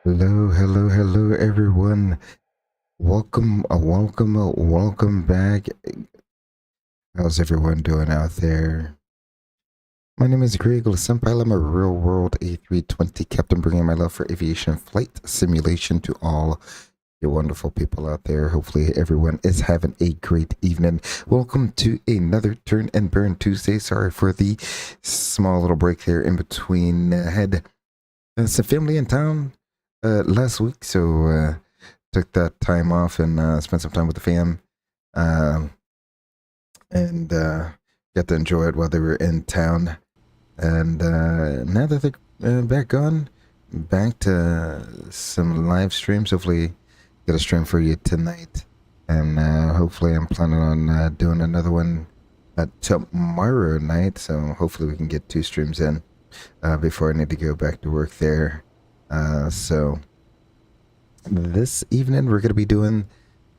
Hello, everyone. Welcome back. How's everyone doing out there? My name is Greg Senpai. I'm a real-world A320 captain, bringing my love for aviation flight simulation to all you wonderful people out there. Hopefully, everyone is having a great evening. Welcome to another Turn and Burn Tuesday. Sorry for the small little break there in between. Had some family in town last week, so took that time off and spent some time with the fam, um, and got to enjoy it while they were in town. And now that they're back on, back to some live streams. Hopefully, get a stream for you tonight, and hopefully, I'm planning on doing another one tomorrow night. So hopefully, we can get 2 streams in before I need to go back to work there. So this evening we're going to be doing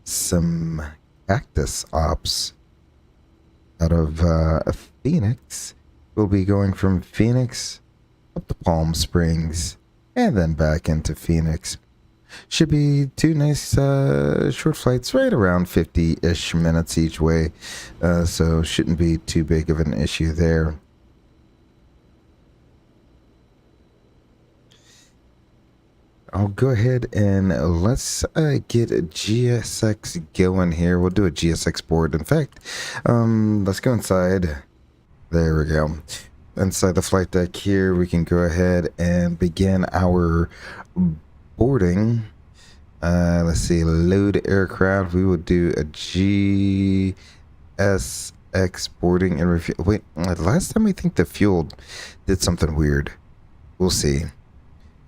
some Cactus Ops out of Phoenix. We'll be going from Phoenix up to Palm Springs and then back into Phoenix. Should be 2 nice short flights, right around 50-ish minutes each way, so shouldn't be too big of an issue there. I'll go ahead and let's get a GSX going here. We'll do a GSX board. In fact, let's go inside. There we go. Inside the flight deck here, we can go ahead and begin our boarding. Let's see, load aircraft. We will do a GSX boarding and refuel. Wait, last time I think the fuel did something weird. We'll see.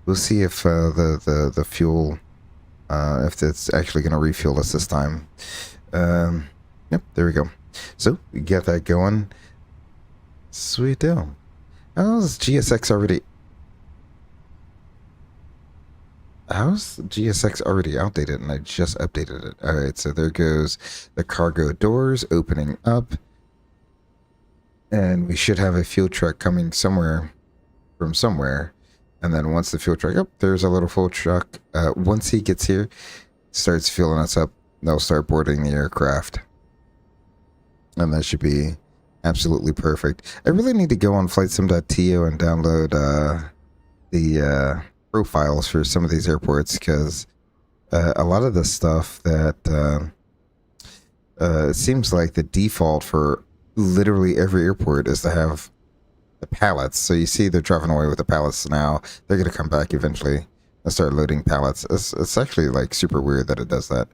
We'll see if the fuel, if it's actually going to refuel us this time. Yep, there we go. So we get that going. Sweet deal. How's GSX already outdated? And I just updated it. All right, so there goes the cargo doors opening up, and we should have a fuel truck coming from somewhere. And then once the fuel truck, there's a little fuel truck. Once he gets here, starts fueling us up, they'll start boarding the aircraft. And that should be absolutely perfect. I really need to go on flightsim.to and download the profiles for some of these airports, because a lot of the stuff that it seems like the default for literally every airport is to have the pallets. So you see they're driving away with the pallets now. They're going to come back eventually and start loading pallets. It's actually like super weird that it does that.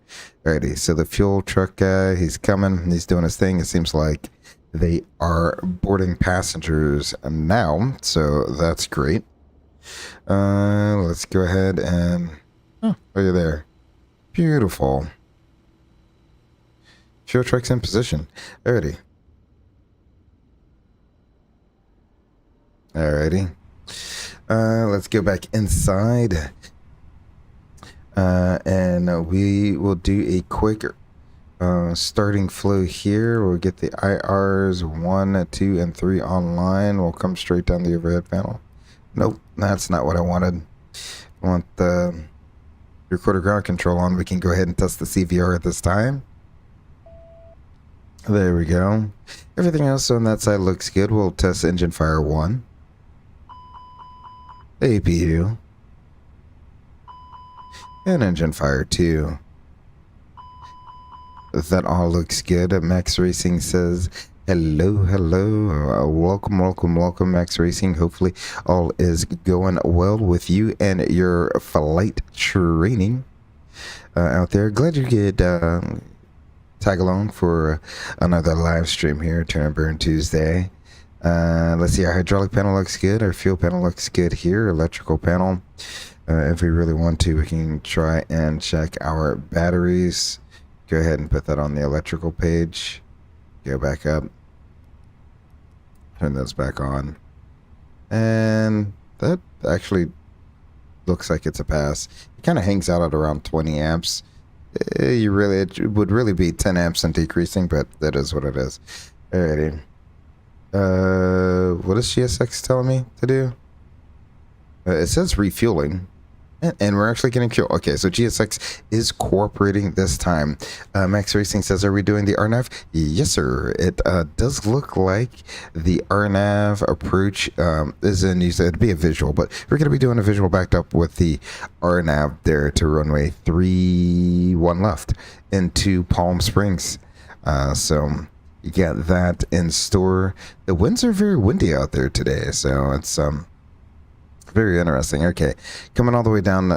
Alrighty, so the fuel truck guy, he's coming. He's doing his thing. It seems like they are boarding passengers now, so that's great. Let's go ahead and... Oh, are you there? Beautiful. Fuel truck's in position. Alrighty. Alrighty. Let's go back inside. And we will do a quick starting flow here. We'll get the IRs 1, 2, and 3 online. We'll come straight down the overhead panel. Nope, that's not what I wanted. I want the recorder ground control on. We can go ahead and test the CVR at this time. There we go. Everything else on that side looks good. We'll test engine fire 1. APU. And engine fire 2. That all looks good. Max Racing says, hello. Welcome, Max Racing. Hopefully all is going well with you and your flight training out there. Glad you could tag along for another live stream here, Turn and Burn Tuesday. Let's see, our hydraulic panel looks good. Our fuel panel looks good here. Electrical panel. If we really want to, we can try and check our batteries. Go ahead and put that on the electrical page. Go back up. Turn those back on. And that actually looks like it's a pass. It kind of hangs out at around 20 amps. It would really be 10 amps and decreasing, but that is what it is. Alrighty. What is GSX telling me to do? It says refueling. And we're actually getting fuel. Okay, so GSX is cooperating this time. Max Racing says, are we doing the RNAV? Yes, sir. It does look like the RNAV approach is in use. It'd be a visual, but we're going to be doing a visual backed up with the RNAV there to runway 31 left into Palm Springs. So you got that in store. The winds are very windy out there today, so it's very interesting. Okay, coming all the way down.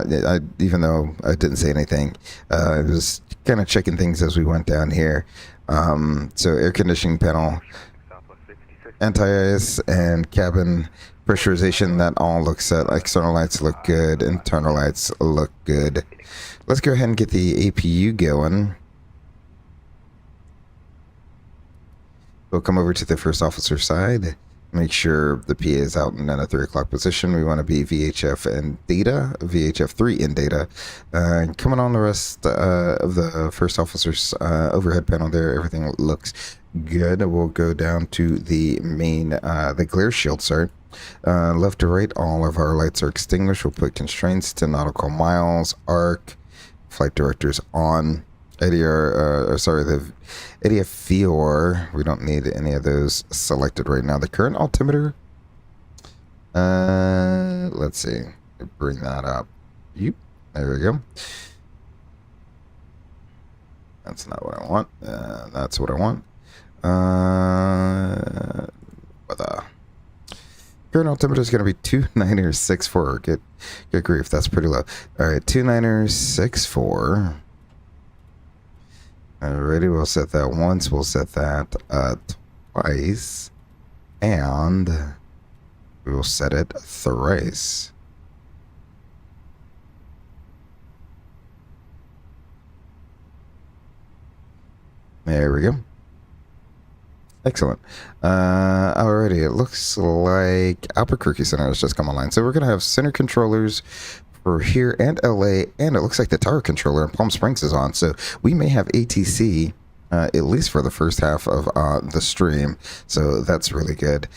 Even though I didn't say anything, I was kind of checking things as we went down here. So air conditioning panel, anti-ice, and cabin pressurization. That all looks set. External lights look good. Internal lights look good. Let's go ahead and get the APU going. We'll come over to the first officer side. Make sure the PA is out and in a 3 o'clock position. We want to be VHF and data, VHF3 in data. Coming on the rest of the first officer's overhead panel there, everything looks good. We'll go down to the main, the glare shield, sorry. Left to right, all of our lights are extinguished. We'll put constraints to nautical miles, arc, flight directors on. The ADF-FIOR, we don't need any of those selected right now. The current altimeter, let's see, bring that up. Yep, there we go. That's not what I want. That's what I want. Current altimeter is going to be 29064. Good grief, that's pretty low. All right, 29064. Alrighty, we'll set that once, we'll set that twice, and we will set it thrice. There we go. Excellent. Alrighty, it looks like Albuquerque Center has just come online. So we're going to have center controllers for here and LA, and it looks like the tower controller in Palm Springs is on. So we may have ATC at least for the first half of the stream. So that's really good.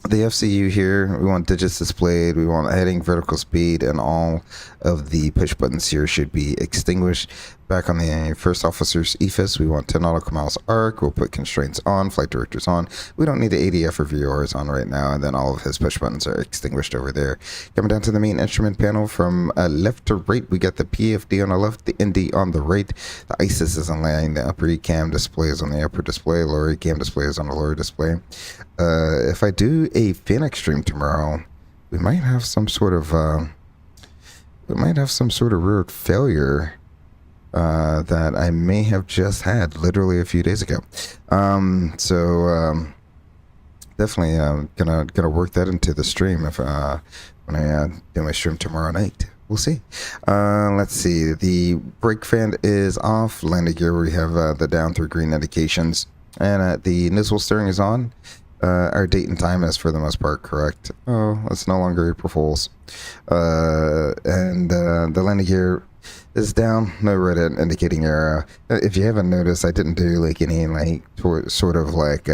The FCU here, we want digits displayed, we want heading, vertical speed, and all of the push buttons here should be extinguished. Back on the first officer's EFIS, we want 10 nautical miles arc, we'll put constraints on, flight directors on. We don't need the ADF or VORs on right now, and then all of his push buttons are extinguished over there. Coming down to the main instrument panel from left to right, we got the PFD on the left, the ND on the right, the ISIS is on the upper ECAM display is on the upper display, lower ECAM display is on the lower display. If I do a Fenix stream tomorrow, we might have some sort of rear failure that I may have just had literally a few days ago. Definitely gonna work that into the stream if when I do my stream tomorrow night. We'll see. Let's see. The brake fan is off. Landing gear, we have the down through green indications, and the Nizzle steering is on. Our date and time is for the most part correct. Oh, it's no longer April Fool's. The landing gear is down. No red indicating error. If you haven't noticed, I didn't do like any like sort of like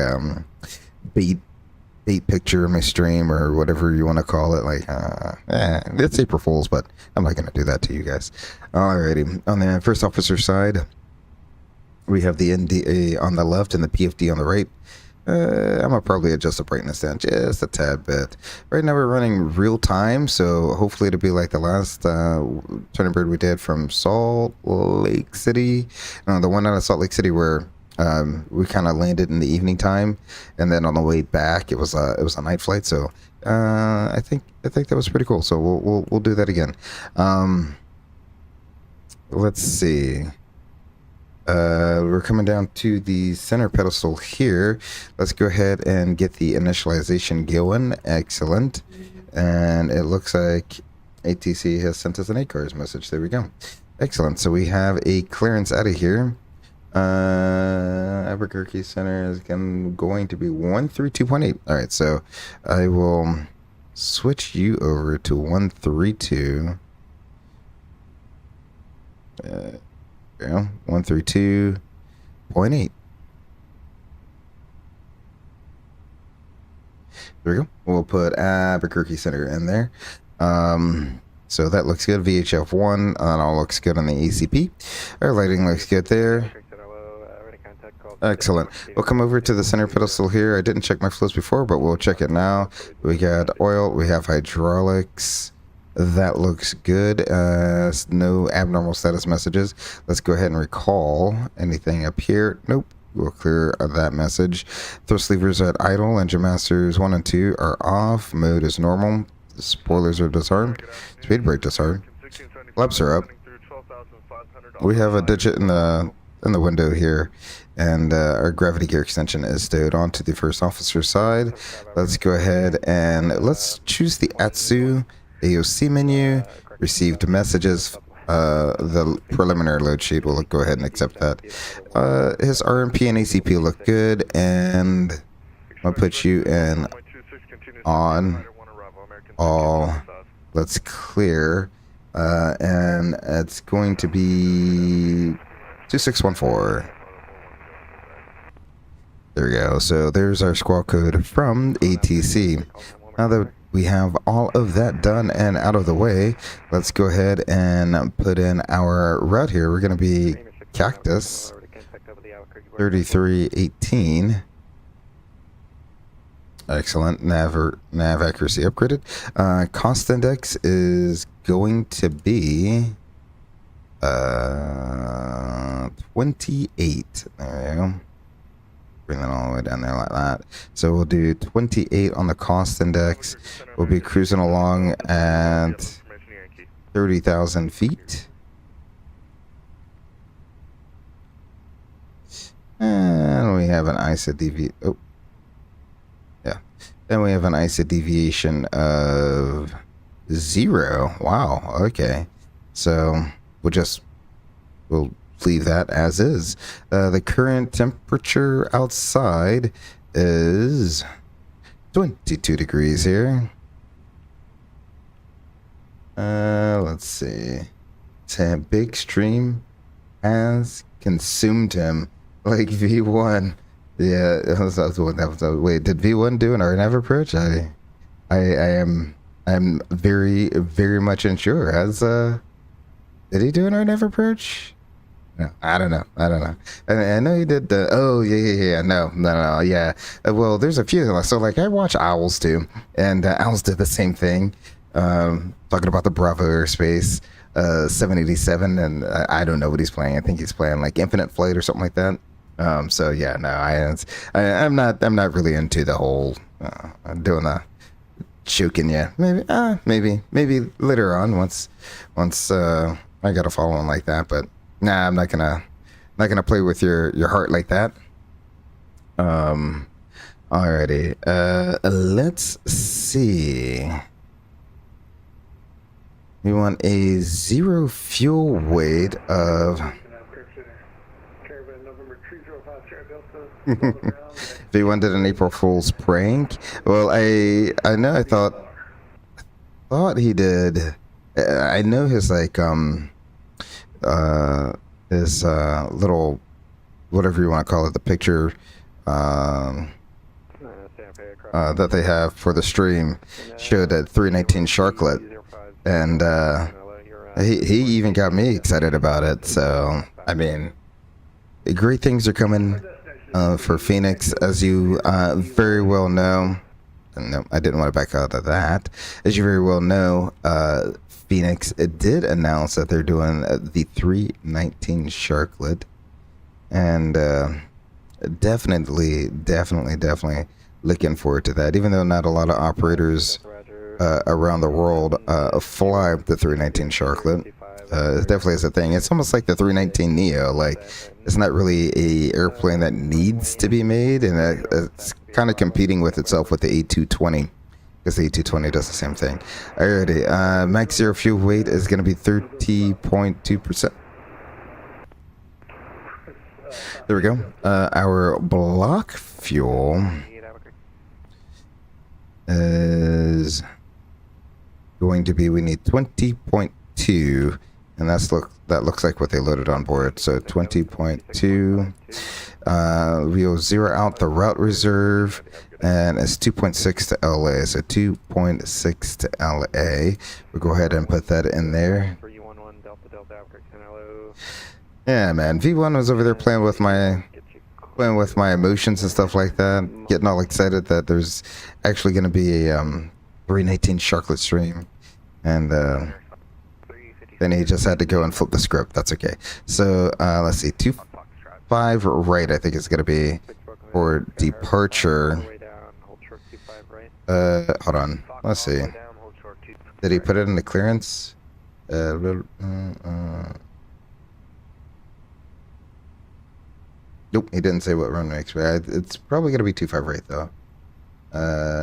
bait picture in my stream or whatever you want to call it. Like it's April Fool's, but I'm not gonna do that to you guys. Alrighty, on the first officer side, we have the NDA on the left and the PFD on the right. I'm gonna probably adjust the brightness down just a tad bit. Right now we're running real time, so hopefully it'll be like the last turning bird we did from Salt Lake City. The one out of Salt Lake City where we kind of landed in the evening time, and then on the way back it was a night flight. So I think that was pretty cool. So we'll do that again. Let's see. We're coming down to the center pedestal here. Let's go ahead and get the initialization going. Excellent. And it looks like ATC has sent us an ACARS message. There we go. Excellent. So we have a clearance out of here. Albuquerque Center is going to be 132.8. All right, so I will switch you over to 132. 132.8. There we go. We'll put Albuquerque Center in there. So that looks good. VHF1, all looks good on the ACP. Our lighting looks good there. Excellent. We'll come over to the center pedestal here. I didn't check my flows before, but we'll check it now. We got oil. We have hydraulics. That looks good. No abnormal status messages. Let's go ahead and recall anything up here. Nope. We'll clear that message. Thrust levers at idle. Engine masters 1 and 2 are off. Mode is normal. The spoilers are disarmed. Speed brake disarmed. Flaps are up. We have a digit in the window here, and our gravity gear extension is stowed onto the first officer's side. Let's go ahead and let's choose the ATSU AOC menu. Received messages. The preliminary load sheet. We'll go ahead and accept that. His RMP and ACP look good, and I'll put you in on all. Let's clear, and it's going to be 2614. There we go. So there's our squawk code from ATC. Now that we have all of that done and out of the way, let's go ahead and put in our route here. We're going to be Cactus 3318. Excellent. Nav accuracy upgraded. Cost index is going to be 28. There we go. Bring that all the way down there like that. So we'll do 28 on the cost index. We'll be cruising along at 30,000 feet. And we have an ISA deviation. Oh, yeah. Then we have an ISA deviation of 0. Wow. Okay. So we'll leave that as is. The current temperature outside is 22 degrees here. Let's see. Big stream has consumed him like V1. Yeah, wait, did V1 do an RNAV approach? I'm very, very much unsure. Did he do an RNAV approach? No, I don't know. I know he did the. Oh yeah. No. Yeah. Well, there's a few. So like, I watch Owls too, and Owls did the same thing. Talking about the Bravo airspace, 787, and I don't know what he's playing. I think he's playing like Infinite Flight or something like that. So yeah, no, I'm not really into the whole doing the choking you. Maybe later on once I got a following like that, but. Nah, I'm not gonna play with your heart like that. Alrighty. Let's see. We want a 0 fuel weight of. V1 did an April Fool's prank. Well, I know. I thought he did. I know his like his little, whatever you want to call it, the picture that they have for the stream showed a 319 Sharklet, and he even got me excited about it. So I mean, great things are coming for Fenix, as you very well know. No, I didn't want to back out of that. As you very well know, Fenix did announce that they're doing the 319 Sharklet, and definitely looking forward to that. Even though not a lot of operators around the world fly the 319 Sharklet, it definitely is a thing. It's almost like the 319 Neo. Like, it's not really a airplane that needs to be made, and it's kind of competing with itself with the A320. Because the A320 does the same thing. Alrighty, max 0 fuel weight is going to be 30.2%. There we go. Our block fuel is going to be, we need 20.2 And that looks like what they loaded on board. So 20.2. We'll zero out the route reserve, and it's 2.6 to LA. So 2.6 to LA. We'll go ahead and put that in there. Yeah, man. V1 was over there playing with my emotions and stuff like that, getting all excited that there's actually going to be a 319 Sharklet stream, and then he just had to go and flip the script. That's okay. So let's see, 25 right, I think it's going to be for departure. Hold on, let's see. Did he put it in the clearance? Nope, he didn't say what runway expect. It's probably going to be 25 right though.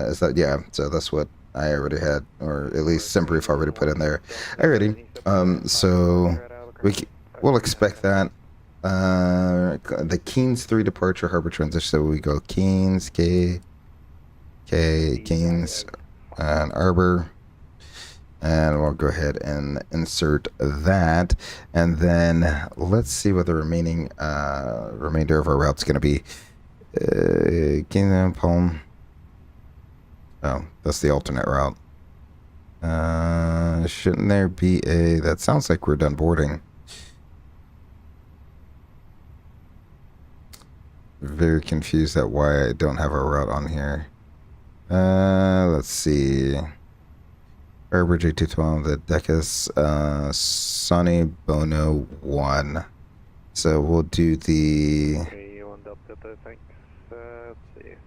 Is that, yeah, so that's what I already had, or at least Simbrief already put in there. Alrighty, so we'll expect that. The Keynes 3 departure harbor transition, so we go Keynes, Keynes, and Arbor. And we'll go ahead and insert that, and then let's see what the remainder of our route's going to be. Kingdom Palm. Oh, that's the alternate route. Shouldn't there be a? That sounds like we're done boarding. Very confused at why I don't have a route on here. Let's see. Arbor J212, the Decus, Sonny Bono 1. So we'll do the...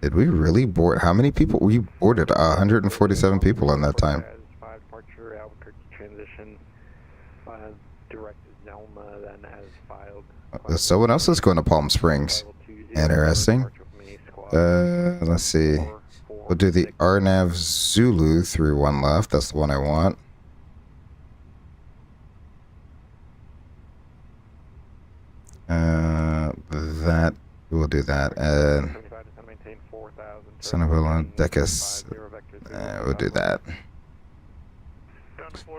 Did we really board? How many people? We boarded 147 people in that time. Someone else is going to Palm Springs. Interesting. Let's see. We'll do the RNAV Zulu through one left. That's the one I want. That we'll do that. Sonavilla, Decus. We'll do that.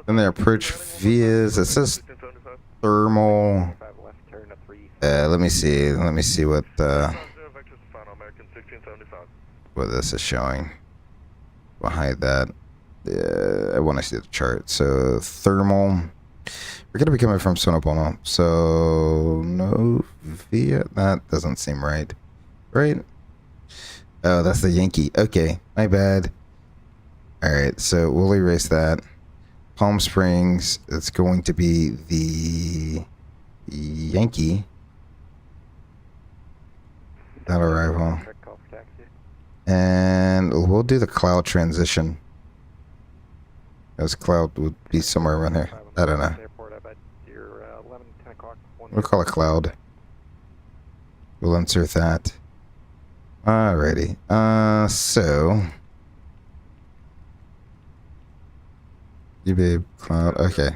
Then the approach vias. It says thermal. Let me see. Let me see what this is showing. We'll hide that. I want to see the chart. So thermal. We're going to be coming from Sonobono. So no via. That doesn't seem right. Right? Oh, that's the Yankee. Okay, my bad. Alright, so we'll erase that. Palm Springs. It's going to be the Yankee. That arrival. And we'll do the cloud transition. As cloud would be somewhere around here. I don't know. We'll call it cloud. We'll insert that. Alrighty. So. You babe, cloud. Okay.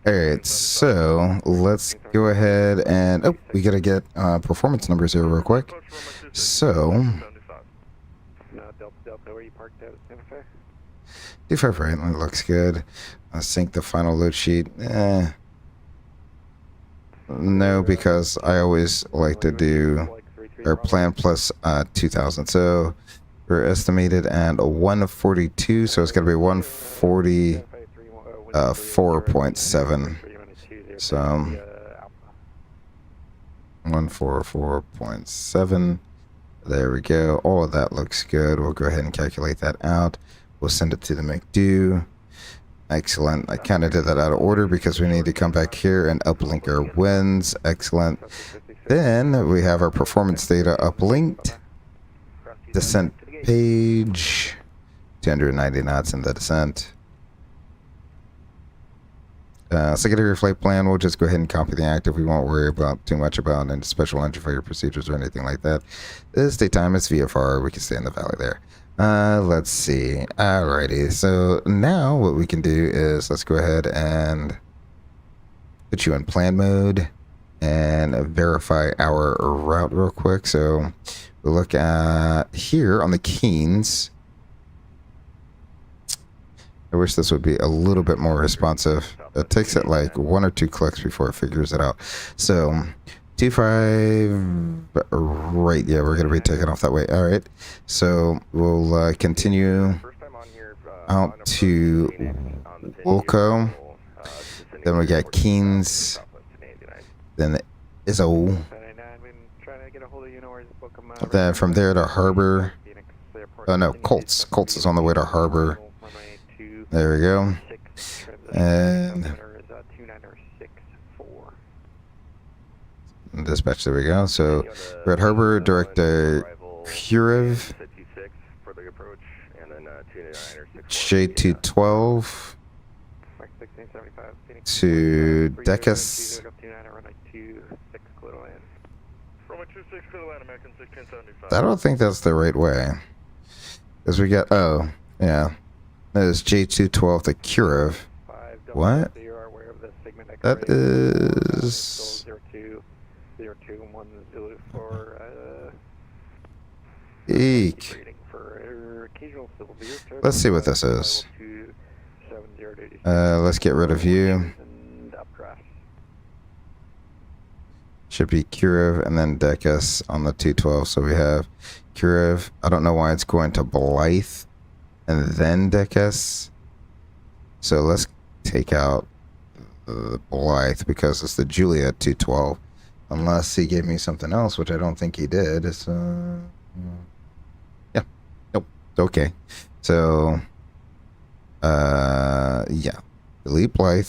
Alright, so let's go ahead and. Oh, we gotta get performance numbers here real quick. So. 25 right, that looks good. I'll sync the final load sheet. No, because I always like to do our plan plus 2,000. So we're estimated at 142, so it's going to be 144.7. So 144.7. There we go. All of that looks good. We'll go ahead and calculate that out. We'll send it to the McDo. Excellent. I kind of did that out of order because we need to come back here and uplink our wins. Excellent. Then we have our performance data uplinked. Descent page. 290 knots in the descent. Secondary flight plan, we'll just go ahead and copy the active. We won't worry about too much about any special engine failure procedures or anything like that. This daytime is VFR. We can stay in the valley there. Let's see. Alrighty. So now what we can do is let's go ahead and put you in plan mode and verify our route real quick. So we'll look at here on the Keynes. I wish this would be a little bit more responsive. It takes it like 1 or 2 clicks before it figures it out. So 25, right, yeah, we're going to be taking off that way. All right, so we'll continue out to Wilco. Then we got Keynes. Then Izzo. Then from there to Harbor. Oh no, Colts. Colts is on the way to Harbor. There we go. And dispatch, there we go. So we're at Harbor, direct Kurev. J212 to Decus. I don't think that's the right way. Because we got, oh, yeah. That is J212 to Kurev. What? That is... Eek. Let's see what this is. Let's get rid of you. Should be Kurev and then Decus on the 212. So we have Kurev. I don't know why it's going to Blythe and then Decus. So let's take out Blythe because it's the Juliet 212. Unless he gave me something else, which I don't think he did. It's, yeah. Nope. Okay. So, yeah. Delete Blythe.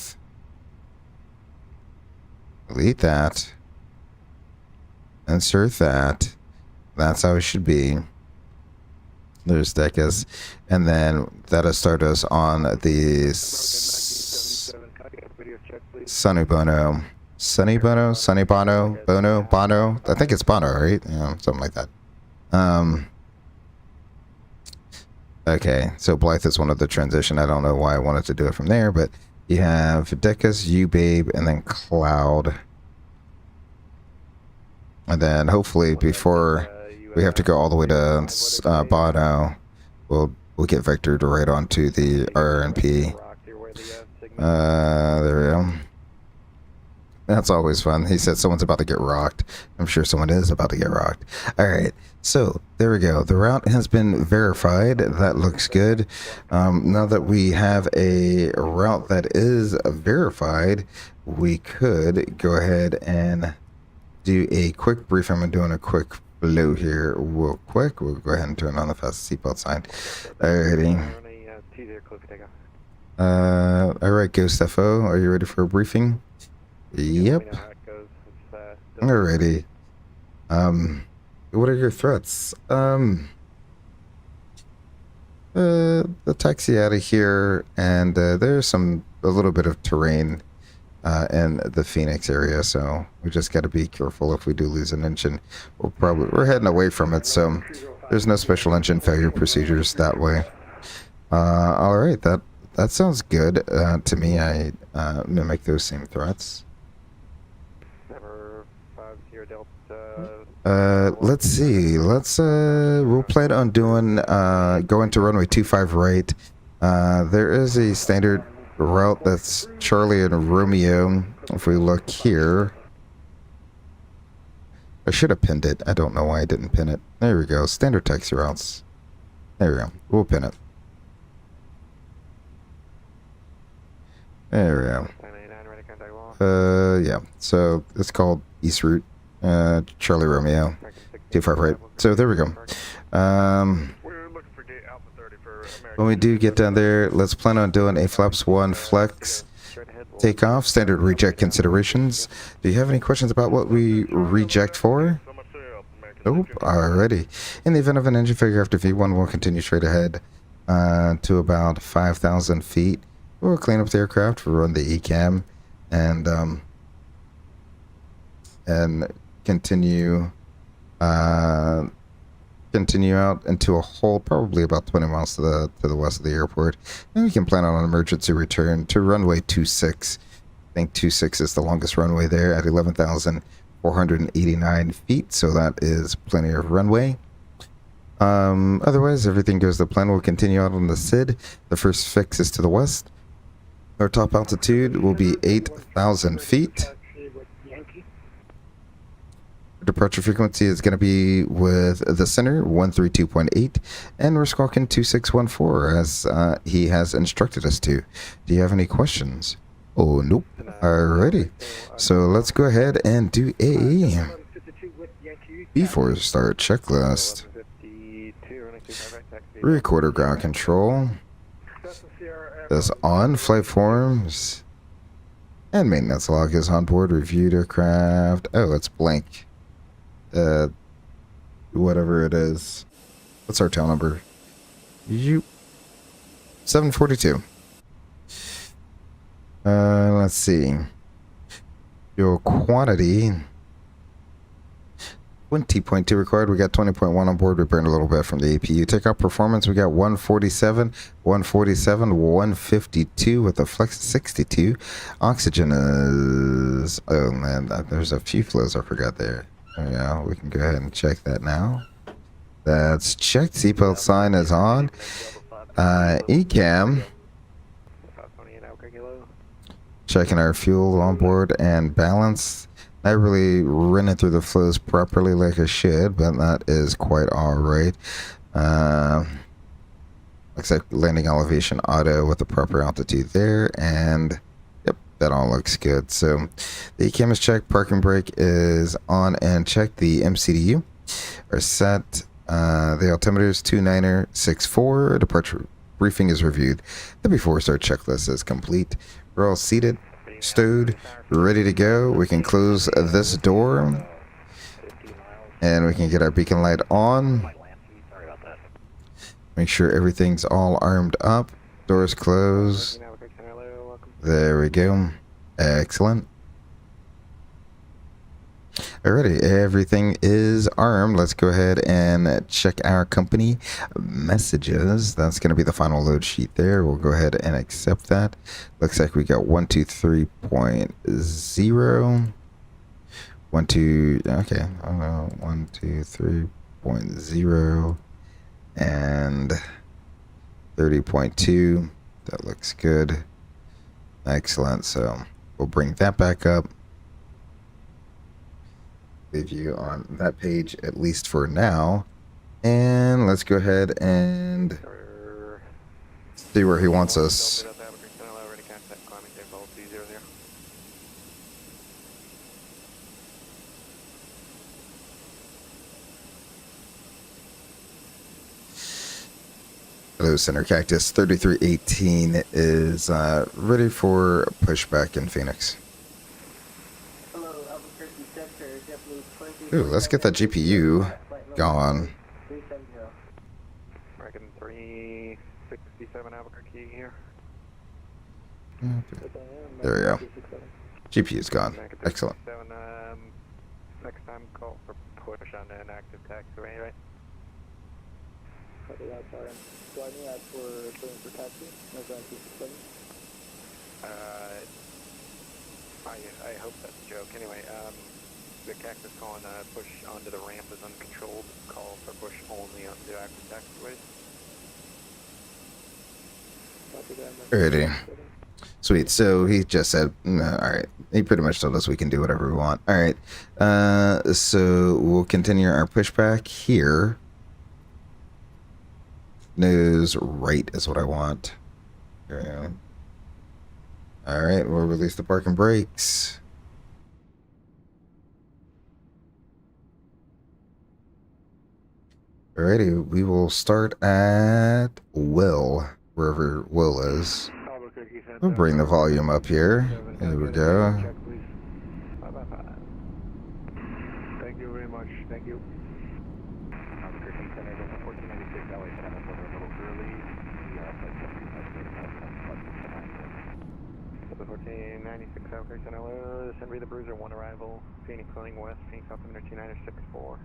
Delete that. Insert that. That's how it should be. There's Decus. And then that'll start us on the Sunny Bono. Sunny Bono? Sunny Bono? Bono? I think it's Bono, right? Yeah, something like that. Okay, so Blythe is one of the transition. I don't know why I wanted to do it from there, but you have Decus, you Babe, and then Cloud. And then hopefully before we have to go all the way to Bono, we'll get vectored right onto the RNP. There we go. That's always fun. He said someone's about to get rocked. I'm sure someone is about to get rocked. All right. So there we go. The route has been verified. That looks good. Now that we have a route that is verified, we could go ahead and do a quick brief. I'm doing a quick flow here real quick. We'll go ahead and turn on the fast seatbelt sign. Alrighty. All right, Ghost FO. Are you ready for a briefing? Yep. Alrighty. What are your threats? The taxi out of here, and there's a little bit of terrain in the Fenix area, so we just got to be careful. If we do lose an engine, we're heading away from it, so there's no special engine failure procedures that way. All right, that sounds good to me. I mimic those same threats. Let's see. We'll plan on doing, going to runway 25 right. There is a standard route that's Charlie and Romeo. If we look here, I should have pinned it. I don't know why I didn't pin it. There we go. Standard taxi routes. There we go. We'll pin it. There we go. Yeah. So it's called East Route. Charlie Romeo 25 right. So there we go. When we do get down there, let's plan on doing a flaps 1 flex takeoff, standard reject considerations. Do you have any questions about what we reject for? Nope. Alrighty. In the event of an engine failure after V1, we'll continue straight ahead to about 5,000 feet. We'll clean up the aircraft, we'll run the ECAM, and continue out into a hole probably about 20 miles to the west of the airport. And we can plan on an emergency return to runway 26. I think 26 is the longest runway there at 11,489 feet, so that is plenty of runway. Otherwise, everything goes to plan. We'll continue out on the SID. The first fix is to the west. Our top altitude will be 8,000 feet. Departure frequency is going to be with the center 132.8, and we're squawking 2614 as he has instructed us to. Do you have any questions? Oh, nope. Alrighty. So let's go ahead and do a before start checklist. Recorder ground control is on. Flight forms and maintenance log is on board. Reviewed aircraft. Oh, it's blank. Whatever it is. What's our tail number? 742. Let's see. Your quantity 20.2 required. We got 20.1 on board. We burned a little bit from the APU. Takeoff performance, we got 147, 152 with a flex 62. Oxygen is, oh man, there's a few flows I forgot there. Yeah, we can go ahead and check that now. That's checked. Seatbelt sign is on. ECAM. Checking our fuel on board and balance. Not really running through the flows properly like I should, but that is quite alright. Looks like landing elevation auto with the proper altitude there, and yep, that all looks good. So the ECAM is checked, parking brake is on and checked. The MCDU are set. The altimeter is 2964. Departure briefing is reviewed. The before start checklist is complete. We're all seated, stowed, ready to go. We can close this door and we can get our beacon light on. Make sure everything's all armed up. Doors closed. There we go. Excellent. Alrighty, everything is armed. Let's go ahead and check our company messages. That's going to be the final load sheet there. We'll go ahead and accept that. Looks like we got 123.0. 123.0 and 30.2. That looks good. Excellent. So we'll bring that back up. Leave you on that page at least for now, and let's go ahead and see where he wants us. Hello, Center Cactus 3318 is ready for pushback in Phoenix. Ooh, let's get that GPU gone. Reckon 367 Albuquerque here. There we go. GPU's gone. Excellent. Next time call for push on an active taxiway, right? I hope that's a joke. Anyway, the Cactus calling push onto the ramp is uncontrolled. Call for push only onto active taxiways. Alrighty. Sweet. So he just said, alright. He pretty much told us we can do whatever we want. Alright. So we'll continue our pushback here. Nose right is what I want. There we go. Alright, we'll release the parking brakes. Alrighty, we will start at Will, wherever Will is. We'll bring the volume up here. There we go. Thank you very much. Thank you. The 1496 Albuquerque Center, hello. Send me the Bruiser 1 arrival. Phoenix going west. Phoenix altimeter 2964.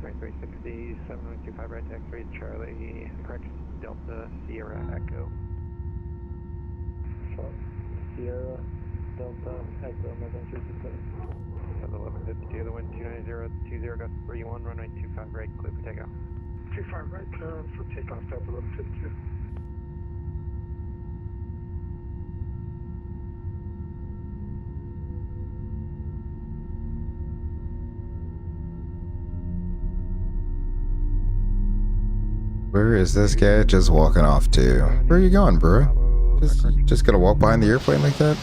Right, 360, 7125 right to X-ray, Charlie, correct, Delta, Sierra, Echo. Sierra, Delta, Echo, November 367. That's 1152, the wind 290, 20, gust 31, runway 25 right, clear for takeoff. 25 right, clear for takeoff, Delta 1152. Where is this guy just walking off to? Where are you going, bro? Just gonna walk behind the airplane like that?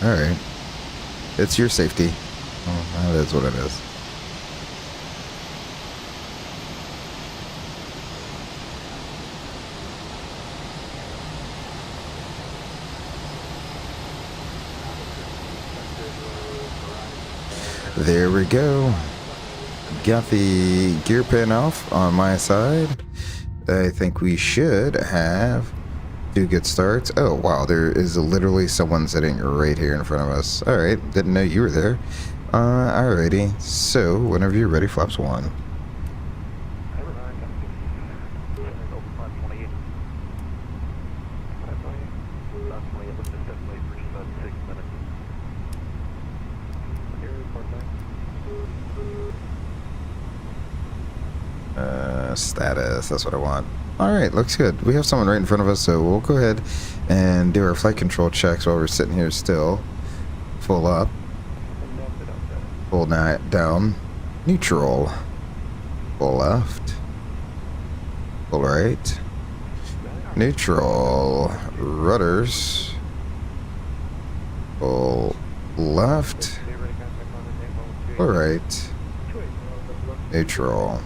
Alright. It's your safety. Oh, that is what it is. There we go. Got the gear pin off on my side. I think we should have 2 good starts. Oh, wow. There is literally someone sitting right here in front of us. All right. Didn't know you were there. Alrighty. So, whenever you're ready, flaps 1. Status, that's what I want. Alright, looks good. We have someone right in front of us, so we'll go ahead and do our flight control checks while we're sitting here still. Full up. Full down. Neutral. Full left. Full right. Neutral. Rudders. Full left. Full right. Neutral.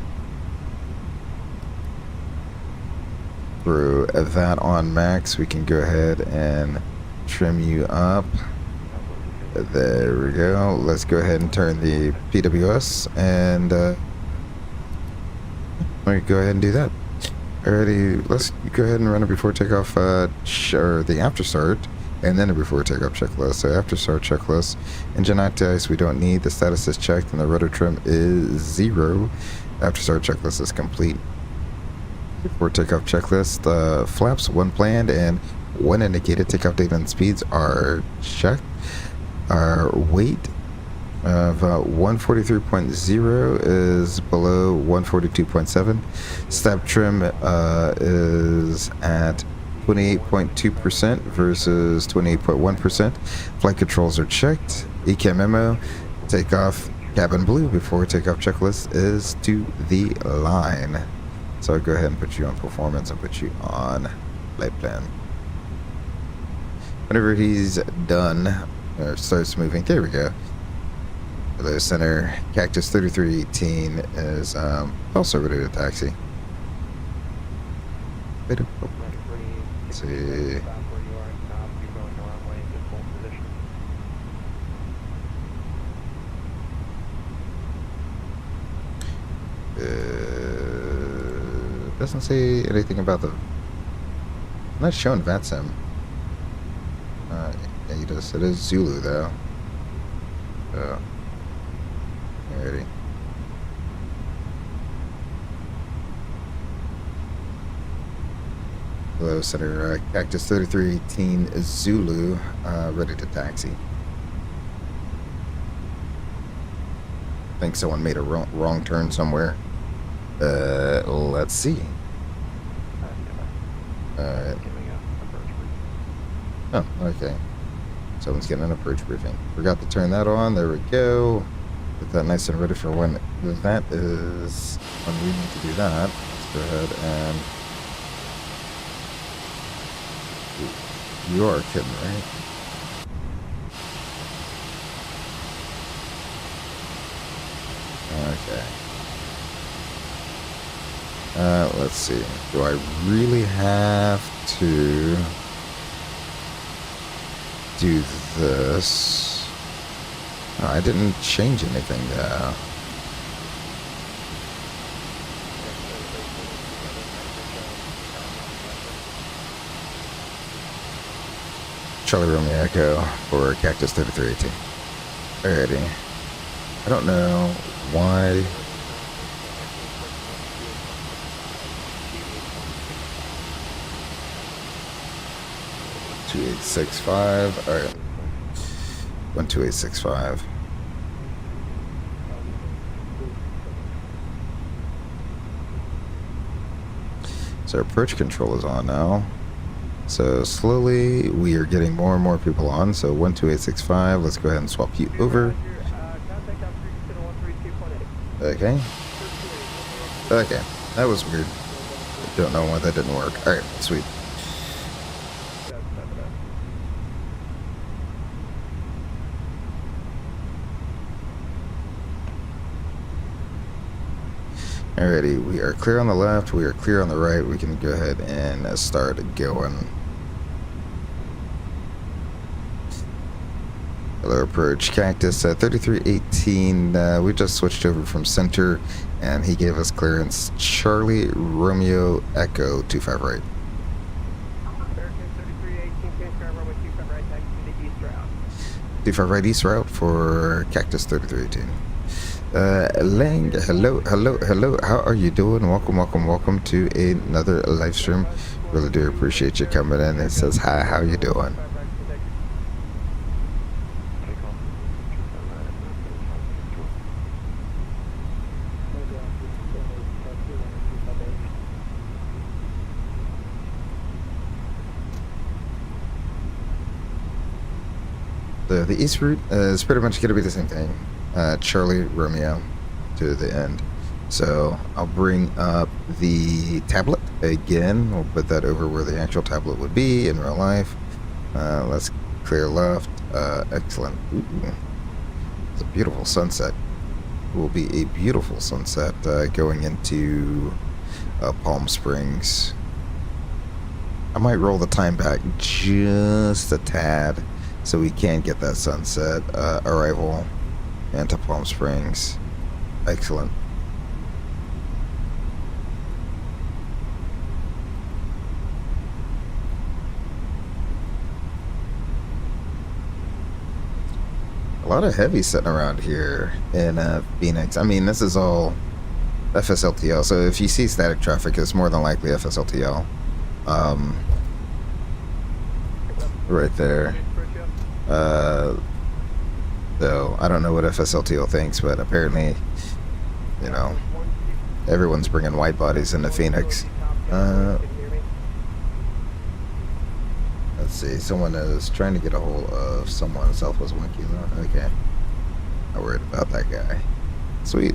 Through that on max, we can go ahead and trim you up. There we go. Let's go ahead and turn the PWS and we go ahead and do that. Alrighty, let's go ahead and run it before takeoff, or the after start, and then a before takeoff checklist. So after start checklist, engine anti-ice we don't need. The status is checked and the rudder trim is 0. After start checklist is complete. Before takeoff checklist, flaps 1 planned and 1 indicated. Takeoff date and speeds are checked. Our weight of 143.0 is below 142.7. Stab trim is at 28.2% versus 28.1%. Flight controls are checked. ECAM memo. Takeoff cabin blue before takeoff checklist is to the line. So I'll go ahead and put you on performance and put you on flight plan. Whenever he's done, or starts moving, there we go. Hello center, Cactus 3318 is also ready to taxi. Let's see. Doesn't say anything about the. I'm not showing VATSIM. Yeah, he does. It is Zulu though. So, alrighty. Hello, Center. Cactus 3318 is Zulu, ready to taxi. I think someone made a wrong turn somewhere. Let's see. Alright. Oh, okay. Someone's getting an approach briefing. Forgot to turn that on. There we go. Get that nice and ready for when that is. When we need to do that. Let's go ahead and. You are kidding, right? Okay. Let's see. Do I really have to do this? Oh, I didn't change anything there. Charlie Romeo Echo for Cactus 3318. Alrighty. I don't know why. $2865. All right. 12865. So approach control is on now. So slowly we are getting more and more people on. So 12865. Let's go ahead and swap you over. Okay. Okay. That was weird. Don't know why that didn't work. All right. Sweet. Alrighty, we are clear on the left, we are clear on the right, we can go ahead and start going. Hello, approach Cactus 3318, we just switched over from center, and he gave us clearance Charlie Romeo Echo 25 right. 25 right east route for Cactus 3318. Lang, hello, how are you doing? Welcome to another live stream. Really do appreciate you coming in. It says hi, how you doing? The east route is pretty much going to be the same thing. Charlie Romeo to the end. So I'll bring up the tablet again. We'll put that over where the actual tablet would be in real life. Let's clear left. Excellent. Ooh. It's a beautiful sunset. It will be a beautiful sunset going into Palm Springs. I might roll the time back just a tad so we can get that sunset arrival into Palm Springs. Excellent. A lot of heavy sitting around here in Phoenix. I mean, this is all FSLTL, so if you see static traffic, it's more than likely FSLTL. Right there. So I don't know what FSLTL thinks, but apparently, you know, everyone's bringing white bodies into Phoenix. Let's see. Someone is trying to get a hold of someone. Southwest 1 kilo. Okay. Not worried about that guy. Sweet.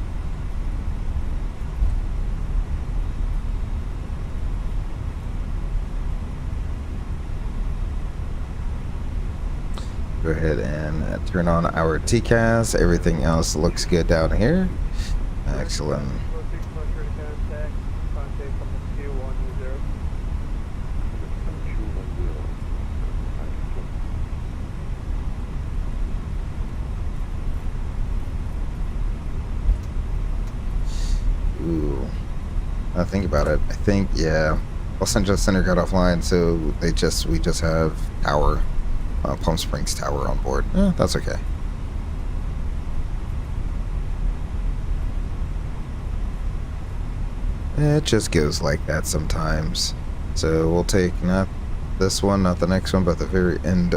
Go ahead and turn on our TCAS. Everything else looks good down here. Excellent. Ooh. I think about it. I think, yeah. Los Angeles Center got offline, so we just have tower. Palm Springs Tower on board. Yeah, that's okay. It just goes like that sometimes. So we'll take not this one, not the next one, but the very end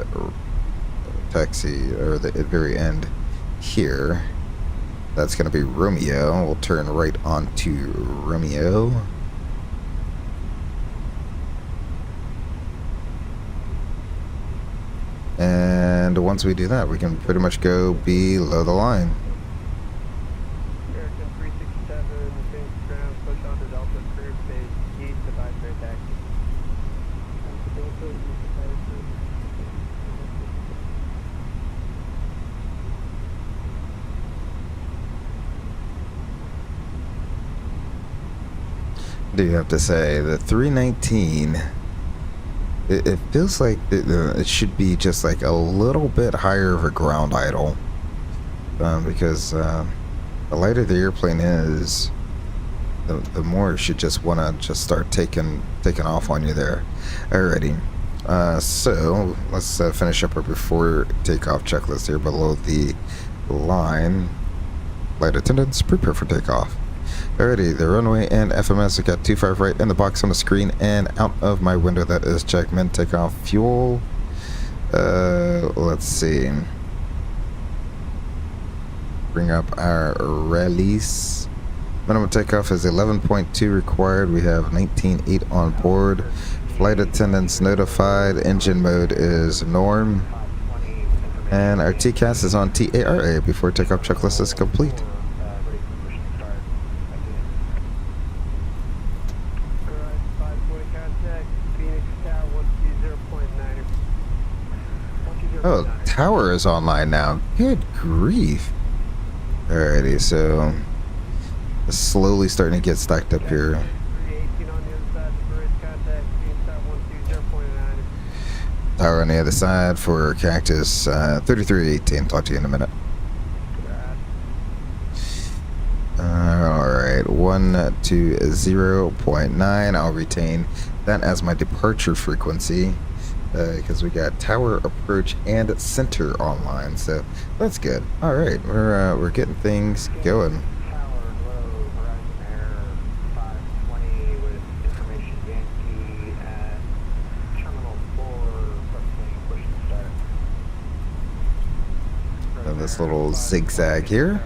taxi, or the very end here. That's going to be Romeo. We'll turn right onto Romeo. And once we do that, we can pretty much go below the line. American 367, Fenix ground, push on to Delta, clear space, east to Vice taxi. What do you have to say? The 319... It feels like it should be just like a little bit higher of a ground idle, because the lighter the airplane is, the more it should just want to just start taking off on you there. Alrighty, so let's finish up our before takeoff checklist here below the line. Flight attendants, prepare for takeoff. Alrighty, the runway and FMS, I got 25 right in the box on the screen and out of my window. That is checkman, takeoff, fuel. Let's see. Bring up our release. Minimum takeoff is 11.2 required. We have 19.8 on board. Flight attendants notified. Engine mode is norm. And our TCAS is on TARA before takeoff checklist is complete. Oh, tower is online now. Good grief. Alrighty, so slowly starting to get stacked up here. Tower on the other side for Cactus 3318. Talk to you in a minute. Alright, 120.9. I'll retain that as my departure frequency because we got tower approach and center online, so that's good. Alright, we're getting things going. This little zigzag here.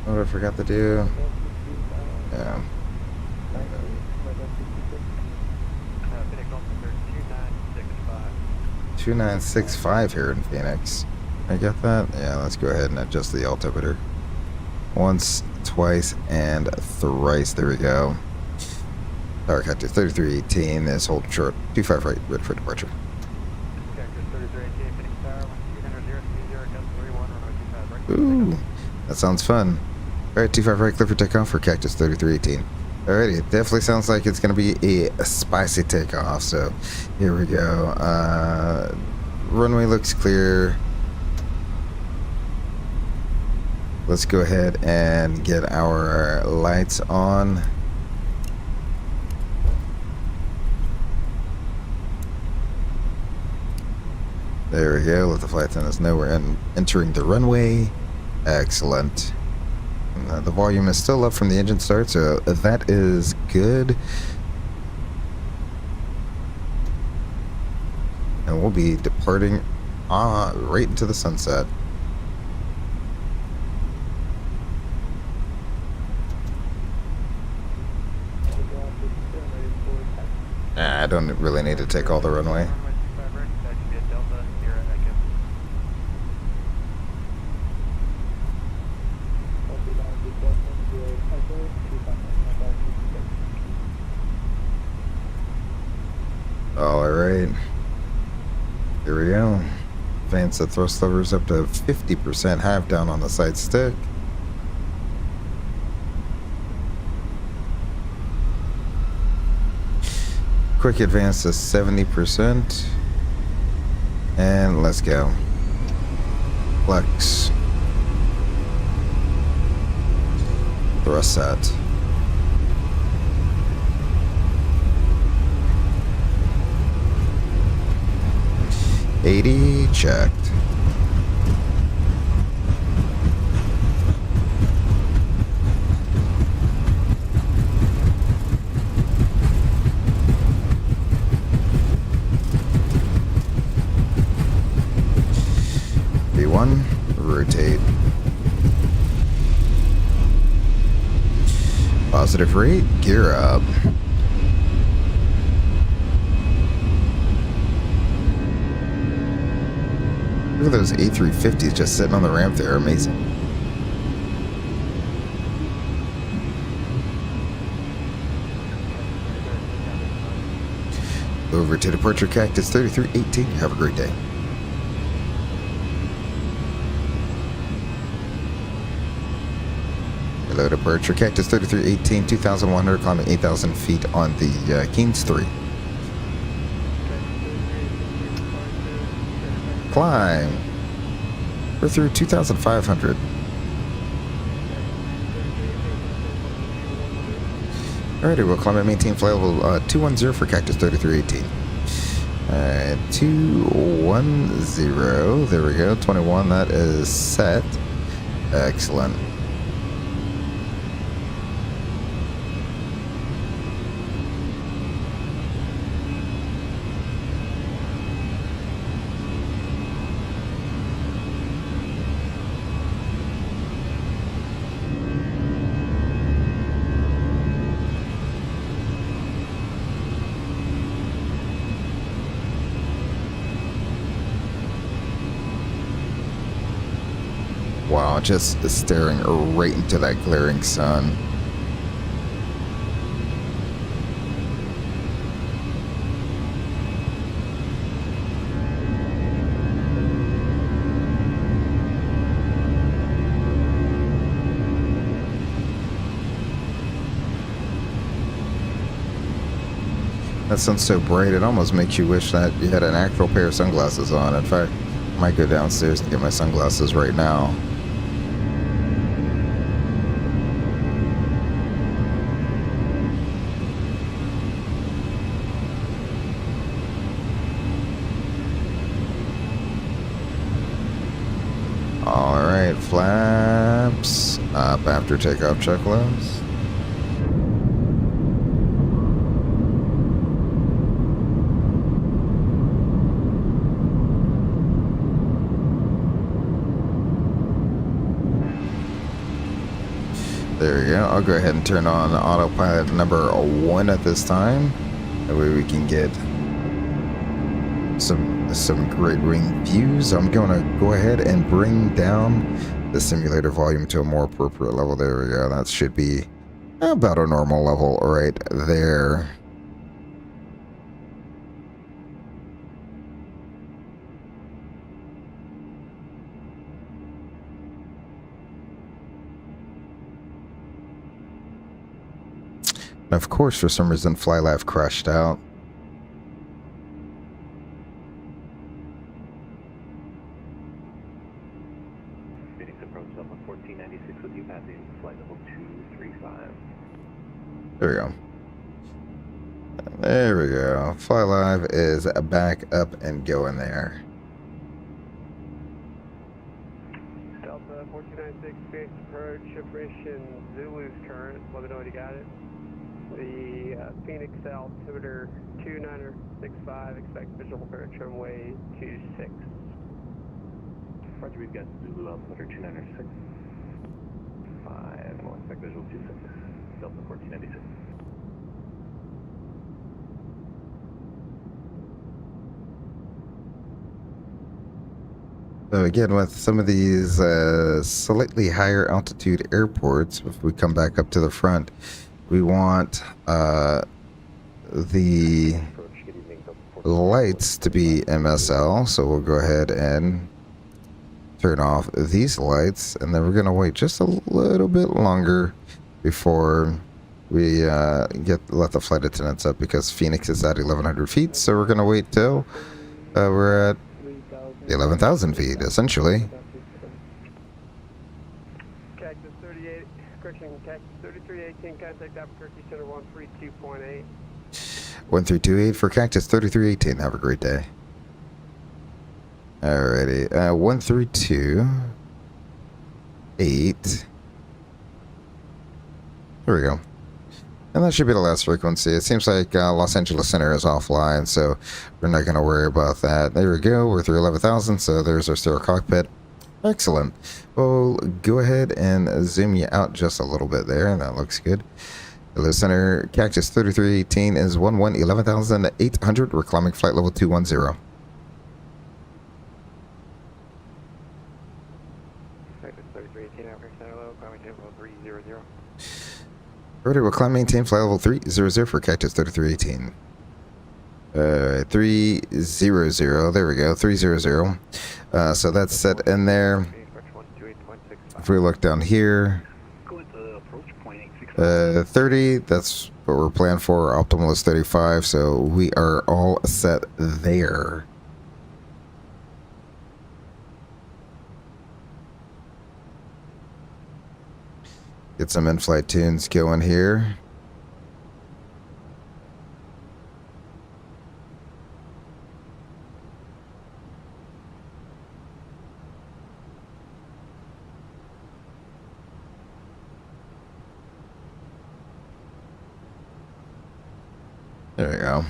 What I forgot to do. Yeah. 2965 here in Phoenix. I get that? Yeah, let's go ahead and adjust the altimeter. Once, twice, and thrice. There we go. Tower cut to 3318. This hold short. 25 right, ready for departure. Ooh, that sounds fun. Alright, 25 right, clear for takeoff for Cactus 3318. Alrighty, it definitely sounds like it's going to be a spicy takeoff, so here we go. Runway looks clear. Let's go ahead and get our lights on. There we go. Let the flight attendants know we're entering the runway. Excellent. The volume is still up from the engine start, so that is good. And we'll be departing right into the sunset. I don't really need to take all the runway. Alright, here we go. Advance the thrust levers up to 50%, half down on the side stick. Quick advance to 70%. And let's go. Flex. Thrust set. 80 checked. B1, rotate. Positive rate, gear up. Look at those A350s just sitting on the ramp there, amazing. Over to departure Cactus 3318. Have a great day. Hello, departure. Cactus 3318, 2,100, climbing 8,000 feet on the Keynes 3. Climb. We're through 2,500. Alrighty, we'll climb and maintain flight level 210 for Cactus 3318. Alright, 210. There we go. 21, that is set. Excellent. Wow, just staring right into that glaring sun. That sun's so bright, it almost makes you wish that you had an actual pair of sunglasses on. In fact, I might go downstairs and get my sunglasses right now. Alright, flaps up after takeoff checklist. There we go. I'll go ahead and turn on autopilot number 1 at this time. That way we can get some great wing views. I'm going to go ahead and bring down the simulator volume to a more appropriate level. There we go. That should be about a normal level right there. And of course, for some reason, FlyLive crashed out. Phoenix approach level 1496 with you passing flight level 235. There we go. There we go. FlyLive is back up and going there. Delta 1496, base approach, information Zulu's current. Let me know when you got it. The Phoenix altimeter 2965, expect visual for runway 26. Roger, we've got Zulu altimeter 2965, and we'll expect visual 26, Delta 1496. So again, with some of these slightly higher altitude airports, if we come back up to the front, we want the lights to be MSL, so we'll go ahead and turn off these lights, and then we're going to wait just a little bit longer before we let the flight attendants up, because Phoenix is at 1,100 feet, so we're going to wait till we're at 11,000 feet, essentially. Cactus 38, correction, Cactus 3318, contact Albuquerque Center 132.8. 1328 for Cactus 3318. Have a great day. Alrighty, 1328. There we go. And that should be the last frequency. It seems like Los Angeles Center is offline, so we're not going to worry about that. There we go. We're through 11,000, so there's our stereo cockpit. Excellent. We'll go ahead and zoom you out just a little bit there. That looks good. Hello, Center. Cactus 3318 is 11,800. We're climbing flight level 210. Cactus 3318, Albuquerque Center low, climbing level 300. Alrighty, we'll climb maintain flight level 300 for Cactus 3318. 300. There we go. 300. So that's set in there. If we look down here, 30, that's what we're planning for. Optimal is 35, so we are all set there. Get some in-flight tunes going here. There we go.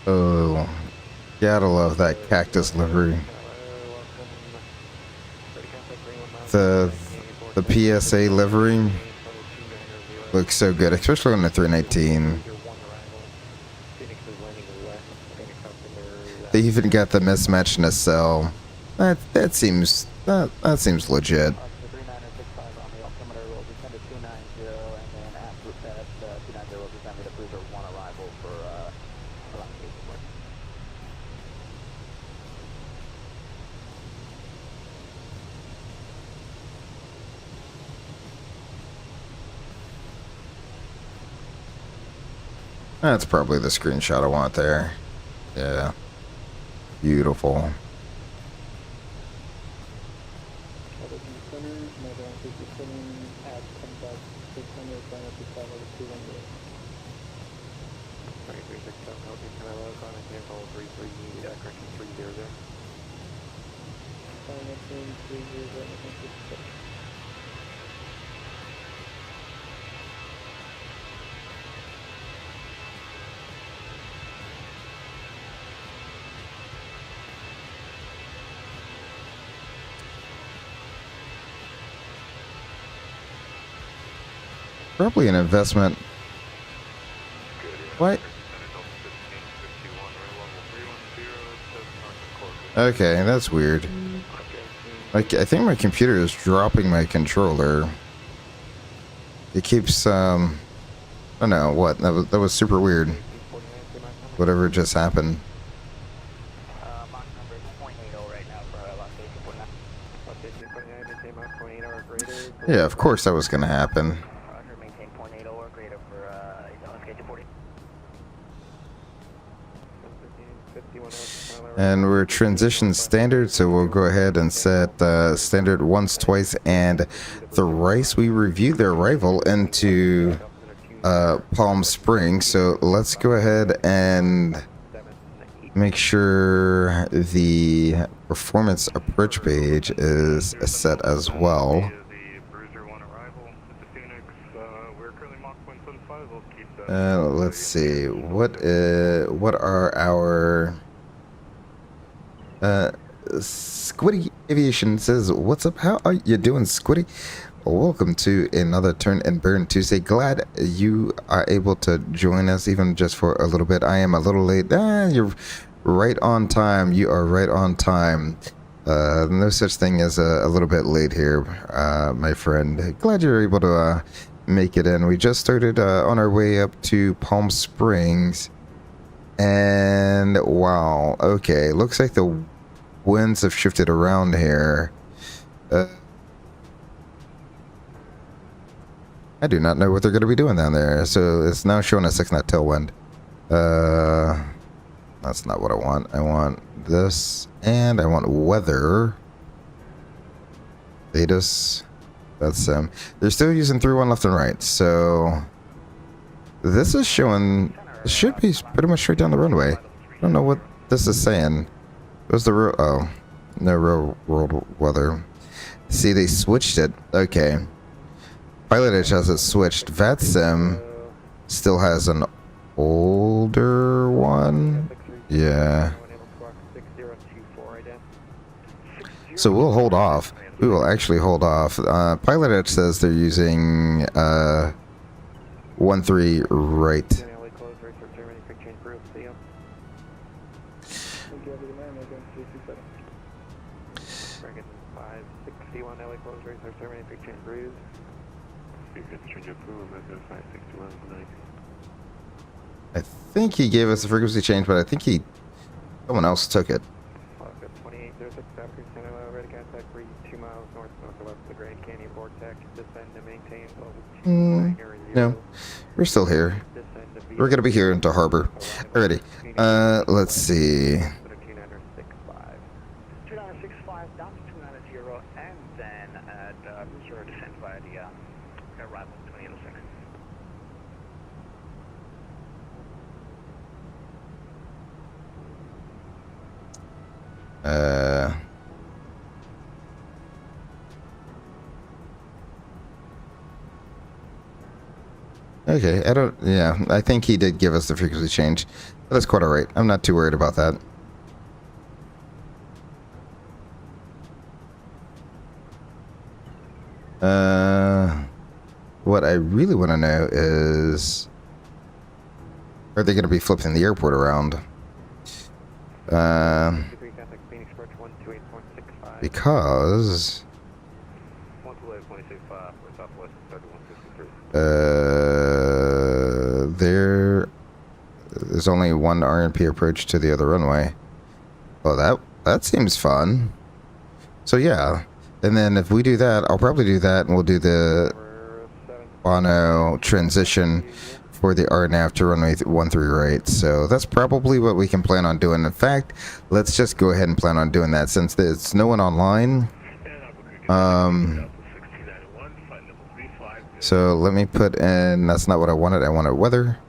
Oh, gotta love that Cactus livery. The PSA livery looks so good, especially on the 319. They even got the mismatch nacelle. That seems legit. That's probably the screenshot I want there. Yeah. Beautiful. Probably an investment. What? Okay, that's weird. Like, I think my computer is dropping my controller. It keeps, I don't know, what? That was super weird. Whatever just happened. Yeah, of course that was going to happen. And we're transition standard, so we'll go ahead and set standard once, twice, and thrice. We reviewed their arrival into Palm Springs, so let's go ahead and make sure the performance approach page is set as well. Let's see, what are our Squiddy Aviation says, "What's up? How are you doing, Squiddy? Welcome to another Turn and Burn Tuesday. Glad you are able to join us, even just for a little bit. I am a little late. You're right on time. You are right on time. No such thing as a little bit late here, my friend. Glad you're able to make it in. We just started on our way up to Palm Springs, and wow. Okay, looks like the winds have shifted around here. I do not know what they're going to be doing down there. So it's now showing a 6-knot tailwind. That's not what I want. I want this, and I want weather. Status. That's they're still using 3-1 left and right. So this is showing. It should be pretty much straight down the runway. I don't know what this is saying. What's the real? Oh, no real world weather. See, they switched it. Okay. Pilot Edge has it switched. VATSIM still has an older one. Yeah. So we'll hold off. We will actually hold off. Pilot Edge says they're using 1-3 right. I think he gave us a frequency change, but I think someone else took it. 2806 African Center, ready contact 2 miles northwest of the Grand Canyon Vortex. Descend and maintain level 2 No, we're still here. We're gonna be here into harbor. Alrighty. Let's see. 2965 down to 290 and then boost your descent via the arrival 2806. Okay, yeah, I think he did give us the frequency change. But that's quite alright. I'm not too worried about that. What I really want to know is, are they going to be flipping the airport around? Because there's only one RNP approach to the other runway. Well, that seems fun. So yeah, and then if we do that, I'll probably do that, and we'll do the Bono transition for the RNAV to runway 13 right. So that's probably what we can plan on doing. In fact, let's just go ahead and plan on doing that since there's no one online. So let me put in, that's not what I wanted. I wanted weather.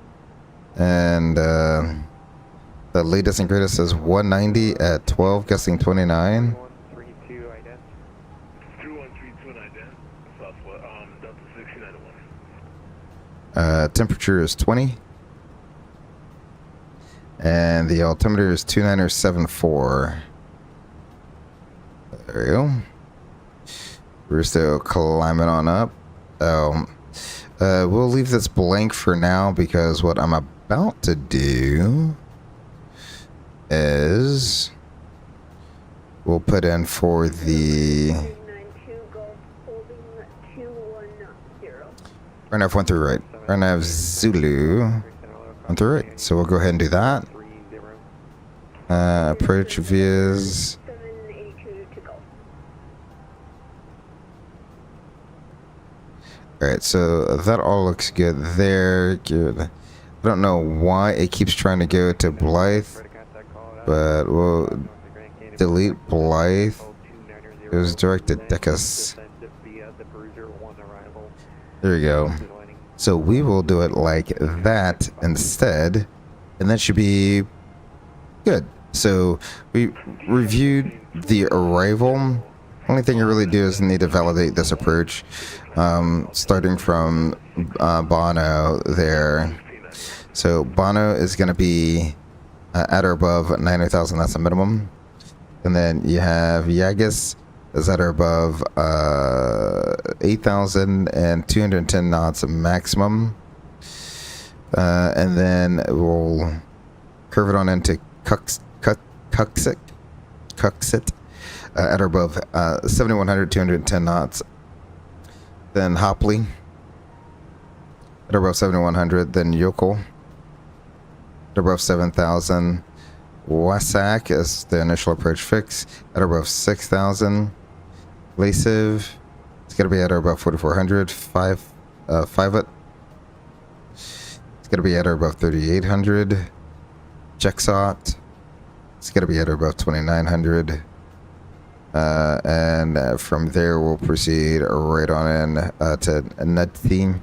And the latest and greatest is 190 at 12, guessing 29. Temperature is 20. And the altimeter is 2974. There we go. We're still climbing on up. We'll leave this blank for now because what I'm about to do is we'll put in for the RNAV 13 right. RNAV Zulu 13 right. So we'll go ahead and do that. Approach vias. Alright, so that all looks good there. Good. I don't know why it keeps trying to go to Blythe, but we'll delete Blythe. It was directed Decus. There we go. So we will do it like that instead, and that should be good. So we reviewed the arrival. Only thing you really do is need to validate this approach, starting from Bono there. So Bono is going to be at or above 900,000, that's a minimum. And then you have Yagus is at or above 8,210 knots maximum. And then we'll curve it on into Cuxit at or above 7,100, 210 knots. Then Hopley at or above 7,100. Then Yokel at above 7,000. Wasak is the initial approach fix at or above 6,000. Lasiv, it's going to be at or above 4,400. Five it. It's going to be at or above 3,800. Jexot, it's going to be at or above 2,900. And from there we'll proceed right on in to Nutsi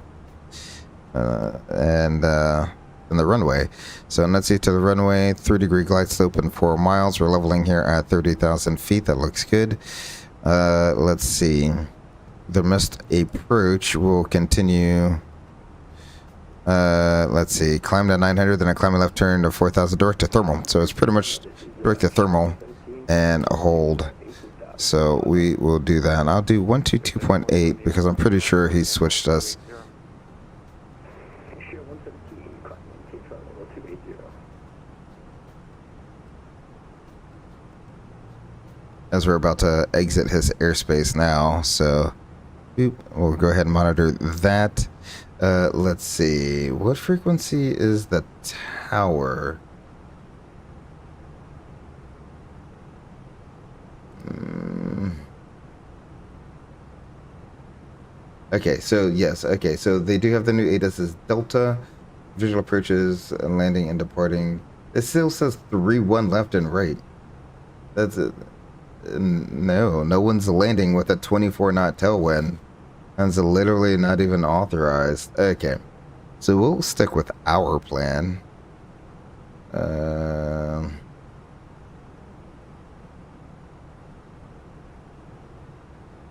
and the runway. So Nutsi to the runway, 3-degree glide slope in 4 miles. We're leveling here at 30,000 feet. That looks good. Let's see. The missed approach will continue. Let's see. Climb to 900, then I climb a left turn to 4,000 direct to thermal. So it's pretty much direct to thermal and a hold. So we will do that. And I'll do 122.8 because I'm pretty sure he switched us. As we're about to exit his airspace now, so Boop. We'll go ahead and monitor that. Let's see. What frequency is the tower? Okay, so yes. Okay, so they do have the new ADAS is Delta. Visual approaches, landing and departing. It still says 3-1 left and right. That's it. No one's landing with a 24-knot tailwind. That's literally not even authorized. Okay, so we'll stick with our plan.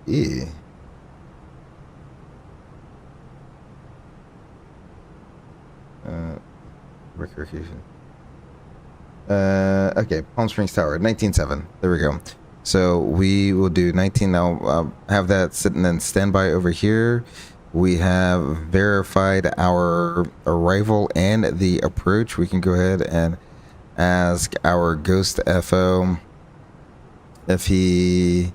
E. Recreation. Okay, Palm Springs Tower, 19.7. There we go. So we will do 19 now. Have that sitting in standby over here. We have verified our arrival and the approach. We can go ahead and ask our Ghost FO if he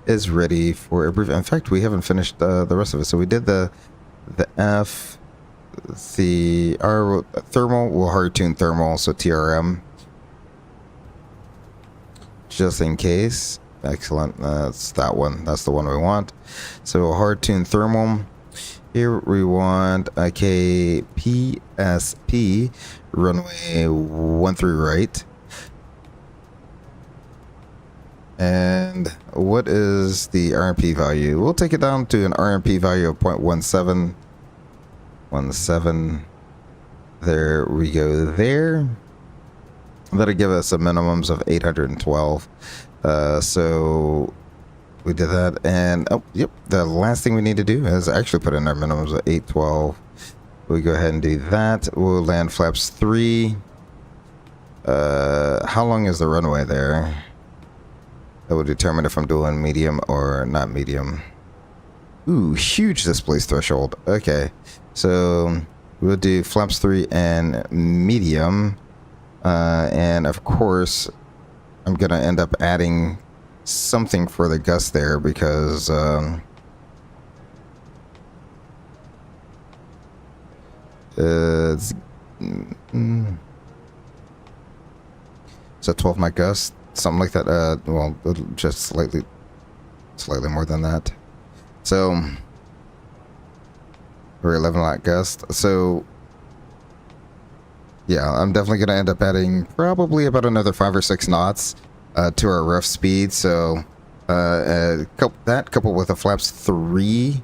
is ready for a brief. In fact, we haven't finished the rest of it. So we did the F. Our thermal, will hard tune thermal, so TRM, just in case. Excellent. That's that one. That's the one we want. So hard tune thermal. Here we want a KPSP runway 13 right. And what is the RMP value? We'll take it down to an RMP value of 0.17. 17. There we go there. That'll give us a minimums of 812. So we did that, and oh yep, the last thing we need to do is actually put in our minimums of 812. We go ahead and do that. We'll land flaps 3. How long is the runway there? That will determine if I'm doing medium or not medium. Ooh, huge displace threshold. Okay, so we'll do flaps 3 and medium. And of course, I'm gonna end up adding something for the gust there because it's a 12 knot gust, something like that. Well, just slightly more than that. So or 11 knot gust. So yeah, I'm definitely going to end up adding probably about another 5 or 6 knots to our rough speed. So that coupled with a flaps 3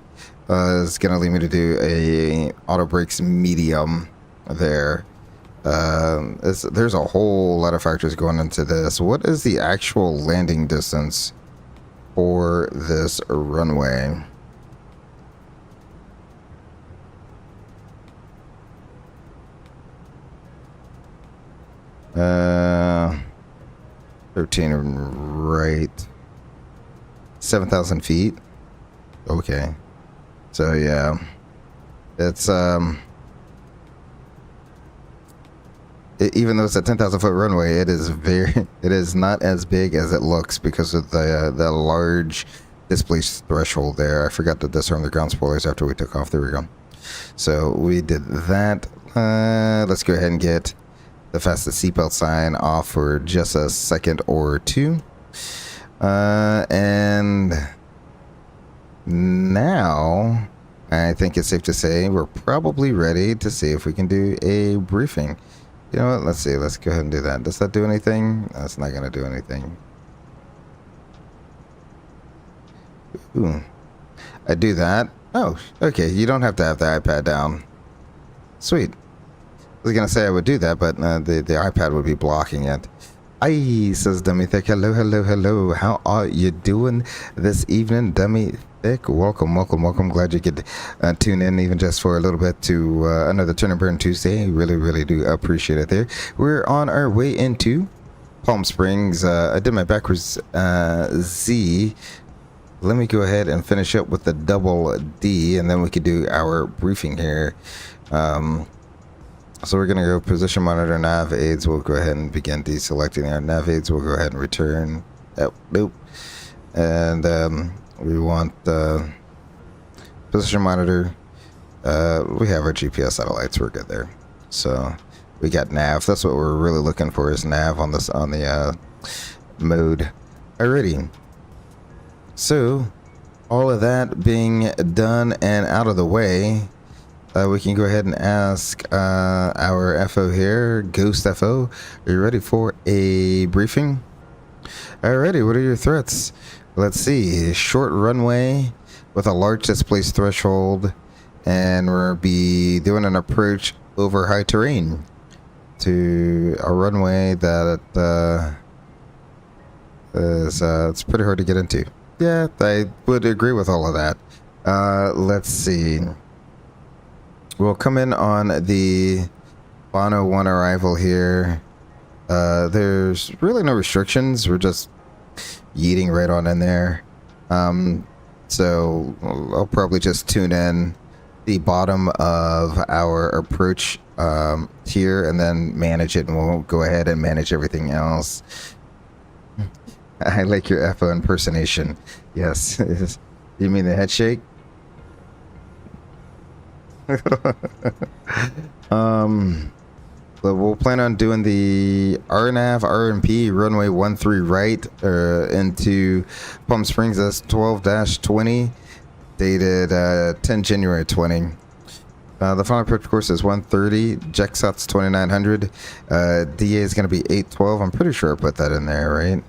is going to lead me to do a auto brakes medium there. There's a whole lot of factors going into this. What is the actual landing distance for this runway? Uh, 13 right. 7,000 feet. Okay. So yeah, it's even though it's a 10,000 foot runway, it is not as big as it looks because of the large displace threshold there. I forgot to disarm the ground spoilers after we took off. There we go. So we did that. Let's go ahead and get the fastest seatbelt sign off for just a second or two. And now I think it's safe to say we're probably ready to see if we can do a briefing. You know what? Let's see. Let's go ahead and do that. Does that do anything? That's not going to do anything. Ooh. I do that. Oh, okay. You don't have to have the iPad down. Sweet. I was gonna say I would do that, but the iPad would be blocking it. Aye, says Dummy Thick. Hello, hello, hello. How are you doing this evening, Dummy Thick? Welcome, welcome, welcome. Glad you could tune in even just for a little bit to another Turn and Burn Tuesday. Really, really do appreciate it there. We're on our way into Palm Springs. I did my backwards Z. Let me go ahead and finish up with the double D, and then we could do our briefing here. So we're going to go position monitor nav aids. We'll go ahead and begin deselecting our nav aids. We'll go ahead and return. Oh, nope. And we want position monitor. We have our GPS satellites. We're good there. So we got nav. That's what we're really looking for, is nav on this, on the mode. Alrighty. So all of that being done and out of the way, we can go ahead and ask our FO here, Ghost FO, are you ready for a briefing? Alrighty, what are your threats? Let's see, short runway with a large displaced threshold, and we'll be doing an approach over high terrain to a runway that is it's pretty hard to get into. Yeah, I would agree with all of that. Let's see. We'll come in on the Bono 1 arrival here. There's really no restrictions. We're just yeeting right on in there. So I'll probably just tune in the bottom of our approach here and then manage it, and we'll go ahead and manage everything else. I like your FO impersonation. Yes. You mean the head shake? But we'll plan on doing the RNAV RMP runway 13 right into Palm Springs. That's 12-20, dated 10 January 20. The final approach course is 130. JEXOT's 2900. DA is going to be 812. I'm pretty sure I put that in there, right?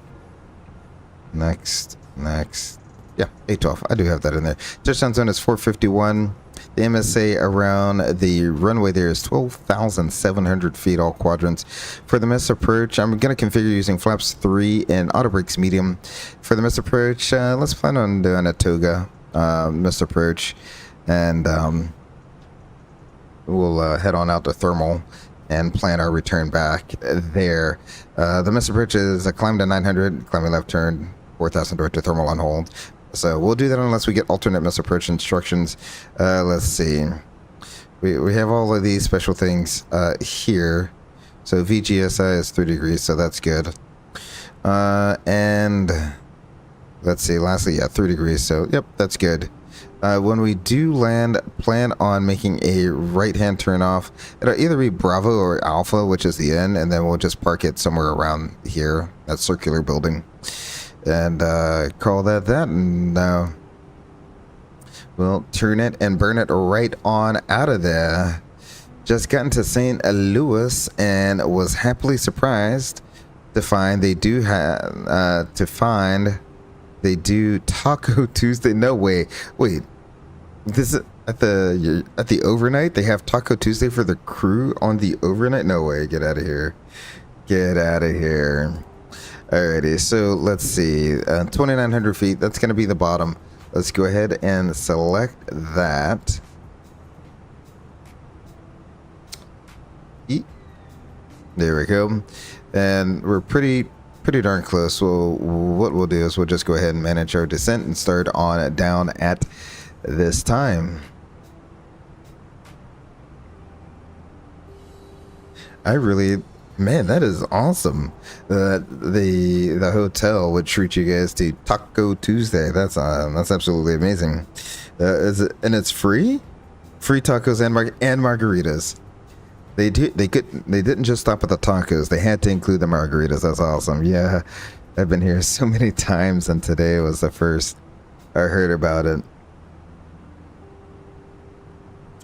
Next. Yeah, 812. I do have that in there. Touchdown zone is 451. The MSA around the runway there is 12,700 feet, all quadrants. For the missed approach, I'm going to configure using flaps 3 and auto brakes medium. For the missed approach, let's plan on doing a toga missed approach, and we'll head on out to thermal and plan our return back there. The missed approach is a climb to 900, climbing left turn, 4,000 direct to thermal on hold. So we'll do that unless we get alternate missed approach instructions. Let's see. We have all of these special things here. So VGSI is 3 degrees, so that's good. And let's see, lastly, yeah, 3 degrees, so yep, that's good. When we do land, plan on making a right-hand turn off. It'll either be Bravo or Alpha, which is the end, and then we'll just park it somewhere around here, that circular building. And call that, and we'll turn it and burn it right on out of there. Just got into St. Louis and was happily surprised to find they do have they do Taco Tuesday. No way, wait, this is at the overnight. They have Taco Tuesday for the crew on the overnight. No way, get out of here, get out of here. Alrighty, so let's see, 2,900 feet, that's going to be the bottom. Let's go ahead and select that. There we go. And we're pretty darn close. So what we'll do is we'll just go ahead and manage our descent and start on down at this time. Man, that is awesome. The hotel would treat you guys to Taco Tuesday. That's absolutely amazing. And it's free tacos and margaritas. They didn't just stop at the tacos. They had to include the margaritas. That's awesome. Yeah, I've been here so many times, and today was the first I heard about it.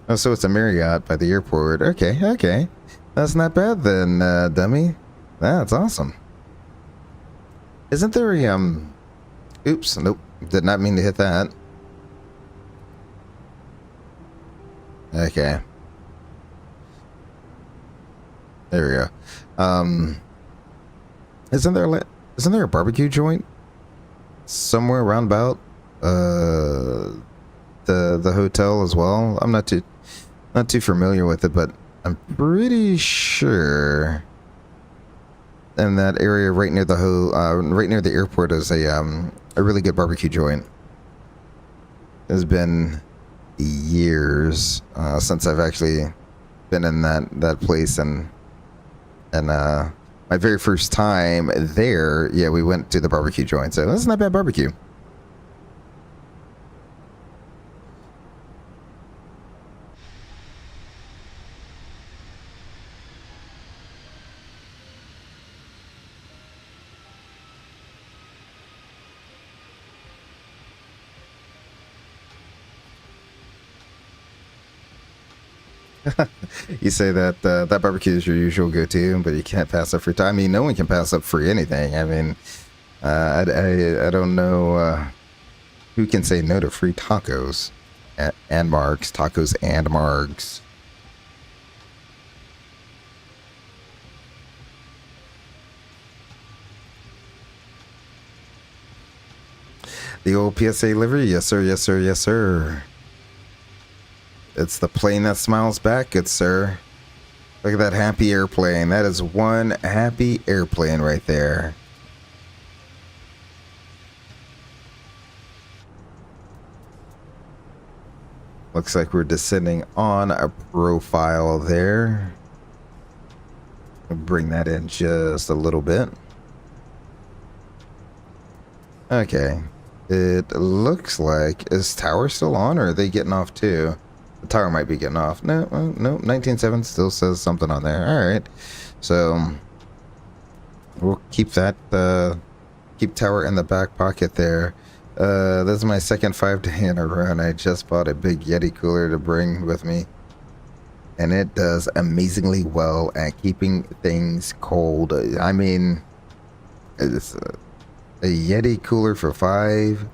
Oh, so it's a Marriott by the airport. Okay. That's not bad then, dummy. That's awesome. Isn't there a, oops, nope, did not mean to hit that. Okay. There we go. Isn't there a barbecue joint somewhere around about the hotel as well? I'm not too familiar with it, but I'm pretty sure in that area right near the airport is a really good barbecue joint. It's been years since I've actually been in that place, and my very first time there, yeah, we went to the barbecue joint, so that's not bad barbecue. You say that that barbecue is your usual go-to, but you can't pass up free time. I mean, no one can pass up free anything. I mean, I don't know who can say no to free tacos and margs, tacos and margs. The old PSA livery, yes sir, yes sir, yes sir. It's the plane that smiles back, good sir. Look at that happy airplane. That is one happy airplane right there. Looks like we're descending on a profile there. I'll bring that in just a little bit. Okay. It looks like, is tower still on, or are they getting off too? The tower might be getting off. No, no, 19.7 still says something on there. All right. So we'll keep that, keep tower in the back pocket there. This is my second 5-day in a row, and I just bought a big Yeti cooler to bring with me. And it does amazingly well at keeping things cold. I mean, it's a Yeti cooler for 5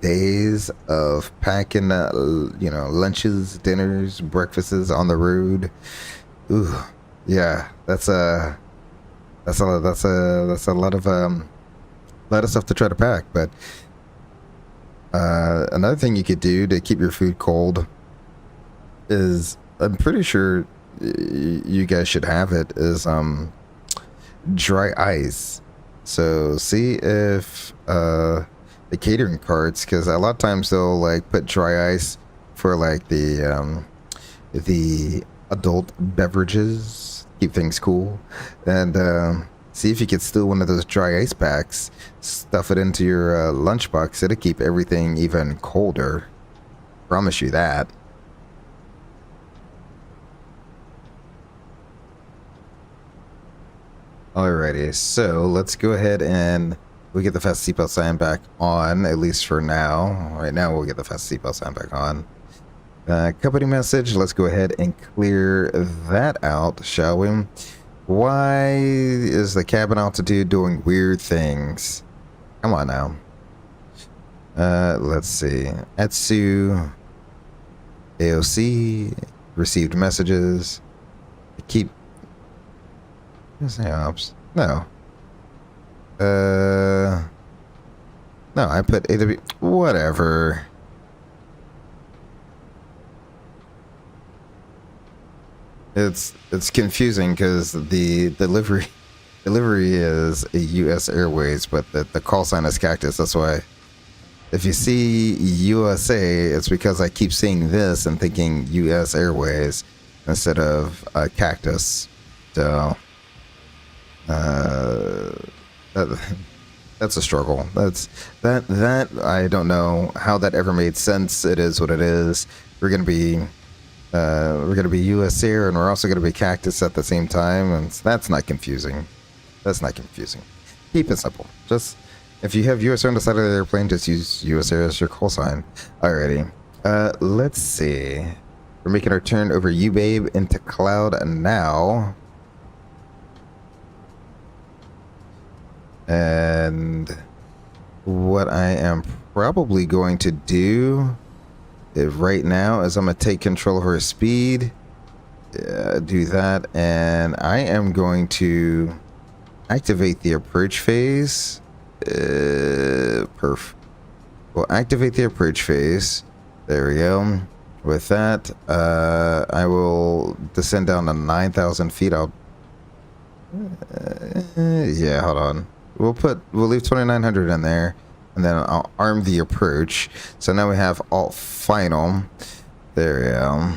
days of packing, you know, lunches, dinners, breakfasts on the road. Ooh, yeah, that's a lot of stuff to try to pack. But another thing you could do to keep your food cold is, I'm pretty sure you guys should have it, is dry ice. So see if the catering carts, because a lot of times they'll like put dry ice for like the adult beverages, keep things cool, and see if you could steal one of those dry ice packs, stuff it into your lunchbox. It'll keep everything even colder. Promise you that. Alrighty, so let's go ahead and we'll get the fast seatbelt sign back on, at least for now. Right now, we'll get the fast seatbelt sign back on. Company message, let's go ahead and clear that out, shall we? Why is the cabin altitude doing weird things? Come on now. Let's see. Etsu, AOC, received messages. Keep. Ops. No. No, I put AW. Whatever. It's confusing because the delivery is a U.S. Airways, but the call sign is Cactus. That's why. If you see USA, it's because I keep seeing this and thinking U.S. Airways instead of Cactus. So. That's a struggle. That I don't know how that ever made sense. It is what it is. We're gonna be US Air, and we're also gonna be Cactus at the same time, and that's not confusing. That's not confusing. Keep it simple. Just if you have US Air on the side of the airplane, just use US Air as your call sign. Alrighty. Let's see. We're making our turn over U-Babe into cloud now. And what I am probably going to do right now is I'm going to take control of our speed, do that, and I am going to activate the approach phase. Perf. We'll activate the approach phase. There we go. With that, I will descend down to 9,000 feet. I'll... yeah, hold on. We'll leave 2,900 in there, and then I'll arm the approach. So now we have alt final. There we go.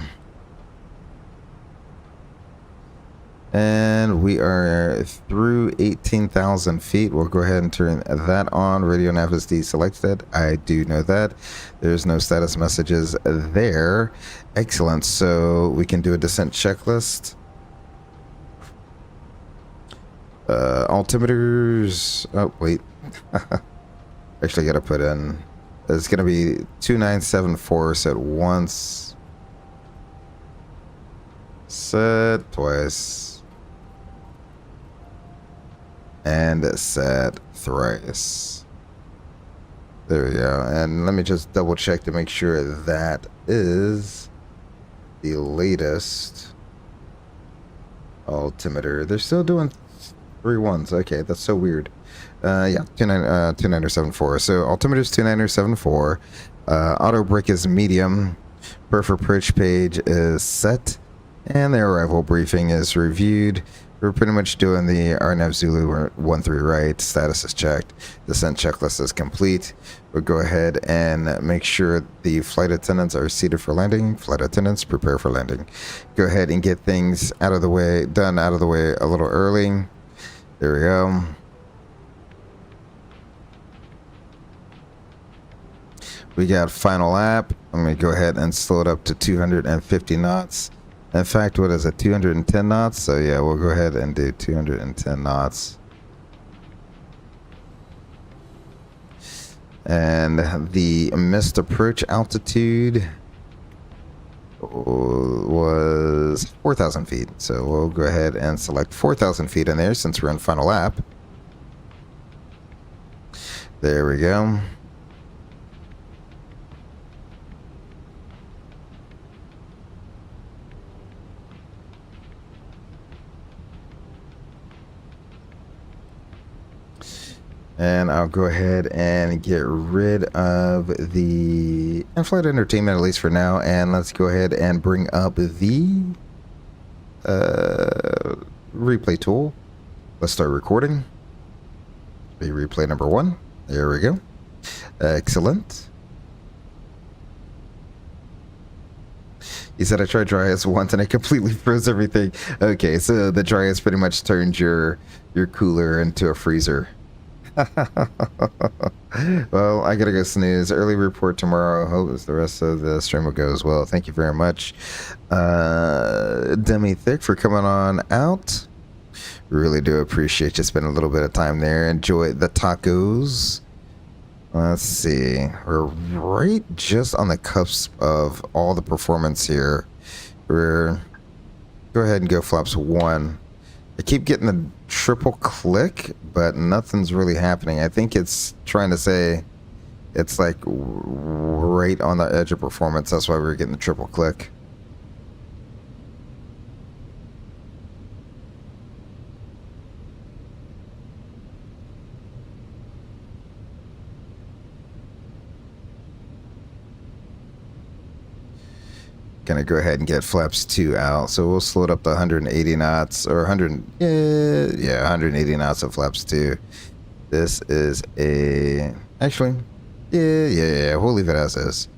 And we are through 18,000 feet. We'll go ahead and turn that on. Radio nav is deselected. I do know that. There's no status messages there. Excellent. So we can do a descent checklist. Altimeters. Oh, wait. Actually, gotta put in. It's gonna be 2974 at once. Set twice. And set thrice. There we go. And let me just double check to make sure that is the latest altimeter. They're still doing 3-1s. Okay, that's so weird. Yeah, 29074. So altimeter's 29074. Auto brake is medium. Perf approach page is set. And the arrival briefing is reviewed. We're pretty much doing the RNAV Zulu 13 right. Status is checked. Descent checklist is complete. We'll go ahead and make sure the flight attendants are seated for landing. Flight attendants, prepare for landing. Go ahead and get things out of the way a little early. There we go. We got final lap. I'm going to go ahead and slow it up to 250 knots. In fact, what is it? 210 knots? So yeah, we'll go ahead and do 210 knots. And the missed approach altitude was 4,000 feet. So we'll go ahead and select 4,000 feet in there since we're in final lap. There we go. And I'll go ahead and get rid of the in-flight entertainment, at least for now. And let's go ahead and bring up the replay tool. Let's start recording. Be replay number 1. There we go. Excellent. He said I tried dry ice once and it completely froze everything. Okay, so the dry ice pretty much turned your cooler into a freezer. Well, I gotta go snooze. Early report tomorrow. Hope the rest of the stream will go as well. Thank you very much, Demi Thick, for coming on out. Really do appreciate you spending a little bit of time there. Enjoy the tacos. Let's see. We're right just on the cusp of all the performance here. We're go ahead and go flaps 1. I keep getting the triple click, but nothing's really happening. I think it's trying to say it's like right on the edge of performance. That's why we're getting the triple click. Gonna go ahead and get flaps 2 out, so we'll slow it up to 180 knots or 180 knots of flaps 2. This is actually we'll leave it as is.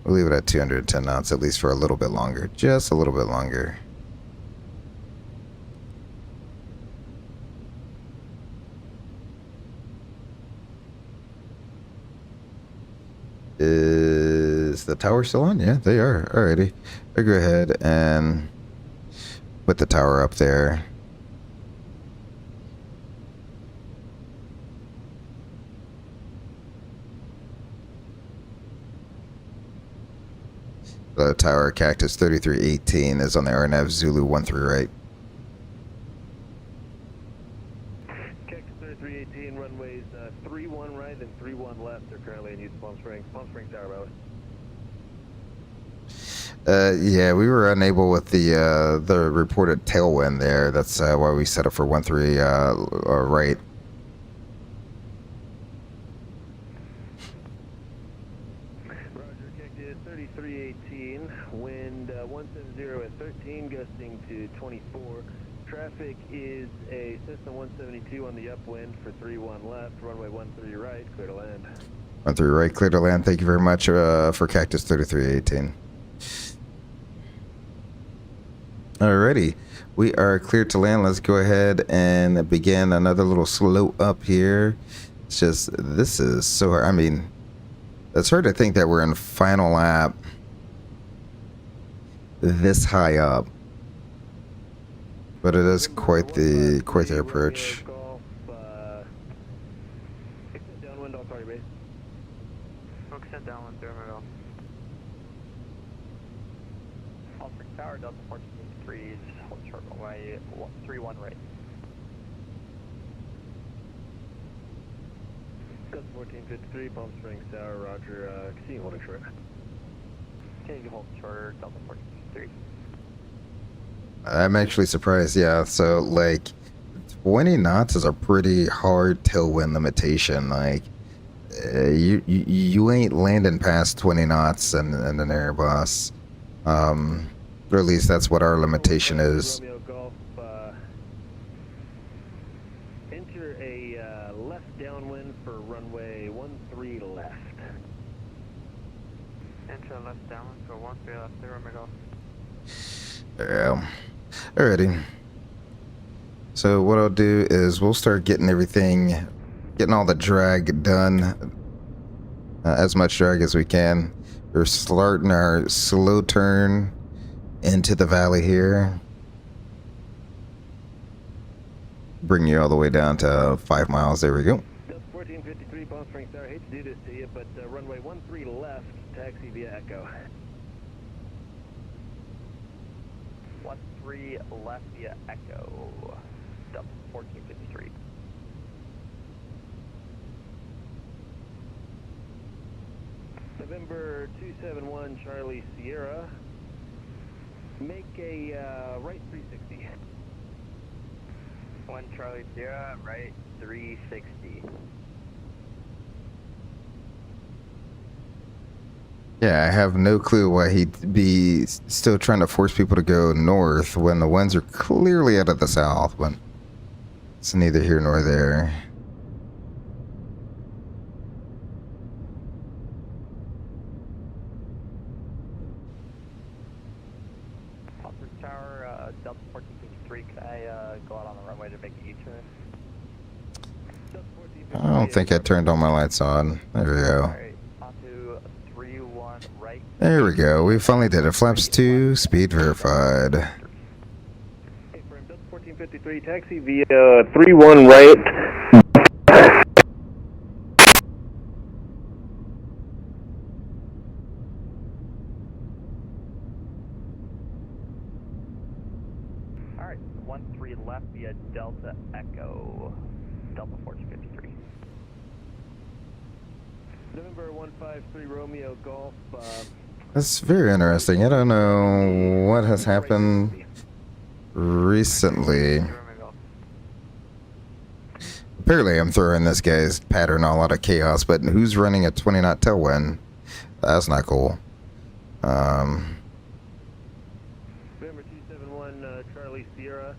We'll leave it at 210 knots at least for a little bit longer, just a little bit longer. Is the tower still on? Yeah, they are. Alrighty. I'll go ahead and put the tower up there. The tower Cactus 3318 is on the RNAV Zulu 13 right. Cactus 3318, runways 31 right and 31 left. They're currently in use Palm Springs. Palm Springs Tower, by the way. Yeah, we were unable with the reported tailwind there. That's why we set up for 13 right. Roger, Cactus 3318, wind 170 at 13, gusting to 24. Traffic is a Cessna 172 on the upwind for 31 left, runway 13 right, clear to land. 13 right, clear to land. Thank you very much for Cactus 3318. Alrighty, we are cleared to land. Let's go ahead and begin another little slow up here. It's just, this is so hard. I mean, it's hard to think that we're in final lap this high up, but it is quite the approach. Downwind, all target base. Extend downwind, thermal. All Conference Tower, Delta 1453, hold short runway 31 right. Delta 1453, Palm Springs Tower, roger, continue holding short. Continue hold shorter, Delta 1453. I'm actually surprised. Yeah, so like 20 knots is a pretty hard tailwind limitation. Like you ain't landing past 20 knots in an Airbus. Or at least that's what our limitation is. Romeo Golf, enter a left downwind for runway 13 left. Enter left downwind for 13 left, Romeo Golf. Yeah. Alrighty. So what I'll do is we'll start getting all the drag done. As much drag as we can. We're starting our slow turn into the valley here. Bring you all the way down to 5 miles. There we go. Delta 1453, Palm Springs Tower. Hate to do this to you, but runway 13 left, taxi via Echo. 13 left via Echo, Delta 1453. November 271, Charlie Sierra. Make a right 360. 1 Charlie Sierra, right 360. Yeah, I have no clue why he'd be still trying to force people to go north when the winds are clearly out of the south, but it's neither here nor there. Conference Tower, Delta 1453, can I go out on the runway to make a U-turn? I don't think I turned all my lights on. There we go. Alright, onto 31 right. There we go. We finally did it. Flaps 2, speed verified. Hey, from Delta 1453, taxi via 31 right. Alright, 13 left via Delta Echo, Delta 1453. November 153, Romeo Golf. That's very interesting. I don't know what has happened recently. Apparently I'm throwing this guy's pattern all out of chaos, but who's running a 20 knot tailwind? That's not cool. November 271, Charlie Sierra.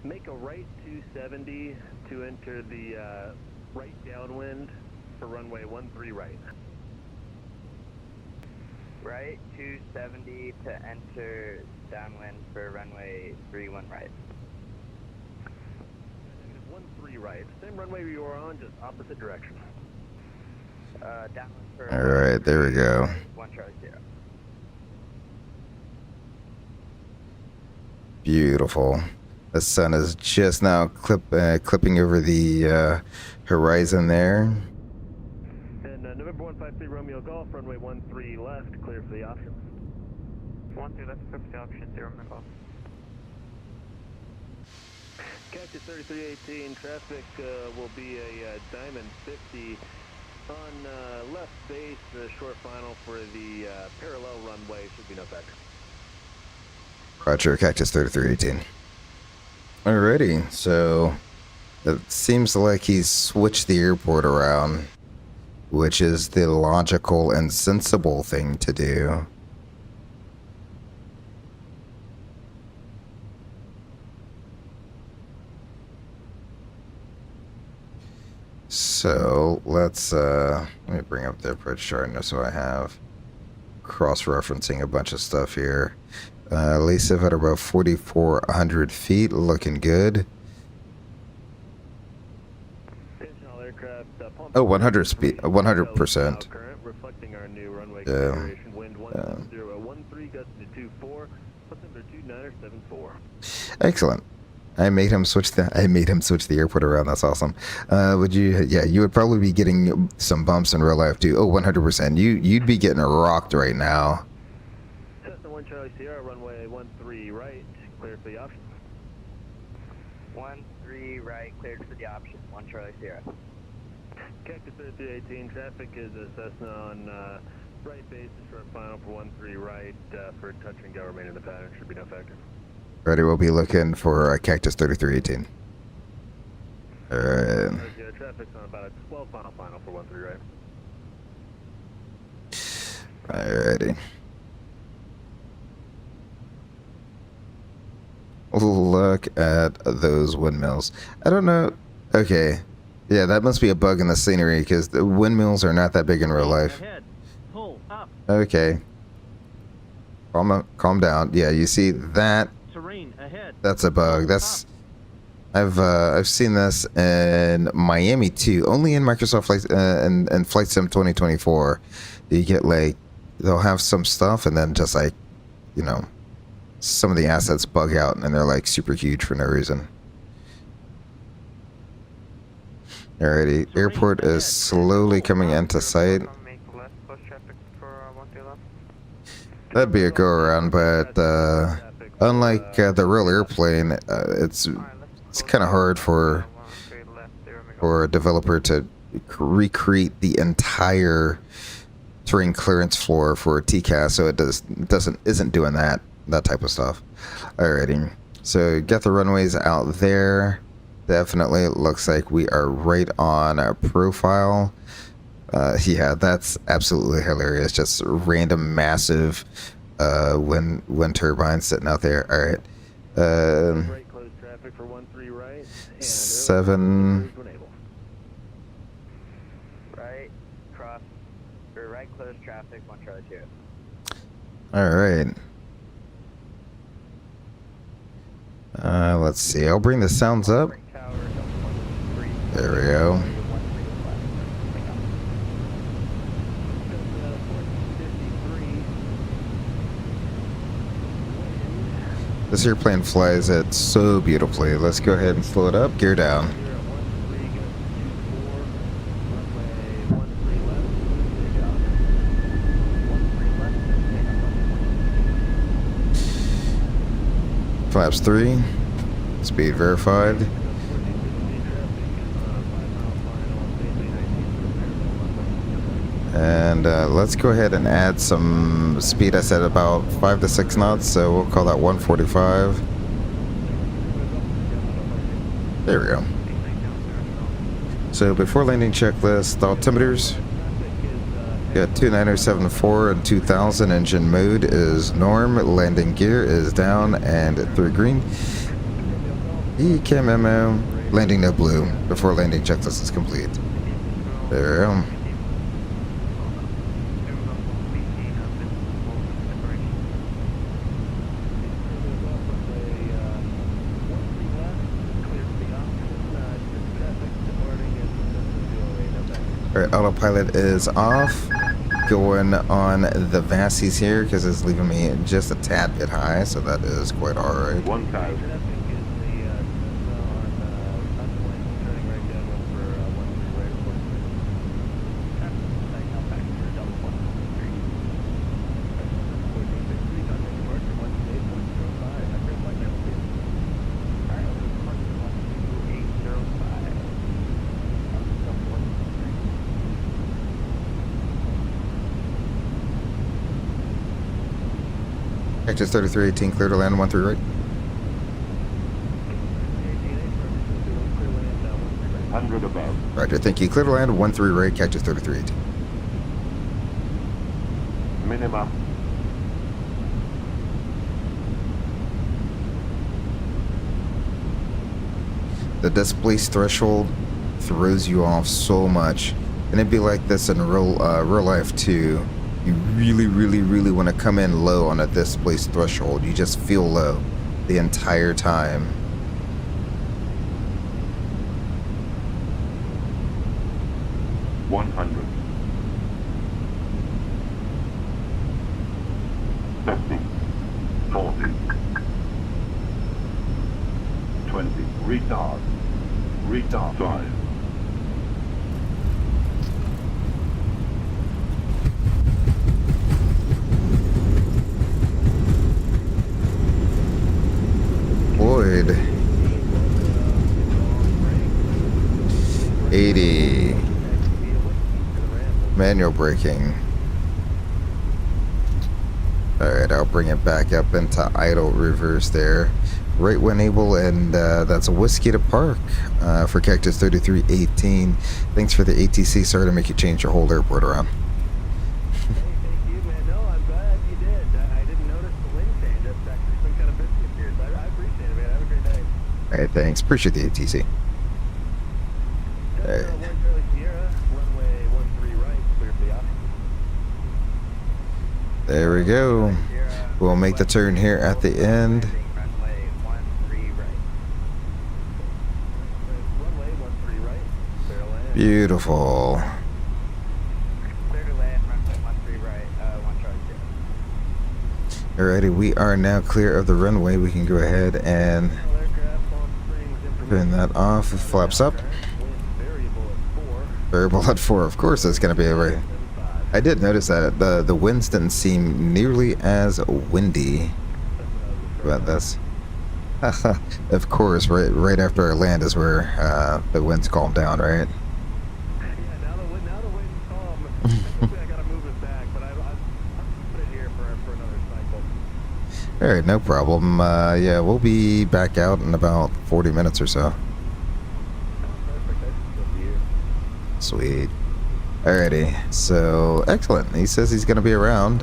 Make a right 270 to enter the right downwind for runway 13 right. Right 270 to enter downwind for runway 31 right. Negative 13 right. Same runway you were on, just opposite direction. Downwind for Alright, there we go. 1 Charlie Sierra. Beautiful. The sun is just now clipping over the horizon there. And November 153, Romeo Golf, runway 13 left, clear for the option. 13 left, clear for the option, 0 Golf. Cactus 3318, traffic will be a Diamond 50 on left base, short final for the parallel runway, should be no factor. Roger, Cactus 3318. Alrighty, so it seems like he's switched the airport around, which is the logical and sensible thing to do. So let's let me bring up the approach chart so I have cross-referencing a bunch of stuff here. Lisa at about 4,400 feet, looking good. Oh, 100 speed, 100%. Reflecting our new runway Yeah. configuration, wind 1013, gust to 24, altimeter 2974. Excellent. I made him switch the airport around. That's awesome. Would you? Yeah, you would probably be getting some bumps in real life too. Oh, 100%. You'd be getting rocked right now. Cessna 1 Charlie Sierra, runway 13 right, cleared for the option. 13 right, cleared for the option. 1 Charlie Sierra. Cactus 3318, traffic is a Cessna on right basis for a final for 13 right for touch and go remaining in the pattern. Should be no factor. Ready, we'll be looking for Cactus 3318. Alright. Traffic's on about a 12 mile final for 13 right. Alrighty. Look at those windmills. I don't know. Okay. Yeah, that must be a bug in the scenery because the windmills are not that big in real life. Pull up. Okay. Calm down. Yeah, you see that? Terrain ahead. That's a bug. That's I've seen this in Miami too. Only in Microsoft Flight and Flight Sim 2024. You get like they'll have some stuff and then just like, you know, some of the assets bug out and they're like super huge for no reason. Alrighty, airport is slowly coming into sight. That'd be a go around, but unlike the real airplane, it's kind of hard for a developer to recreate the entire terrain clearance floor for a TCAS, so it isn't doing that type of stuff. Alrighty, so get the runways out there. Definitely, it looks like we are right on our profile. Yeah, that's absolutely hilarious. Just random massive wind turbines sitting out there. All right. Right, close traffic for 13 right. 7. Right, cross, or right, close traffic, 1 Charlie Sierra. All right. Let's see. I'll bring the sounds up. There we go. This airplane flies it so beautifully. Let's go ahead and slow it up. Gear down. Flaps 3. Speed verified. And let's go ahead and add some speed. I said about 5 to 6 knots, so we'll call that 145. There we go. So before landing checklist, the altimeters. Got 2974 and 2000. Engine mode is norm. Landing gear is down and 3 green. ECAM memo. Landing no blue before landing checklist is complete. There we go. Alright, autopilot is off. Going on the Vassies here because it's leaving me just a tad bit high, so that is quite alright. 1,000. Cactus 3318, clear to land 13 right. 100 above. Roger, thank you. Clear to land 13 right, Cactus 3318. Minimum. The displace threshold throws you off so much, and it'd be like this in real life too. You really want to come in low on a displace threshold. You just feel low the entire time. $100. 50. 40. 20. Retard. Retard. 5. braking. Alright, I'll bring it back up into idle reverse there. Right when able, and that's a Whiskey to Park for Cactus 3318. Thanks for the ATC. Sorry to make you change your whole airport around. Hey, thank you, man. No, I'm glad you did. I didn't notice the wind change. That's actually been kind of busy up here, so I appreciate it, man. Have a great day. Alright, thanks. Appreciate the ATC. Delta 1 Charlie Sierra, runway 13 right, clear for the op. There we go. We'll make the turn here at the end. Runway 13 right. Runway 13 right, clear to land. Beautiful. Clear to land, runway 13 right, 1 Charlie Sierra. Alrighty, we are now clear of the runway. We can go ahead and Aircraft, Palm Springs, turn that off. It flaps up. Wind variable at 4. Variable at 4. Of course, that's going to be a right. I did notice that the winds didn't seem nearly as windy. But that's of course right after our land is where the winds calm down, right? Yeah, now the wind's calm. Hopefully I gotta move it back, but I'll put it here for another cycle. All right, no problem. Yeah, we'll be back out in about 40 minutes or so. Perfect. I should be here. Sweet. Alrighty, so excellent. He says he's gonna be around.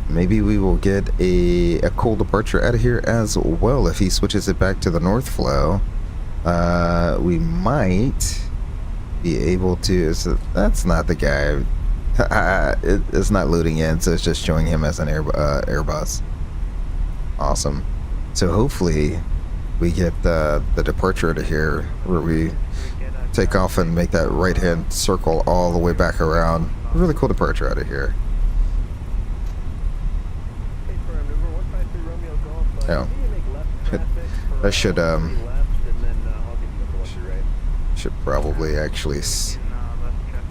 Maybe we will get a cool departure out of here as well if he switches it back to the north flow. We might be able to. So that's not the guy. It's not loading in, so it's just showing him as an Airbus. Awesome. So hopefully we get the departure to here where we take off and make that right hand circle all the way back around. Really cool departure out of here. Hey, for maneuver 153 Romeo Golf. Yeah. Can you make left traffic for, I should left, and then I'll get you up to right. should probably actually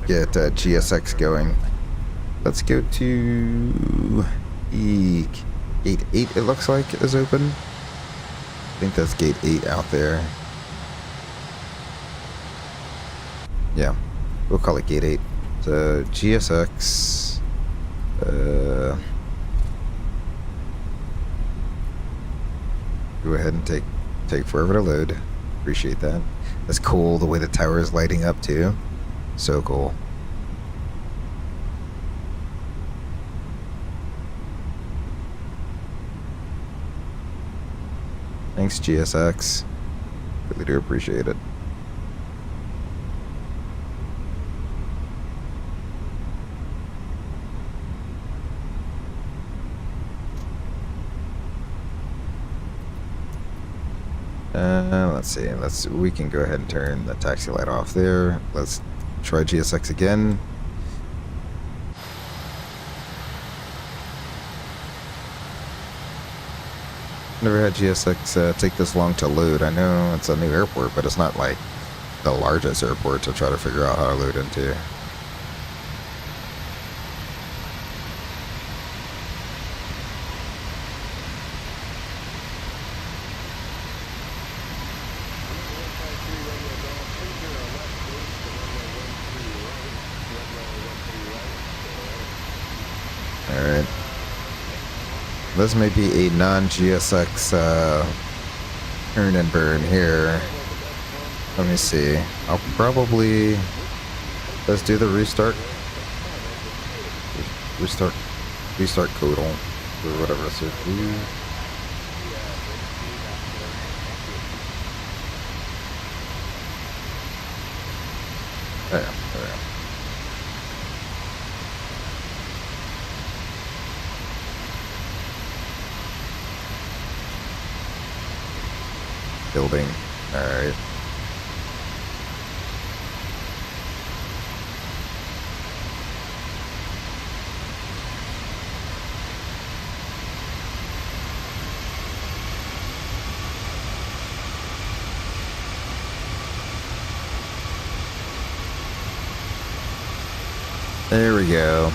get GSX going. Let's go to gate 8. It looks like is open. I think that's gate 8 out there. Yeah, we'll call it gate 8. So GSX. Go ahead and take forever to load. Appreciate that. That's cool. The way the tower is lighting up too. So cool. Thanks, GSX. Really do appreciate it. Let's see. We can go ahead and turn the taxi light off there. Let's try GSX again. Never had GSX take this long to load. I know it's a new airport, but it's not like the largest airport to try to figure out how to load into. Alright. This may be a non-GSX turn and burn here. Let me see. I'll probably... Let's do the restart. Restart Codal. Or whatever it's here. There we go. Building. Alright. There we go.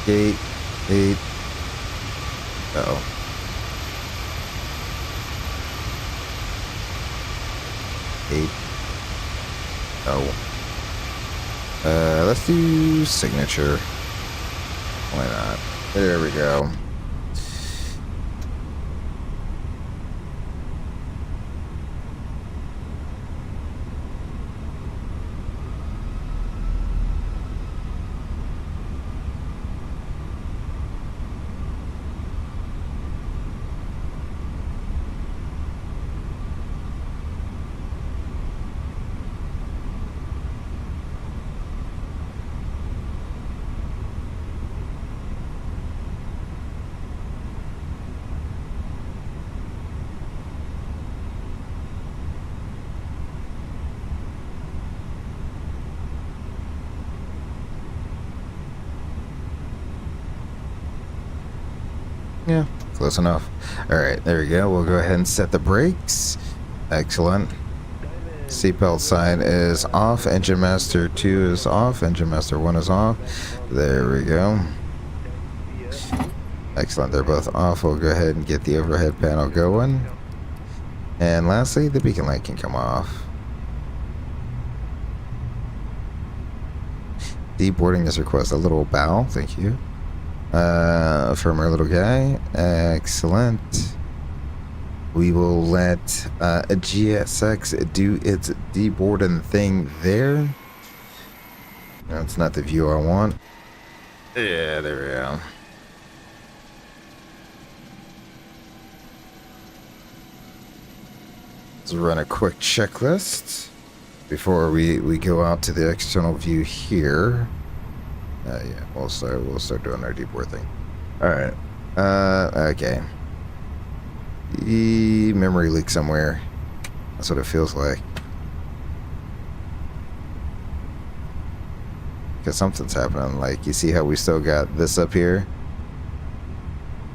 Gate 8. Uh-oh. 8. Oh. Let's do signature. Why not? There we go. Yeah, close enough. All right, there we go. We'll go ahead and set the brakes. Excellent. Seatbelt sign is off. Engine master 2 is off. Engine master 1 is off. There we go. Excellent. They're both off. We'll go ahead and get the overhead panel going. And lastly, the beacon light can come off. Deboarding is request. A little bow. Thank you. From our little guy. Excellent. We will let a GSX do its deboarding thing there. That's not the view I want. Yeah, there we go. Let's run a quick checklist before we go out to the external view here. Yeah, we'll start doing our deboard thing. All right. Okay. Memory leak somewhere. That's what it feels like. Because something's happening. Like, you see how we still got this up here?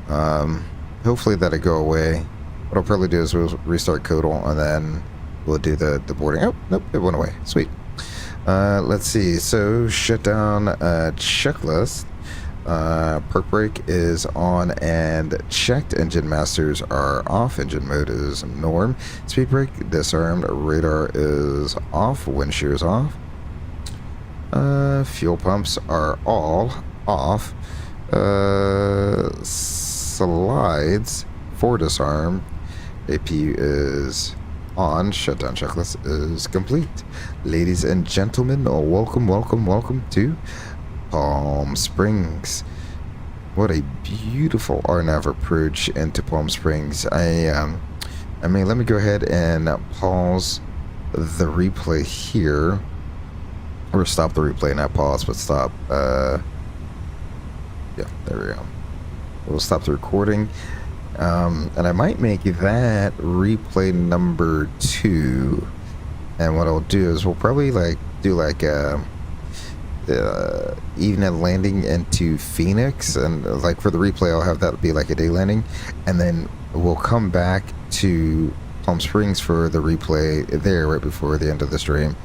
Hopefully that'll go away. What I'll probably do is we'll restart Codal and then we'll do the boarding. Oh, nope, it went away. Sweet. Let's see. So, shutdown checklist. Perk brake is on and checked. Engine masters are off. Engine mode is norm. Speed brake disarmed. Radar is off. Wind shear is off. Fuel pumps are all off. Slides for disarm. APU is on. Shutdown checklist is complete. Ladies and gentlemen, welcome to Palm Springs. What a beautiful RNAV approach into Palm Springs. I mean, let me go ahead and pause the replay here, or stop the replay, not pause, but stop. Yeah, there we go. We'll stop the recording, and I might make that replay number 2. And what I'll do is we'll probably do evening landing into Phoenix, and like for the replay I'll have that be like a day landing, and then we'll come back to Palm Springs for the replay there right before the end of the stream,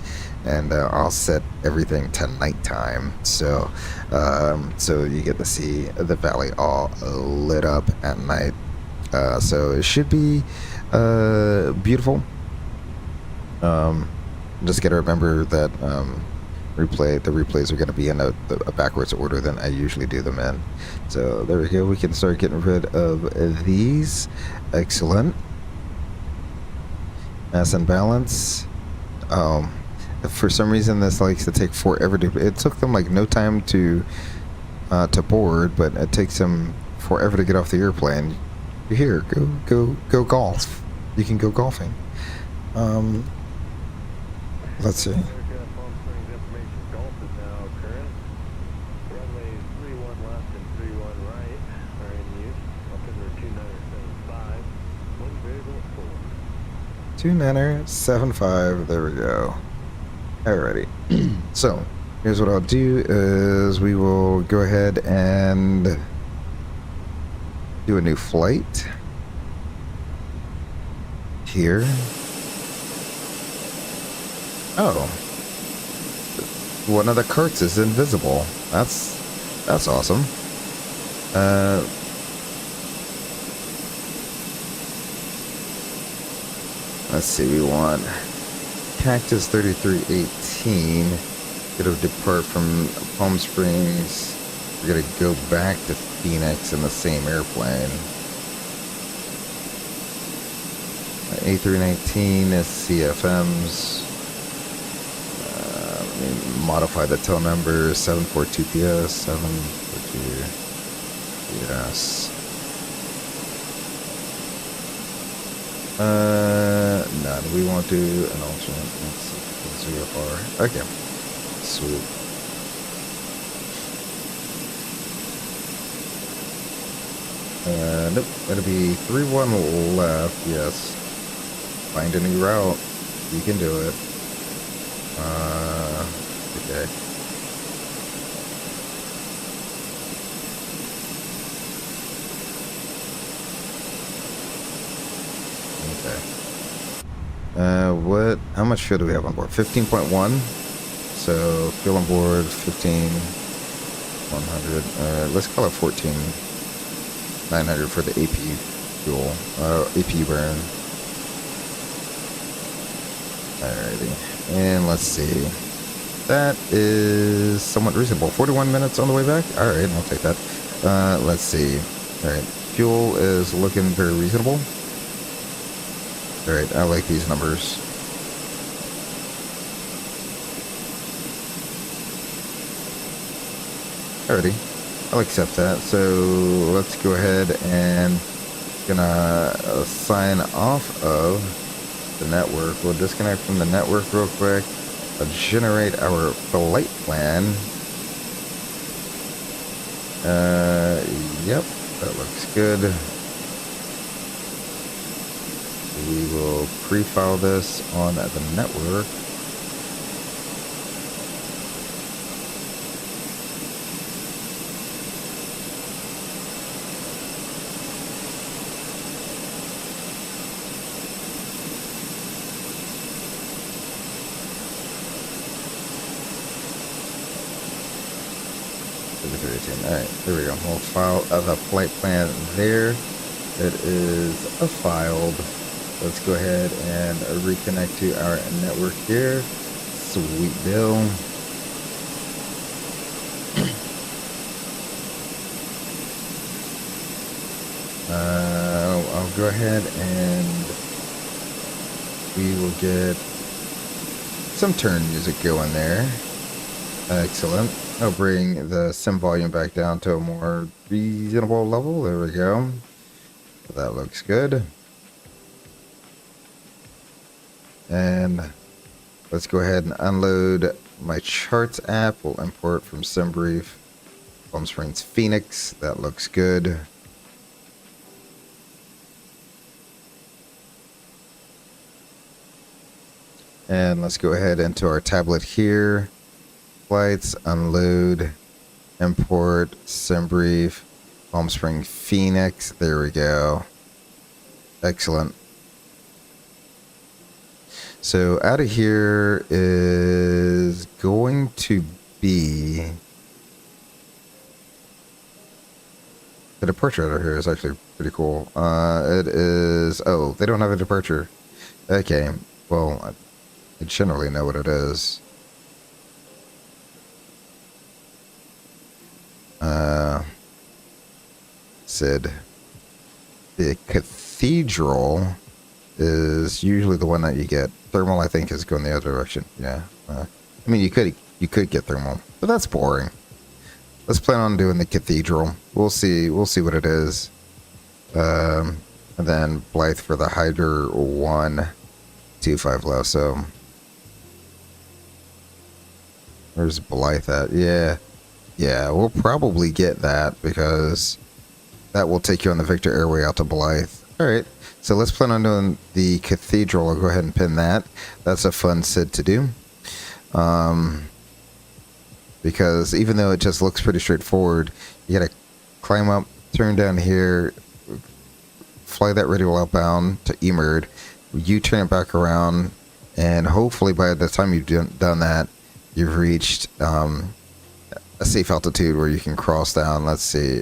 and I'll set everything to nighttime, so you get to see the valley all lit up at night. So it should be beautiful. Just gotta remember that the replays are going to be in a backwards order than I usually do them in. So there we go. We can start getting rid of these. Excellent. Mass and balance. For some reason this likes to take forever to. It took them like no time to board, but it takes them forever to get off the airplane. You're here. Go golf. You can go golfing. Let's see. left and 31 right are in use. Altimeter 2975. Wind variable at 4. 2975, there we go. Alrighty. So, here's what I'll do is we will go ahead and do a new flight. Here. Oh. One of the carts is invisible. That's awesome. Let's see, we want Cactus 3318. Gonna depart from Palm Springs. We're gonna go back to Phoenix in the same airplane. A319 is CFMs. Let me modify the tail number 742 PS 742 PS. None. We won't do an alternate. Let's VFR. Okay. Sweet. Nope. That'll be 3-1 left. Yes. Find a new route. You can do it. Okay. How much fuel do we have on board? 15.1. So, fuel on board, 15,100. Let's call it 14,900 for the APU fuel. APU burn. Alrighty. And let's see. That is somewhat reasonable. 41 minutes on the way back? Alright, I'll take that. Let's see. Alright. Fuel is looking very reasonable. Alright, I like these numbers. Alrighty. I'll accept that. So let's go ahead and gonna sign off of the network. We'll disconnect from the network real quick. Generate our flight plan. Yep, that looks good. We will pre-file this on the network. Alright, there we go. We'll file the flight plan there. It is filed. Let's go ahead and reconnect to our network here. Sweet deal. I'll go ahead and we will get some turn music going there. Excellent. I'll bring the sim volume back down to a more reasonable level. There we go. That looks good. And let's go ahead and unload my charts app. We'll import from SimBrief. Palm Springs, Phoenix. That looks good. And let's go ahead into our tablet here. Flights, unload, import, SimBrief, Palm Springs, Phoenix. There we go. Excellent. So out of here is going to be the departure out of here is actually pretty cool. It is, oh, they don't have a departure. Okay, well, I generally know what it is. Said the cathedral is usually the one that you get. Thermal, I think, is going the other direction. Yeah. I mean, you could get thermal, but that's boring. Let's plan on doing the cathedral. We'll see what it is. And then Blythe for the Hydra 125 low. So where's Blythe at? Yeah, we'll probably get that because that will take you on the Victor Airway out to Blythe. All right. So let's plan on doing the cathedral. I'll go ahead and pin that. That's a fun SID to do. Because even though it just looks pretty straightforward, you got to climb up, turn down here, fly that radial outbound to Emerald, you turn it back around, and hopefully by the time you've done that, you've reached a safe altitude where you can cross down. Let's see.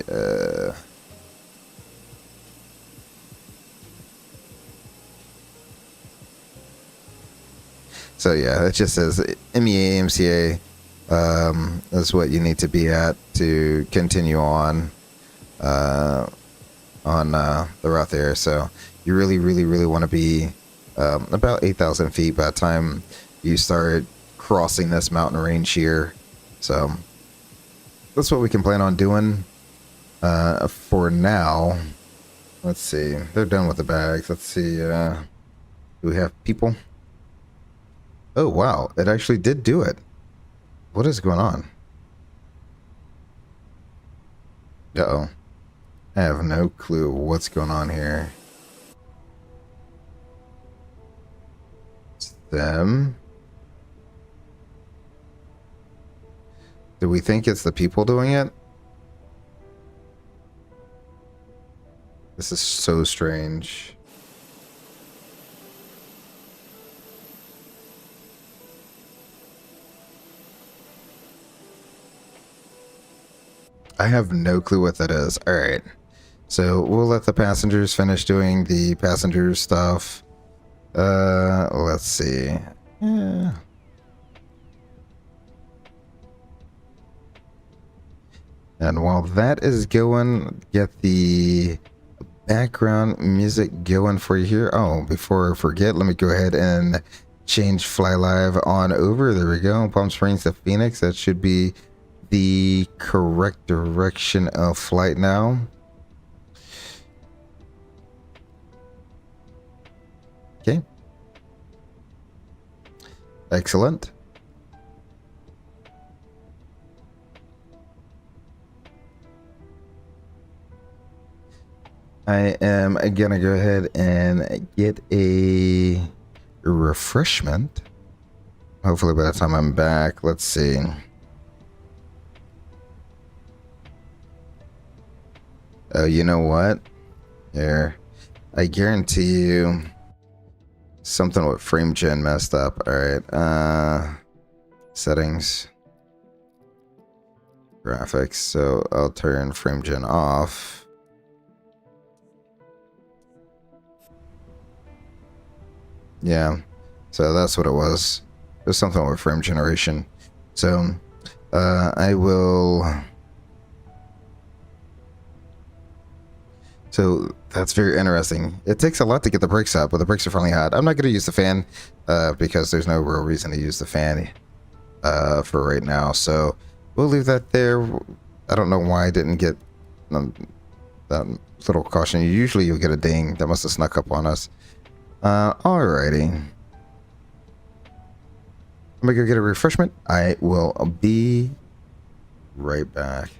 So yeah, it just says MEA, MCA is what you need to be at to continue on the route there. So you really want to be about 8,000 feet by the time you start crossing this mountain range here. So that's what we can plan on doing for now. Let's see. They're done with the bags. Let's see. Do we have people? Oh, wow. It actually did do it. What is going on? Uh-oh. I have no clue what's going on here. It's them. Do we think it's the people doing it? This is so strange. I have no clue what that is. All right. So we'll let the passengers finish doing the passenger stuff. Let's see. Yeah. And while that is going, get the background music going for you here. Oh, before I forget, let me go ahead and change Fly Live on over. There we go. Palm Springs to Phoenix. That should be the correct direction of flight now. Okay. Excellent. I am gonna go ahead and get a refreshment. Hopefully by the time I'm back, let's see. Oh, you know what? Here. I guarantee you something with frame gen messed up. Alright. Settings. Graphics. So I'll turn frame gen off. Yeah, so that's what it was. There's something with frame generation. So I will. So that's very interesting. It takes a lot to get the brakes up, but the brakes are finally hot. I'm not going to use the fan because there's no real reason to use the fan for right now. So we'll leave that there. I don't know why I didn't get that little caution. Usually you'll get a ding. That must have snuck up on us. Alrighty. I'm gonna go get a refreshment. I will be right back.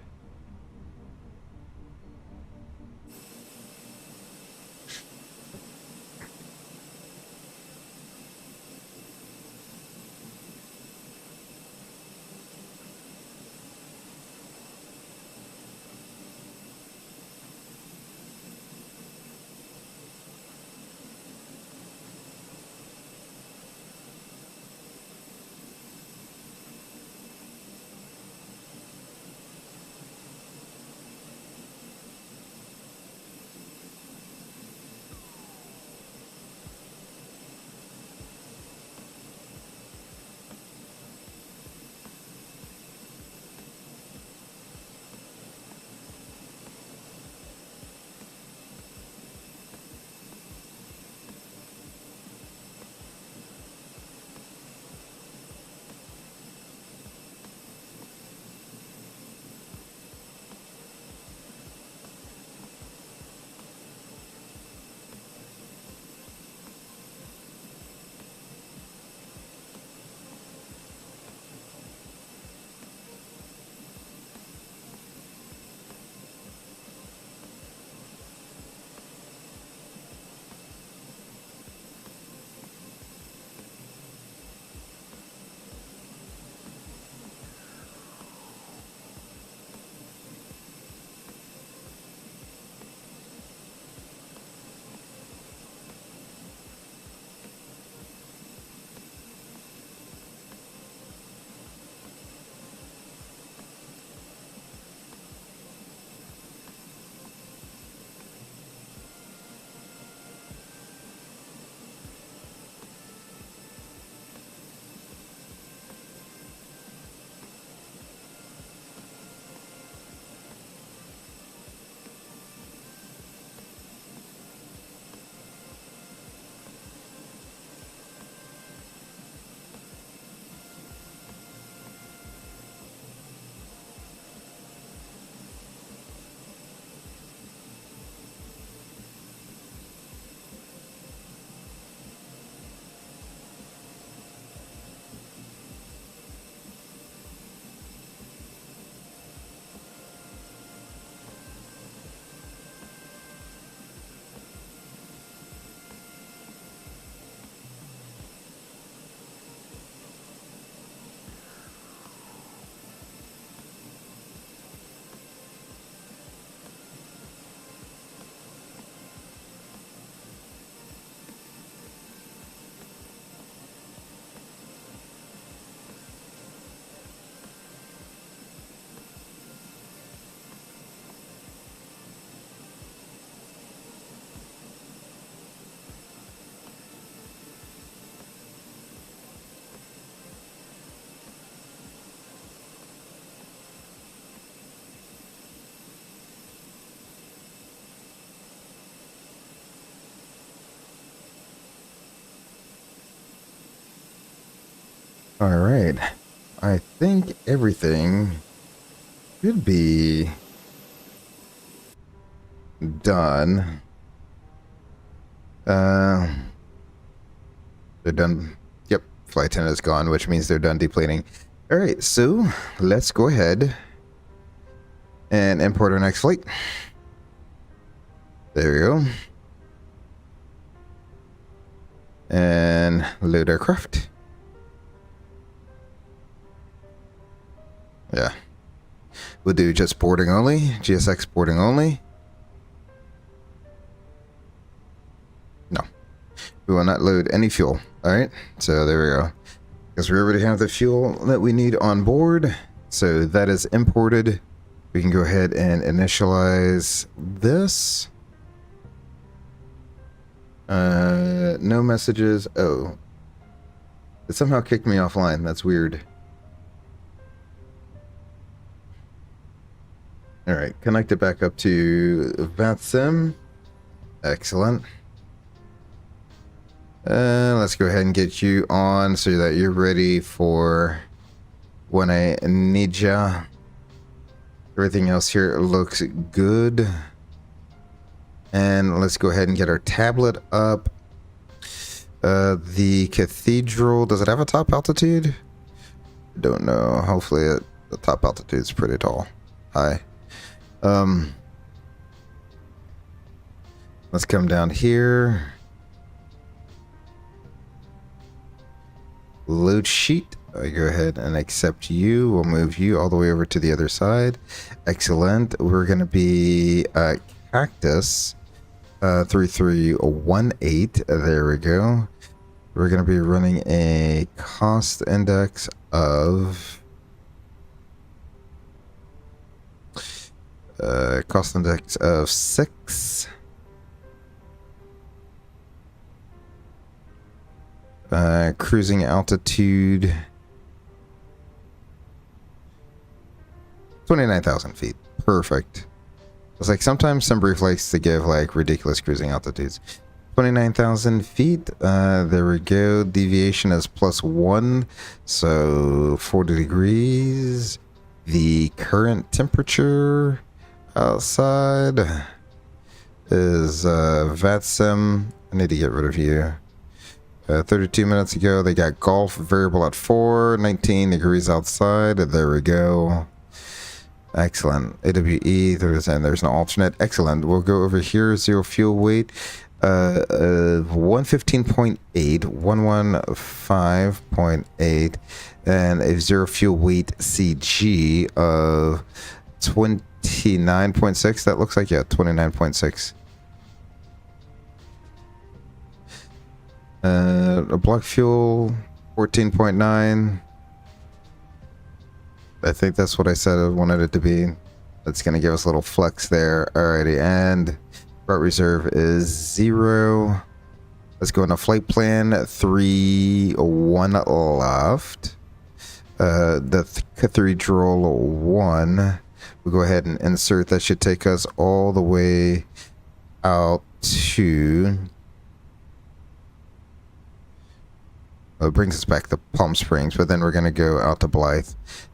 All right. I think everything should be done. They're done. Yep, flight attendant is gone, which means they're done deplaning. All right, so let's go ahead and import our next flight. There we go. And load aircraft. Yeah. We'll do just boarding only, GSX boarding only. No. We will not load any fuel. Alright, so there we go. Because we already have the fuel that we need on board. So that is imported. We can go ahead and initialize this. No messages. Oh. It somehow kicked me offline. That's weird. Alright, connect it back up to VATSIM. Excellent. Let's go ahead and get you on so that you're ready for when I need ya. Everything else here looks good. And let's go ahead and get our tablet up. The cathedral, does it have a top altitude? Don't know. Hopefully the top altitude is pretty tall. High. Let's come down here. Load sheet. I go ahead and accept you. We'll move you all the way over to the other side. Excellent. We're going to be Cactus 3318. There we go. We're going to be running a cost index of 6. Cruising altitude 29,000 feet. Perfect. It's like sometimes Sunbrief likes to give like ridiculous cruising altitudes. 29,000 feet. There we go. Deviation is +1, so 40 degrees. The current temperature outside is VATSIM. I need to get rid of you. 32 minutes ago, they got golf variable at 4, 19 degrees outside. There we go. Excellent. AWE, there's an alternate. Excellent. We'll go over here. Zero fuel weight. 115.8, 115.8, and a zero fuel weight CG of 29.6. That looks like, yeah, 29.6. A block fuel 14.9. I think that's what I said I wanted it to be. That's gonna give us a little flex there. Alrighty, and route reserve is 0. Let's go into flight plan 3-1 left. The cathedral 1. We'll go ahead and insert. That should take us all the way out to. It brings us back to Palm Springs, but then we're gonna go out to Blythe.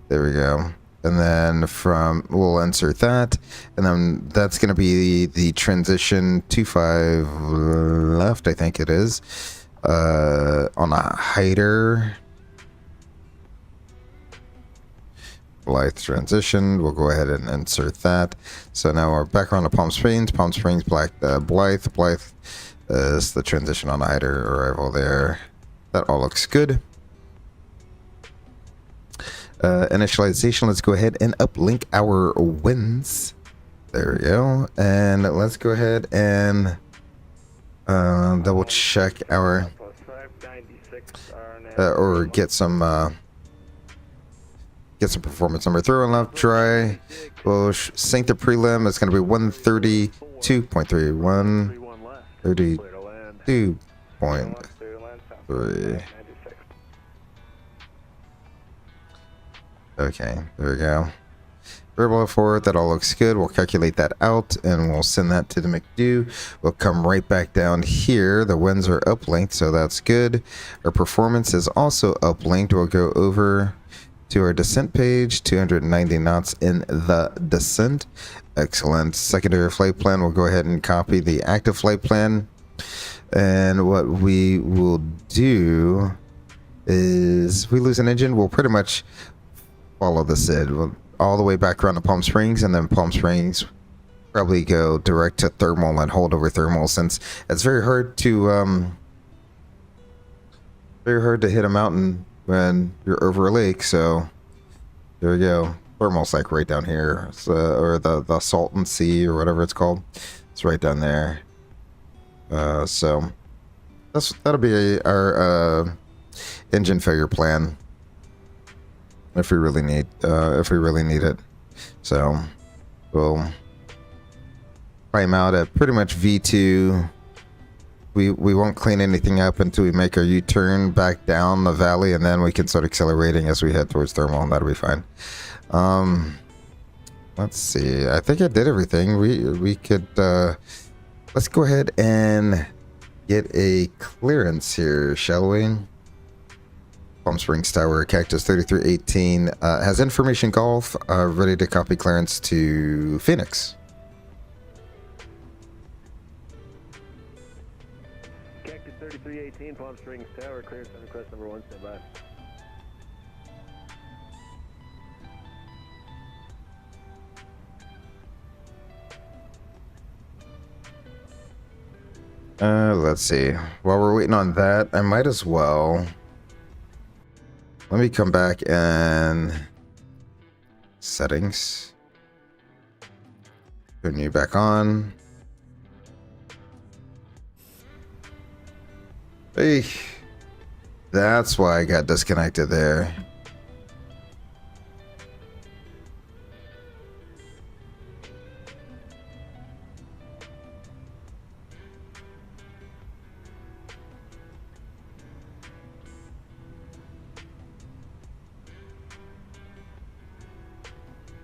There we go. And then we'll insert that, and then that's going to be the transition 25 left, I think it is, on a hider. Blythe transition. We'll go ahead and insert that. So now we're back around to Palm Springs. Palm Springs, Blythe. Blythe is the transition on a hider arrival there. That all looks good. Initialization, let's go ahead and uplink our winds. There we go. And let's go ahead and double check our or get some performance number. Throw on left, dry. We'll sync the prelim. It's going to be 132.31, 32.3. Okay, there we go. Variable F4, that all looks good. We'll calculate that out and we'll send that to the McDo. We'll come right back down here. The winds are uplinked, so that's good. Our performance is also uplinked. We'll go over to our descent page, 290 knots in the descent. Excellent. Secondary flight plan, we'll go ahead and copy the active flight plan. And what we will do is, if we lose an engine, we'll pretty much follow the SID. We'll all the way back around to Palm Springs, and then Palm Springs probably go direct to thermal and hold over thermal, since it's very hard to hit a mountain when you're over a lake. So there we go. Thermal's like right down here, so, or the Salton Sea or whatever it's called. It's right down there. So that'll be our engine failure plan if we really need it. So we'll climb out at pretty much V2. We won't clean anything up until we make our U-turn back down the valley, and then we can start accelerating as we head towards thermal, and that'll be fine. Let's see. I think I did everything. We could let's go ahead and get a clearance here, shall we? Palm Springs Tower, Cactus 3318 has information golf, ready to copy clearance to Fenix. Cactus 3318, Palm Springs Tower, clearance on request number 1, stand by. Let's see. While we're waiting on that, I might as well. Let me come back and settings. Turn you back on. Hey, that's why I got disconnected there.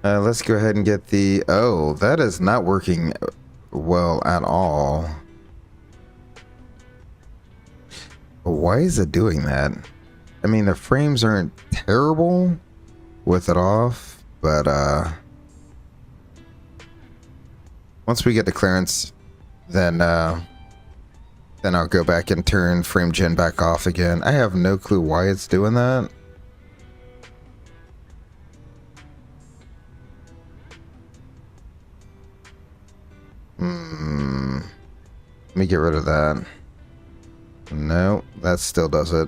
Let's go ahead and get the... Oh, that is not working well at all. Why is it doing that? I mean, the frames aren't terrible with it off, but once we get the clearance, then I'll go back and turn frame gen back off again. I have no clue why it's doing that. Let me get rid of that. No, that still does it.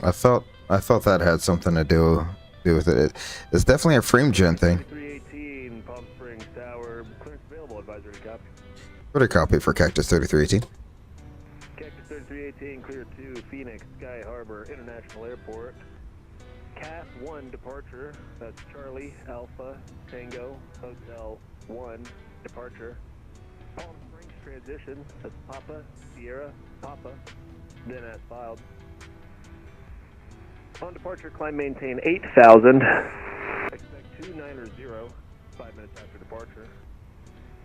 I thought that had something to do with it. It's definitely a frame gen thing. 3318, Palm Springs Tower, clearance available, advisory to copy. Put a copy for Cactus 3318. Cactus 3318, clear to Phoenix Sky Harbor International Airport. CAF 1 departure, that's Charlie, Alpha, Tango, Hotel 1 departure. Palm Springs transition, that's Papa, Sierra, Papa, then as filed. On departure, climb maintain 8,000. Expect 290, 5 minutes after departure.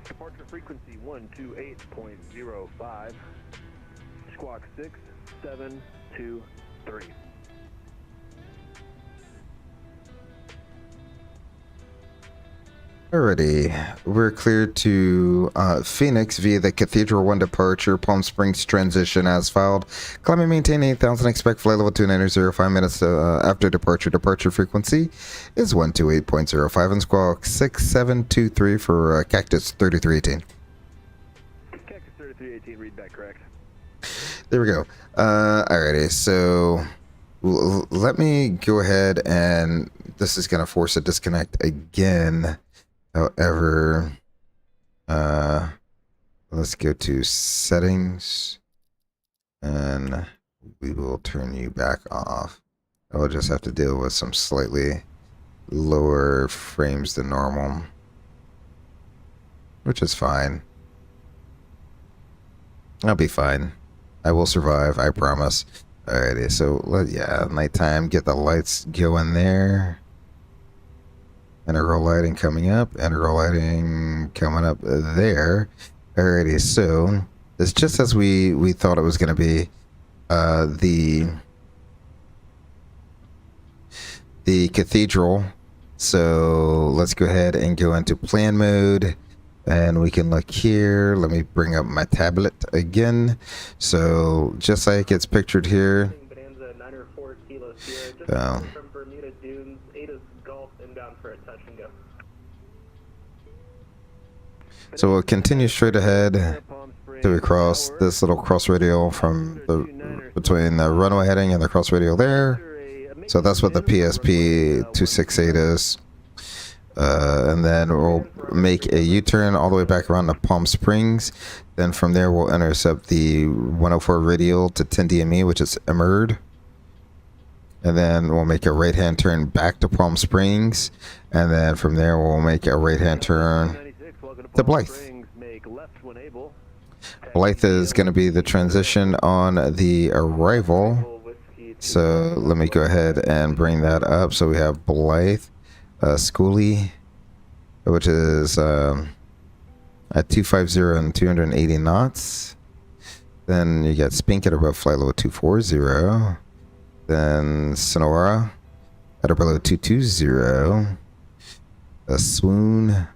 Departure frequency 128.05. Squawk 6723. Alrighty, we're cleared to Phoenix via the Cathedral 1 departure, Palm Springs transition as filed. Climb and maintain 8,000, expect flight level 290, 5 minutes after departure. Departure frequency is 128.05 and squawk 6723 for Cactus 3318. Cactus 3318, read back correct. There we go. Alrighty, so let me go ahead and this is going to force a disconnect again. However, let's go to settings and we will turn you back off. I will just have to deal with some slightly lower frames than normal, which is fine. I'll be fine. I will survive, I promise. Alrighty, so yeah, nighttime, get the lights going there. Integral lighting coming up, integral lighting coming up there. Alrighty, so it's just as we thought it was going to be. The cathedral. So let's go ahead and go into plan mode, and we can look here. Let me bring up my tablet again. So just like it's pictured here. Bonanza 904 Kilo Sierra, just Oh. from Bermuda Dunes, Ada's Gulf, inbound for a touch and go. So we'll continue straight ahead till we cross this little cross radial from between the runway heading and the cross radial there. So that's what the PSP 268 is. And then we'll make a U-turn all the way back around to Palm Springs. Then from there we'll intercept the 104 radial to 10 DME, which is Emerald. And then we'll make a right-hand turn back to Palm Springs. And then from there we'll make a right-hand turn to Blythe. Blythe is going to be the transition on the arrival. So let me go ahead and bring that up. So we have Blythe, Schoolie, which is at 250 and 280 knots. Then you got Spink at above flight level 240. Then Sonora at above level 220. Swoon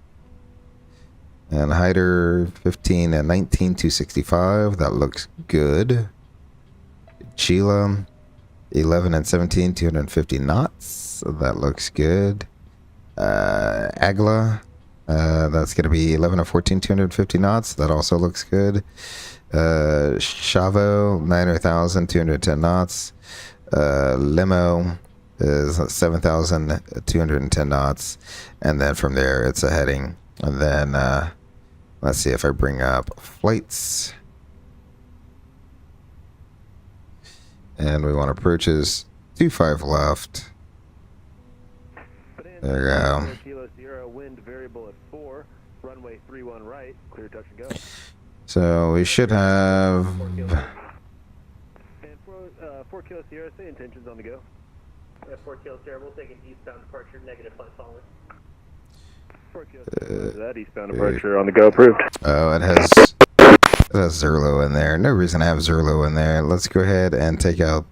and Hyder 15 and 19 265. That looks good. Sheila 11 and 17 250 knots. That looks good. Agla, that's going to be 11 and 14 250 knots. That also looks good. Chavo 9,000 210 knots. Limo is 7,210 knots. And then from there it's a heading. And then let's see if I bring up flights. And we want approaches 25 left. There we go. Kilo Sierra, wind variable at 4, runway 31 right, clear touch and go. So we should have. And 4 Kilo Sierra, say intentions on the go. 4 Kilo Sierra, we'll take an eastbound departure, negative flight following. 4 Kilo Sierra, that eastbound departure on the go, approved. Oh, it has Zerlo in there. No reason to have Zerlo in there. Let's go ahead and take out.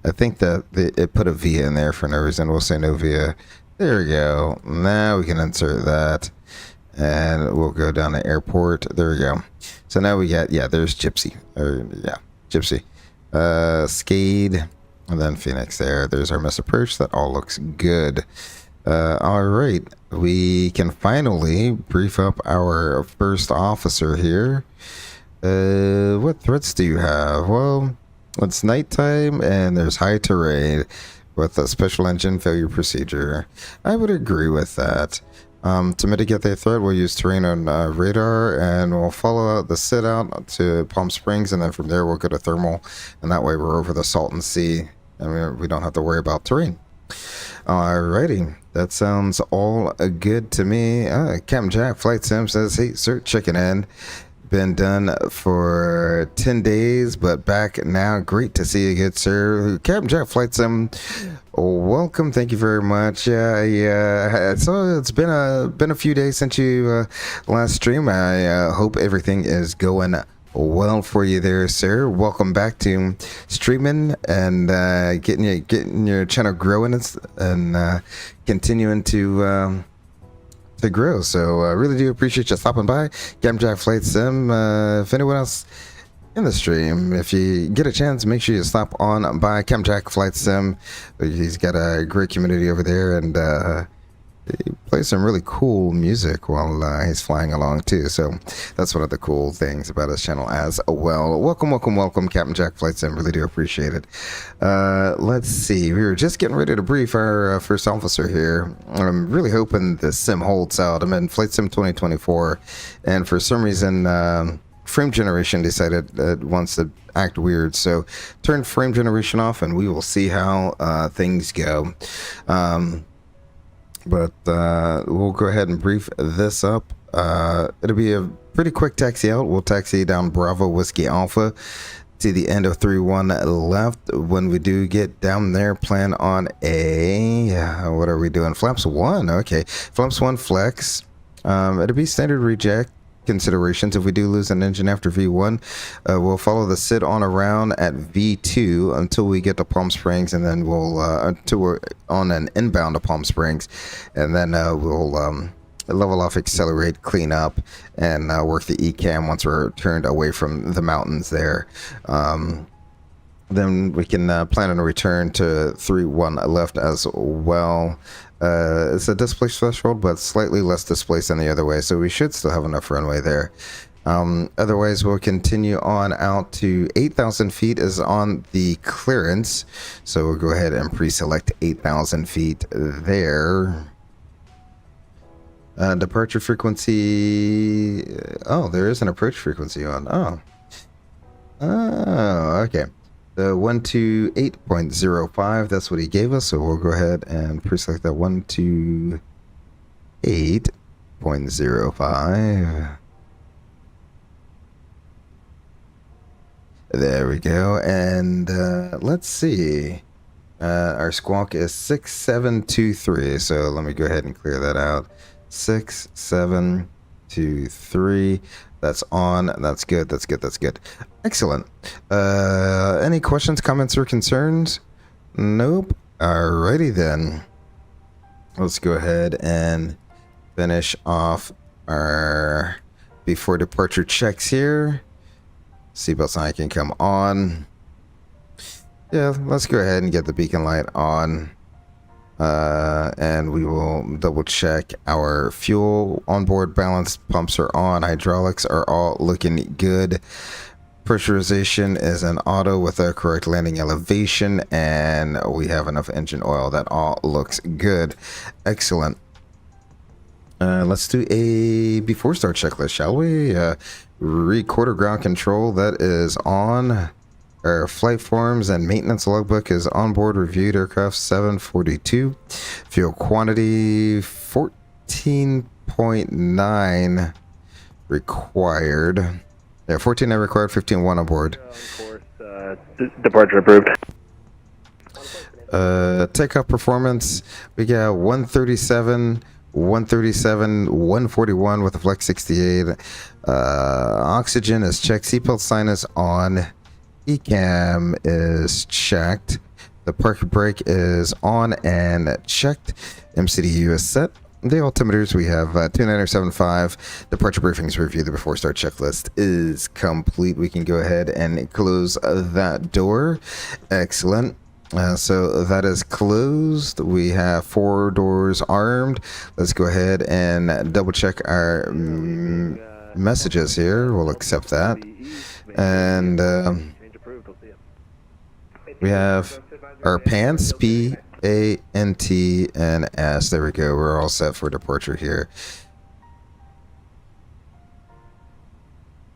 I think that it put a VIA in there for no reason. We'll say no VIA. There we go. Now we can insert that, and we'll go down to airport. There we go. So now we got, yeah, there's Gypsy. Gypsy. Skade, and then Phoenix there. There's our miss approach. That all looks good. All right. We can finally brief up our first officer here. What threats do you have? Well, it's nighttime and there's high terrain with a special engine failure procedure. I would agree with that. To mitigate the threat, we'll use terrain on radar, and we'll follow out the sit out to Palm Springs, and then from there we'll go to thermal, and that way we're over the Salton Sea, and we don't have to worry about terrain. Alrighty, that sounds all good to me. Captain Jack Flight Sim says, hey sir, checking in. Been done for 10 days, but back now. Great to see you, good sir. Captain Jack Flight Sim, welcome. Thank you very much. Yeah. So it's been a few days since you last stream. I hope everything is going well for you there, sir. Welcome back to streaming and getting your channel growing and continuing to grow. So I really do appreciate you stopping by. Captain Jack Flight Sim. If anyone else in the stream, if you get a chance, make sure you stop on by Captain Jack Flight Sim. He's got a great community over there, and he plays some really cool music while he's flying along too. So that's one of the cool things about his channel as well. Welcome, Captain Jack Flight Sim. Really do appreciate it. Let's see. We were just getting ready to brief our first officer here. I'm really hoping the sim holds out. I'm in Flight Sim 2024, and for some reason, frame generation decided it wants to act weird. So turn frame generation off, and we will see how things go. But we'll go ahead and brief this up. It'll be a pretty quick taxi out. We'll taxi down Bravo Whiskey Alpha. to the end of 3-1 left. When we do get down there, plan on a, what are we doing? Flaps 1, okay. Flaps 1 flex. It'll be standard reject considerations. If we do lose an engine after V1, we'll follow the sit on around at V2 until we get to Palm Springs, and then we'll, until we're on an inbound to Palm Springs, and then we'll level off, accelerate, clean up, and work the ECAM once we're turned away from the mountains there. Then we can plan on a return to 3-1 left as well. It's a displace threshold, but slightly less displaced than the other way, so we should still have enough runway there. Otherwise, we'll continue on out to 8,000 feet is on the clearance, so we'll go ahead and pre-select 8,000 feet there. Departure frequency. Oh, there is an approach frequency on. Oh, okay. The 128.05, that's what he gave us, so we'll go ahead and pre-select that 128.05. There we go. And let's see. Our squawk is 6723, so let me go ahead and clear that out. 6723. That's on. That's good. That's good. That's good. Excellent. Any questions, comments, or concerns? Nope. Alrighty then. Let's go ahead and finish off our before departure checks here. Seatbelt sign can come on. Yeah, let's go ahead and get the beacon light on. And we will double check our fuel. Onboard balance pumps are on. Hydraulics are all looking good. Pressurization is an auto with a correct landing elevation, and we have enough engine oil. That all looks good. Excellent. Let's do a before start checklist, shall we? Recorder ground control, that is on. Our flight forms and maintenance logbook is on board. Reviewed aircraft 742. Fuel quantity 14.9 required. Yeah, 14.9 required, 15.1 on board. Of course, departure approved. Takeoff performance, we got 137, 141 with a flex 68. Oxygen is checked. Seatbelt sign is on. ECAM is checked. The parking brake is on and checked. MCDU is set. The altimeters, we have 2975. Departure briefings review. The before start checklist is complete. We can go ahead and close that door. Excellent. So that is closed. We have 4 doors armed. Let's go ahead and double check our messages here. We'll accept that. And we have our pants, P, A, N, T, and S. There we go. We're all set for departure here.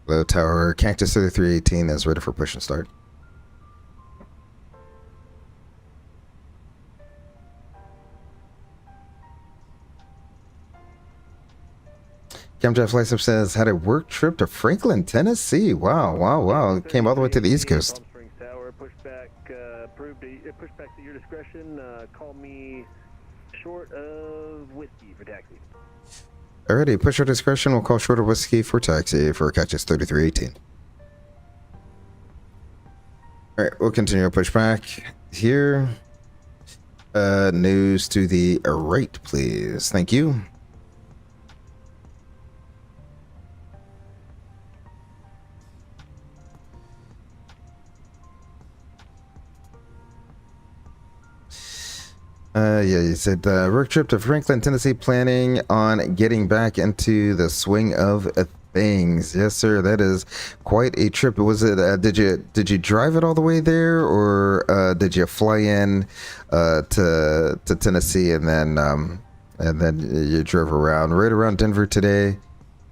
Low tower, Cactus 3318 is ready for push and start. Camjet Flight Sub says, had a work trip to Franklin, Tennessee. Wow, wow, wow. Came all the way to the East Coast. Pushback to your discretion. Call me short of whiskey for taxi. Alrighty, push your discretion. We'll call short of whiskey for taxi for Cactus 3318. Alright, we'll continue our pushback here. News to the right, please. Thank you. Yeah, you said work trip to Franklin, Tennessee, planning on getting back into the swing of things. Yes, sir. That is quite a trip. Was it? Did you drive it all the way there, or did you fly in to Tennessee and then you drove around right around Denver today?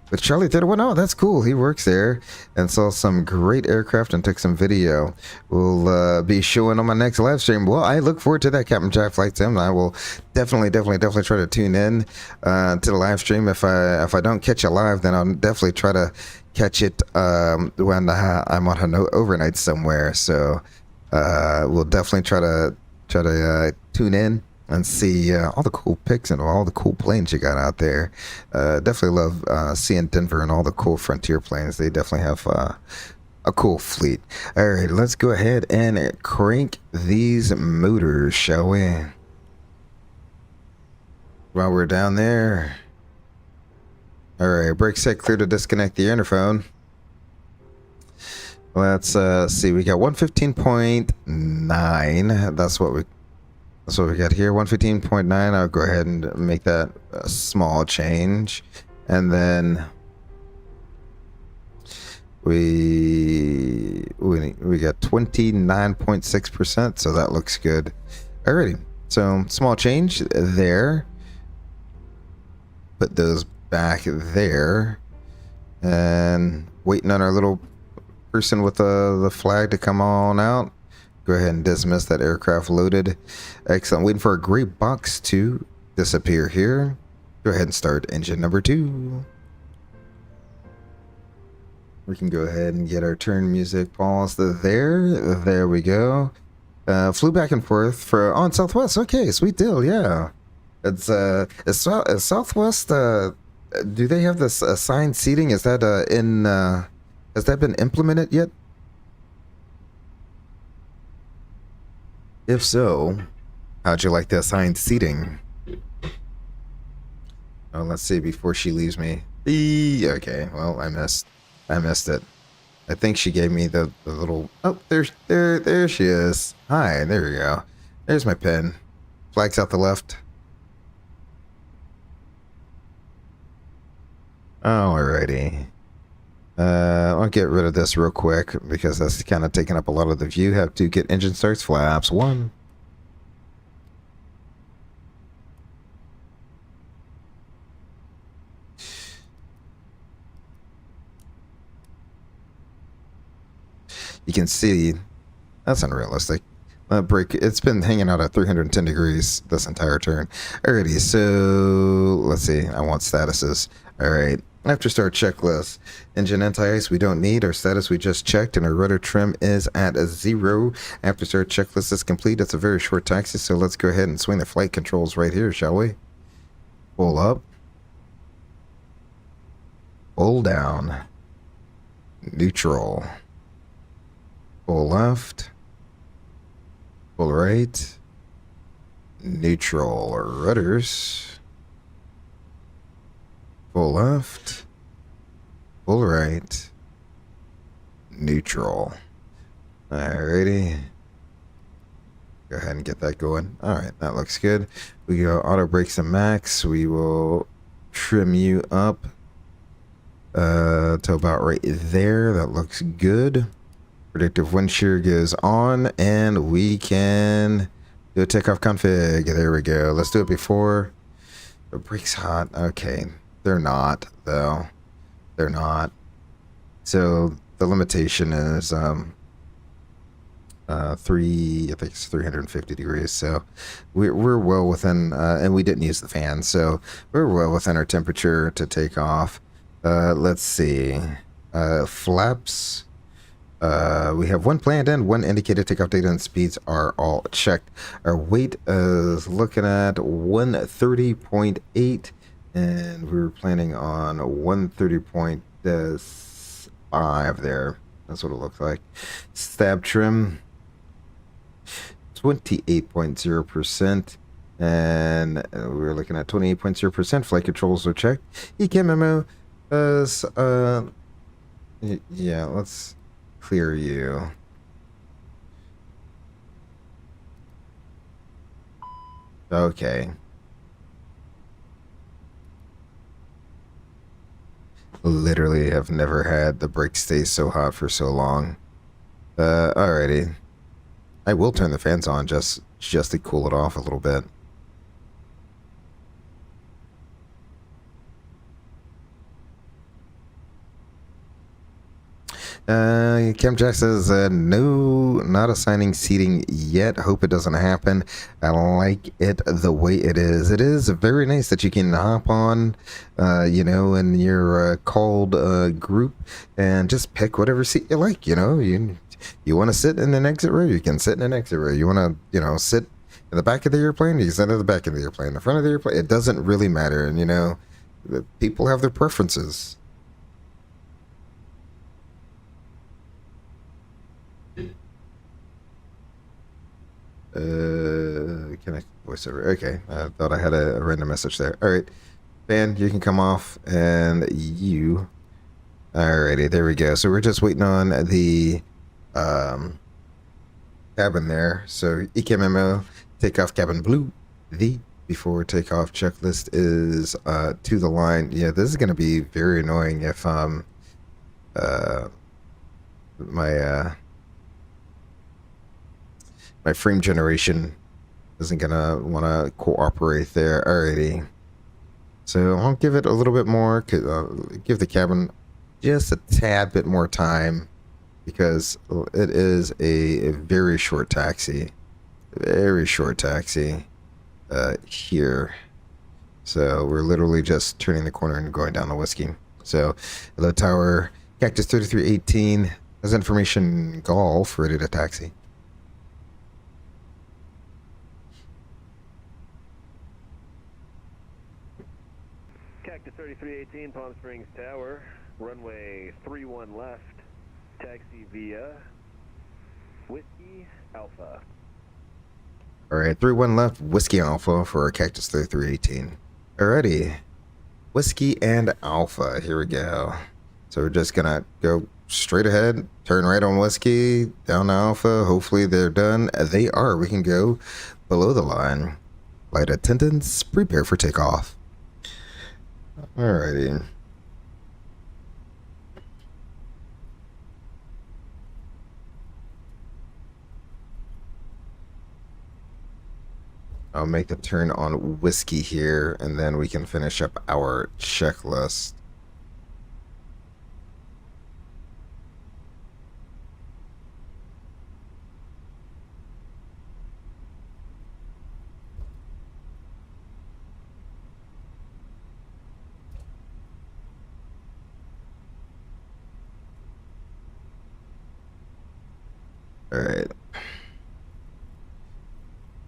With Charlie 31, oh, that's cool. He works there and saw some great aircraft and took some video. We'll be showing on my next live stream. Well, I look forward to that, Captain Jack Flight Sim. I will definitely try to tune in to the live stream. If I don't catch it live, then I'll definitely try to catch it when I'm on an overnight somewhere. So we'll definitely try to tune in and see all the cool pics and all the cool planes you got out there. Definitely love seeing Denver and all the cool Frontier planes. They definitely have a cool fleet. All right, let's go ahead and crank these motors, shall we? While we're down there. All right, brake set clear to disconnect the interphone. Let's see, we got 115.9. That's what we got here, 115.9. I'll go ahead and make that a small change. And then we got 29.6%, so that looks good. Alrighty, so small change there. Put those back there. And waiting on our little person with the flag to come on out. Go ahead and dismiss that aircraft loaded. Excellent. Waiting for a gray box to disappear here. Go ahead and start engine number 2. We can go ahead and get our turn music paused there. There we go. Flew back and forth for on Southwest. Okay, sweet deal. Yeah, it's Southwest. Do they have this assigned seating? Is that has that been implemented yet? If so, how'd you like the assigned seating? Oh, let's see before she leaves me. Okay, well, I missed it. I think she gave me the little. Oh, there she is. Hi, there we go. There's my pen. Flags out the left. Alrighty. I'll get rid of this real quick because that's kind of taking up a lot of the view. Have to get engine starts, flaps 1. You can see that's unrealistic. Brake, it's been hanging out at 310 degrees this entire turn. Alrighty, so let's see. I want statuses. Alright. After start checklist, engine anti-ice we don't need. Our status we just checked, and our rudder trim is at 0. After start checklist is complete. It's a very short taxi, so let's go ahead and swing the flight controls right here, shall we? Pull up. Pull down. Neutral. Pull left. Pull right. Neutral. Rudders. Pull left, pull right, neutral. Alrighty. Go ahead and get that going. Alright, that looks good. We go auto brakes and max. We will trim you up to about right there. That looks good. Predictive wind shear goes on, and we can do a takeoff config. There we go. Let's do it before the brake's hot. Okay. They're not, though. They're not. So the limitation is I think it's 350 degrees. So we're well within, and we didn't use the fan, so we're well within our temperature to take off. Let's see. Flaps. We have 1 planned and 1 indicated takeoff data, and speeds are all checked. Our weight is looking at 130.8. And we were planning on 130.5 there. That's what it looks like. Stab trim, 28.0%. And we were looking at 28.0%. Flight controls are checked. ECAM memo is, yeah, let's clear you. Okay. Literally have never had the brake stay so hot for so long. Alrighty. I will turn the fans on just to cool it off a little bit. Kim Jack says, no, not assigning seating yet. Hope it doesn't happen. I like it the way it is. It is very nice that you can hop on, you know, in your called group and just pick whatever seat you like. You know, you want to sit in an exit row, you can sit in an exit row. You want to, you know, sit in the back of the airplane, you can sit in the back of the airplane, the front of the airplane. It doesn't really matter. And, you know, people have their preferences. Connect voiceover. Okay, I thought I had a random message there. All right, Ben, you can come off, and you. Alrighty, there we go. So we're just waiting on the cabin there. So EKMMO, takeoff cabin blue. The before takeoff checklist is to the line. Yeah, this is gonna be very annoying if my frame generation isn't gonna want to cooperate there. Alrighty, so I'll give it a little bit more. Give the cabin just a tad bit more time because it is a very short taxi, here. So we're literally just turning the corner and going down the whiskey. So hello tower, Cactus 3318 has information golf ready to taxi. Cactus 3318, Palm Springs Tower, runway 31 left, taxi via Whiskey Alpha. Alright, 31 left, Whiskey Alpha for Cactus 3318. Alrighty, Whiskey and Alpha, here we go. So we're just gonna go straight ahead, turn right on Whiskey, down to Alpha. Hopefully they're done. They are. We can go below the line. Flight attendants, prepare for takeoff. Alrighty. I'll make the turn on Whiskey here, and then we can finish up our checklist. Alright.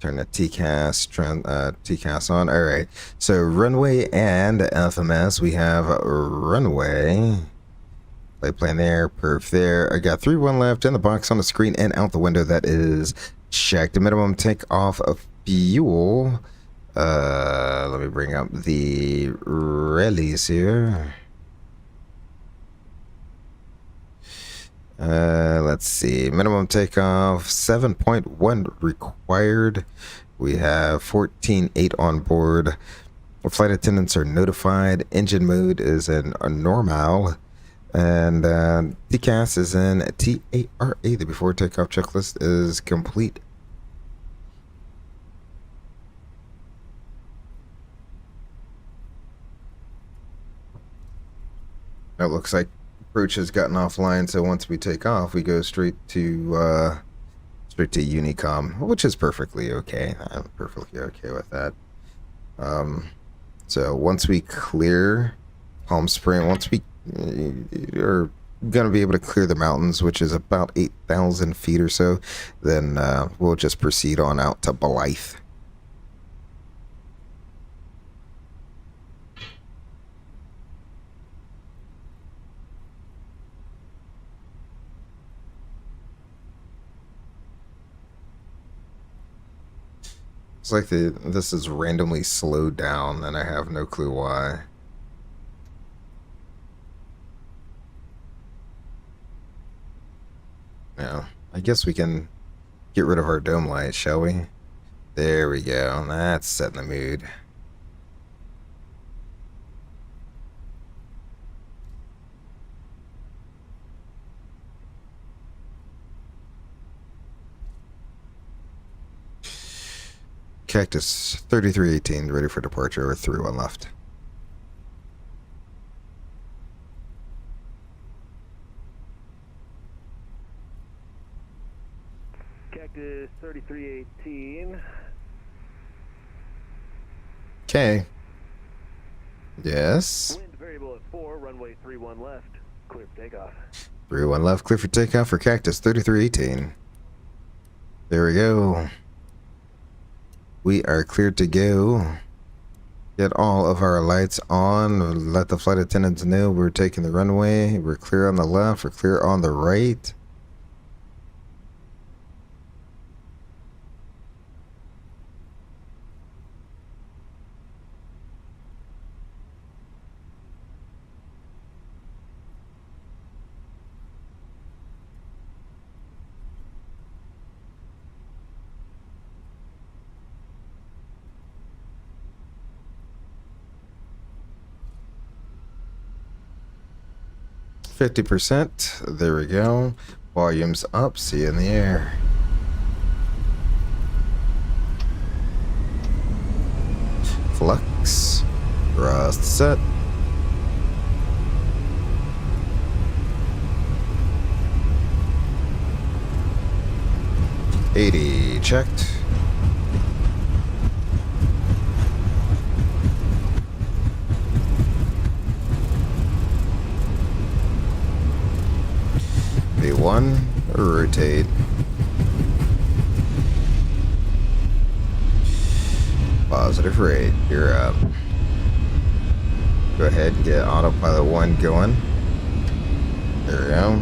Turn the TCAS on. Alright. So runway and FMS. We have runway. Flight plan there. Perf there. I got 3-1 left in the box on the screen and out the window. That is checked. The minimum takeoff of fuel. Let me bring up the release here. Let's see. Minimum takeoff 7.1 required. We have 14.8 on board. Flight attendants are notified. Engine mode is in a normal. And TCAS is in TARA. The before takeoff checklist is complete. It looks like approach has gotten offline, so once we take off, we go straight to Unicom, which is perfectly okay. I'm perfectly okay with that. So once we clear Palm Springs, once we are gonna be able to clear the mountains, which is about 8,000 feet or so, then we'll just proceed on out to Blythe. It's like this is randomly slowed down, and I have no clue why. Yeah, I guess we can get rid of our dome light, shall we? There we go. That's setting the mood. Cactus 3318 ready for departure with 3-1 left. 318. Okay. Yes. Wind variable at 4, runway 31 left. Clear for takeoff. 3-1 left, clear for takeoff for Cactus 3318. There we go. We are cleared to go. Get all of our lights on. Let the flight attendants know we're taking the runway. We're clear on the left. We're clear on the right. %. There we go. Volume's up. See you in the air. Flux. Thrust set. $80 checked. B1, rotate. Positive rate, you're up. Go ahead and get autopilot 1 going. There we go.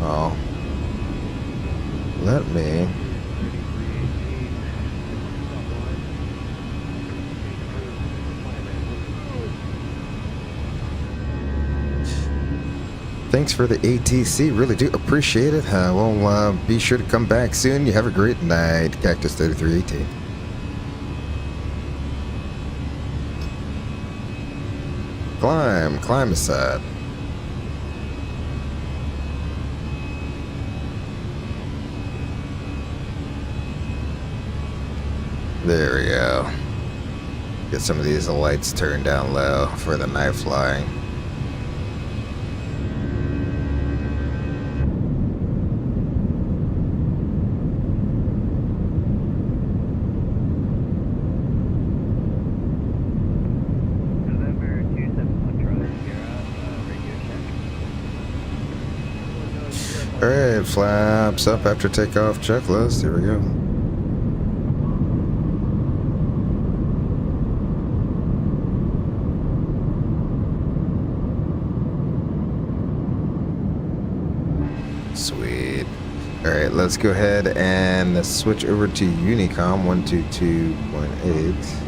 Oh. Let me. Thanks for the ATC. Really do appreciate it. We'll be sure to come back soon. You have a great night, Cactus 3318. Climb aside. There we go. Get some of these lights turned down low for the night flying. Alright, flaps up after takeoff checklist. Here we go. Sweet. Alright, let's go ahead and switch over to Unicom 122.8.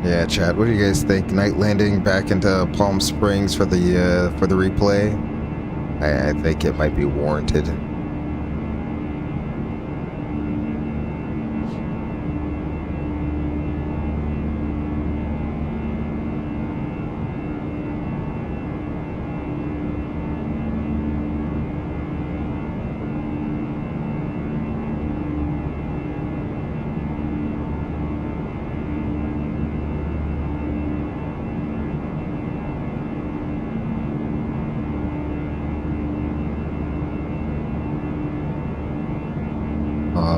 Yeah, Chad, what do you guys think? Night landing back into Palm Springs for the replay? I think it might be warranted.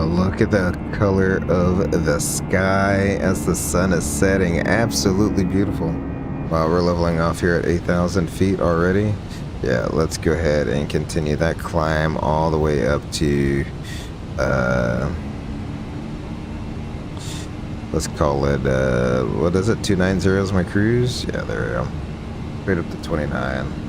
Look at the color of the sky as the sun is setting. Absolutely beautiful. Wow, we're leveling off here at 8,000 feet already. Yeah, let's go ahead and continue that climb all the way up to, let's call it, what is it, 290 is my cruise? Yeah, there we go. Straight up to 29.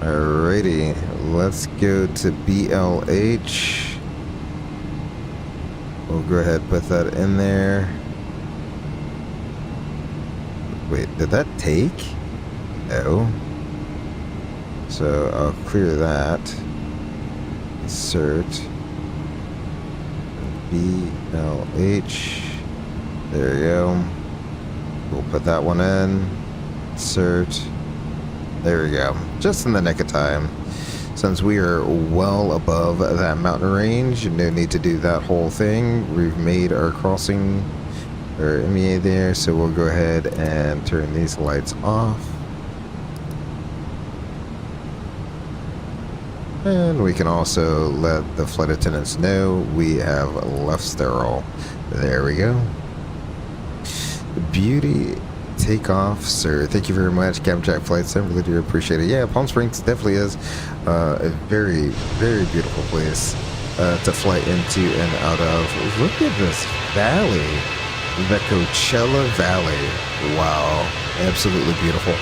Alrighty, let's go to BLH. We'll go ahead and put that in there. Wait, did that take? No. So I'll clear that. Insert. BLH. There you go. We'll put that one in. Insert. There we go. Just in the nick of time. Since we are well above that mountain range, no need to do that whole thing. We've made our crossing, or MEA there, so we'll go ahead and turn these lights off. And we can also let the flight attendants know we have left sterile. There we go. Beauty takeoff, sir. Thank you very much, Captain Jack Flight Sim. Really do appreciate it. Yeah, Palm Springs definitely is a very, very beautiful place to fly into and out of. Look at this valley, the Coachella Valley. Wow, absolutely beautiful.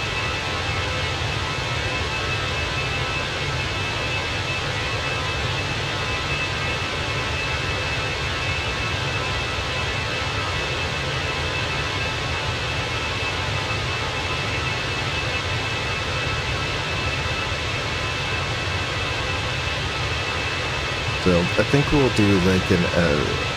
So I think we'll do like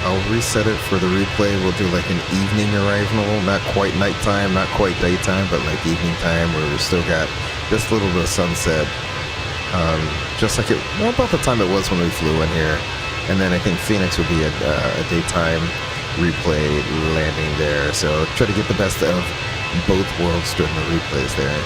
I'll reset it for the replay. We'll do like an evening arrival, not quite nighttime, not quite daytime, but like evening time where we've still got just a little bit of sunset. Just like about the time it was when we flew in here. And then I think Phoenix would be a daytime replay landing there. So try to get the best of both worlds during the replays there.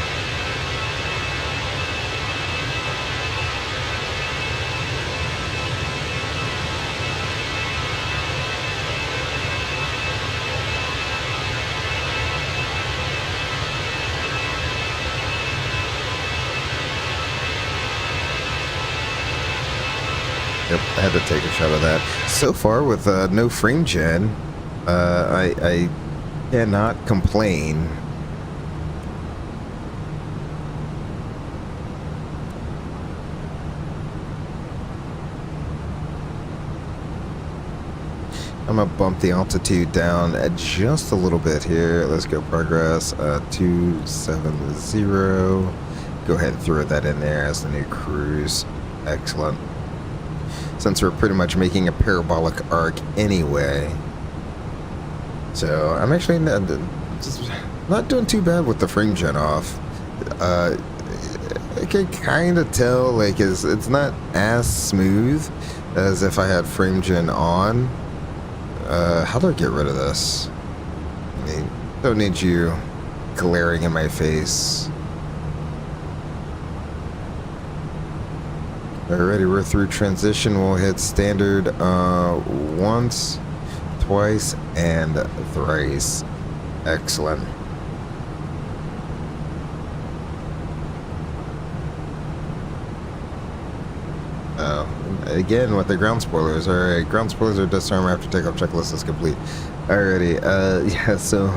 Yep, I had to take a shot of that. So far, with no frame gen, I cannot complain. I'm gonna bump the altitude down just a little bit here. Let's go progress 270. Go ahead and throw that in there as the new cruise. Excellent. Since we're pretty much making a parabolic arc anyway. So I'm actually not doing too bad with the frame gen off. I can kind of tell like it's not as smooth as if I had frame gen on. How do I get rid of this? I don't need you glaring in my face. Alrighty, we're through transition. We'll hit standard once, twice, and thrice. Excellent. Again, with the ground spoilers. Alright, ground spoilers are disarmed after takeoff. Checklist is complete. Alrighty, yeah, so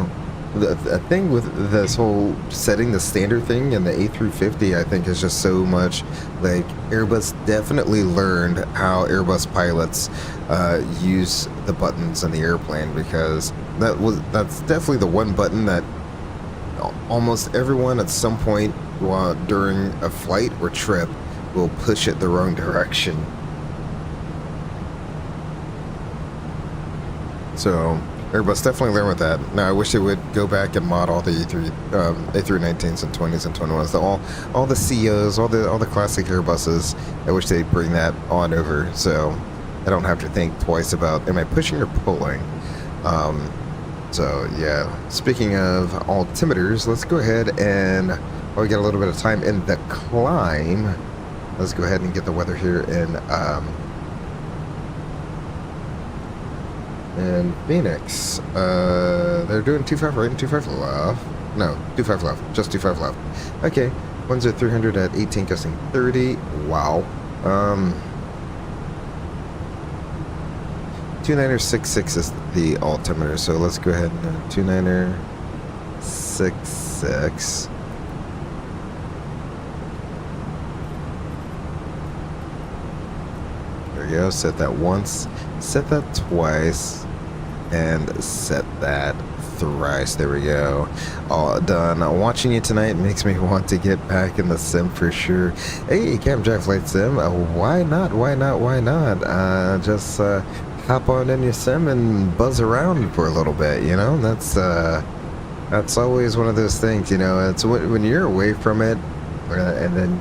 the thing with this whole setting the standard thing and the A350, I think, is just so much like Airbus definitely learned how Airbus pilots use the buttons in the airplane, because that's definitely the one button that almost everyone at some point during a flight or trip will push it the wrong direction. So Airbus definitely learned with that. Now I wish they would go back and mod all the A319s and 20s and 21s, all the CEOs, all the classic Airbuses. I wish they'd bring that on over, so I don't have to think twice about am I pushing or pulling. So yeah. Speaking of altimeters, let's go ahead and while we get a little bit of time in the climb, let's go ahead and get the weather here in Phoenix. They're doing 25 right and 25 left. No, 25 left. Just 25 left. Okay. Winds at 300 at 18, gusting 30. Wow. 29er66 is the altimeter. So let's go ahead and 29er66. There we go. Set that once. set that twice, and set that thrice. There we go. All done. Watching you tonight makes me want to get back in the sim for sure. Hey, Cam Jack Flight Sim, why not? Why not? Why not? Just hop on in your sim and buzz around for a little bit, you know? That's always one of those things, you know? It's when you're away from it, and then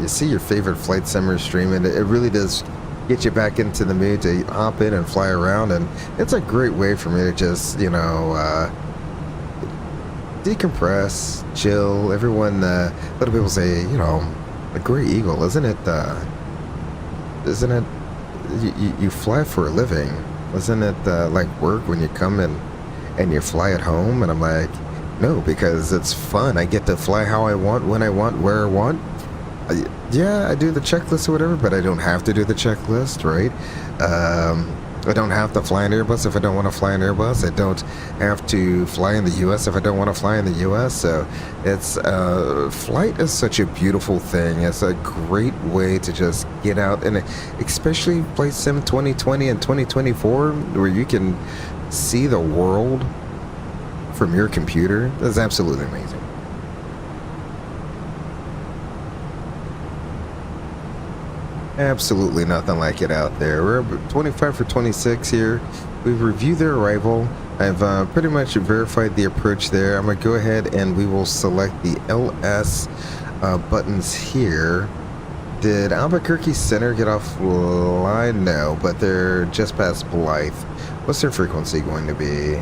you see your favorite flight simmer streaming, it really does get you back into the mood to hop in and fly around, and it's a great way for me to just, you know, decompress, chill. Everyone, a lot of people say, you know, a Gray Eagle, isn't it, you fly for a living, isn't it like work when you come in and you fly at home? And I'm like, no, because it's fun. I get to fly how I want, when I want, where I want. Yeah, I do the checklist or whatever, but I don't have to do the checklist, right? I don't have to fly an Airbus if I don't want to fly an Airbus. I don't have to fly in the U.S. if I don't want to fly in the U.S. So it's flight is such a beautiful thing. It's a great way to just get out, and especially Flight Sim 2020 and 2024, where you can see the world from your computer. That's absolutely amazing. Absolutely nothing like it out there. We're 25 for 26 here. We've reviewed their arrival. I've pretty much verified the approach there. I'm going to go ahead and we will select the LS buttons here. Did Albuquerque Center get off line? No, but they're just past Blythe. What's their frequency going to be?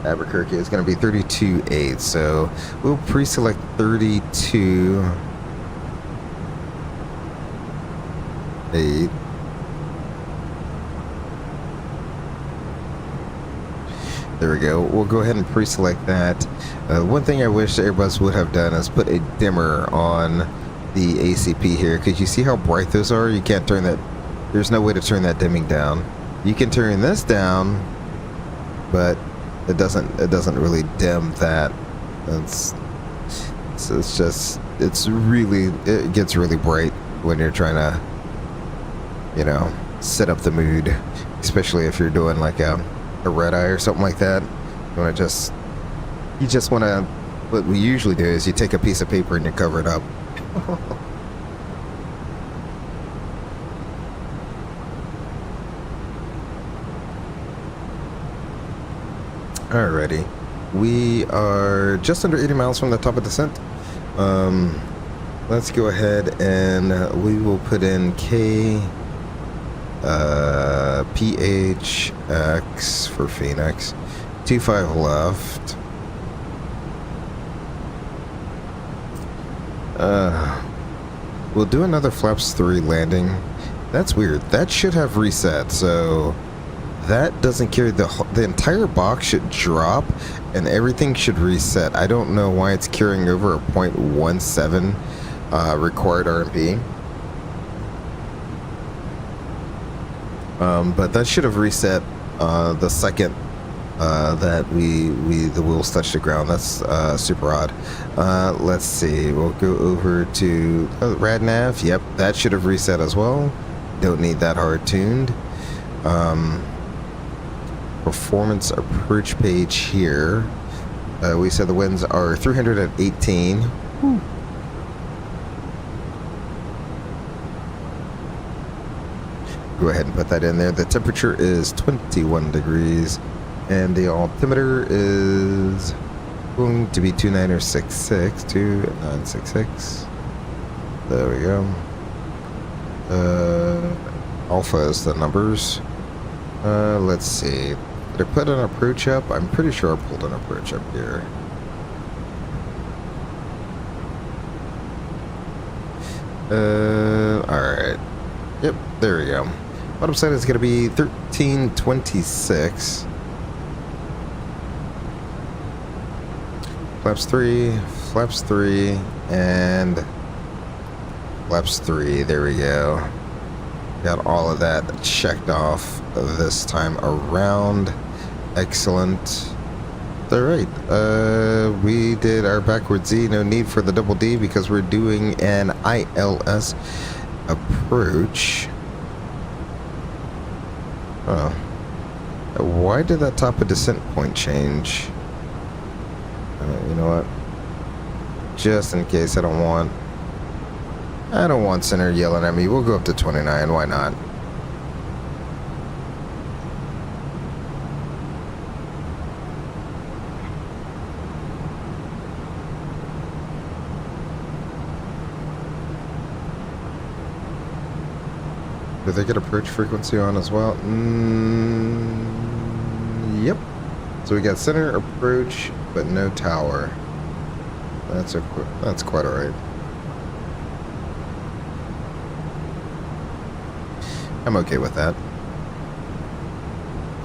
Albuquerque is going to be 32.8, so we'll pre-select 32.8. There we go. We'll go ahead and pre-select that. One thing I wish Airbus would have done is put a dimmer on the ACP here, because you see how bright those are? You can't turn that. There's no way to turn that dimming down. You can turn this down, but it doesn't really dim that. It's just, it gets really bright when you're trying to, you know, set up the mood, especially if you're doing like a red eye or something like that. You just want to, what we usually do is you take a piece of paper and you cover it up. Alrighty, we are just under 80 miles from the top of descent. Let's go ahead and we will put in KPHX for Phoenix. 25 left. We'll do another flaps 3 landing. That's weird. That should have reset, so that doesn't carry the entire box should drop and everything should reset. I don't know why it's carrying over a 0.17 required RMP. But that should have reset the second that the wheels touch the ground. That's super odd. Let's see. We'll go over to RadNav. Yep, that should have reset as well. Don't need that hard tuned. Performance approach page here. We said the winds are 318. Whew. Go ahead and put that in there. The temperature is 21 degrees and the altimeter is going to be 2966. There we go. Alpha is the numbers. Let's see. Did I put an approach up? I'm pretty sure I pulled an approach up here. Alright. Yep, there we go. Bottom side is going to be 1326. Flaps 3, and flaps 3. There we go. Got all of that checked off this time around. Excellent. All right. We did our backward Z. No need for the double D because we're doing an ILS approach. Oh. Why did that top of descent point change? You know what? Just in case I don't want center yelling at me. We'll go up to 29. Why not? Did they get approach frequency on as well? Yep. So we got center approach, but no tower. That's quite alright. I'm okay with that.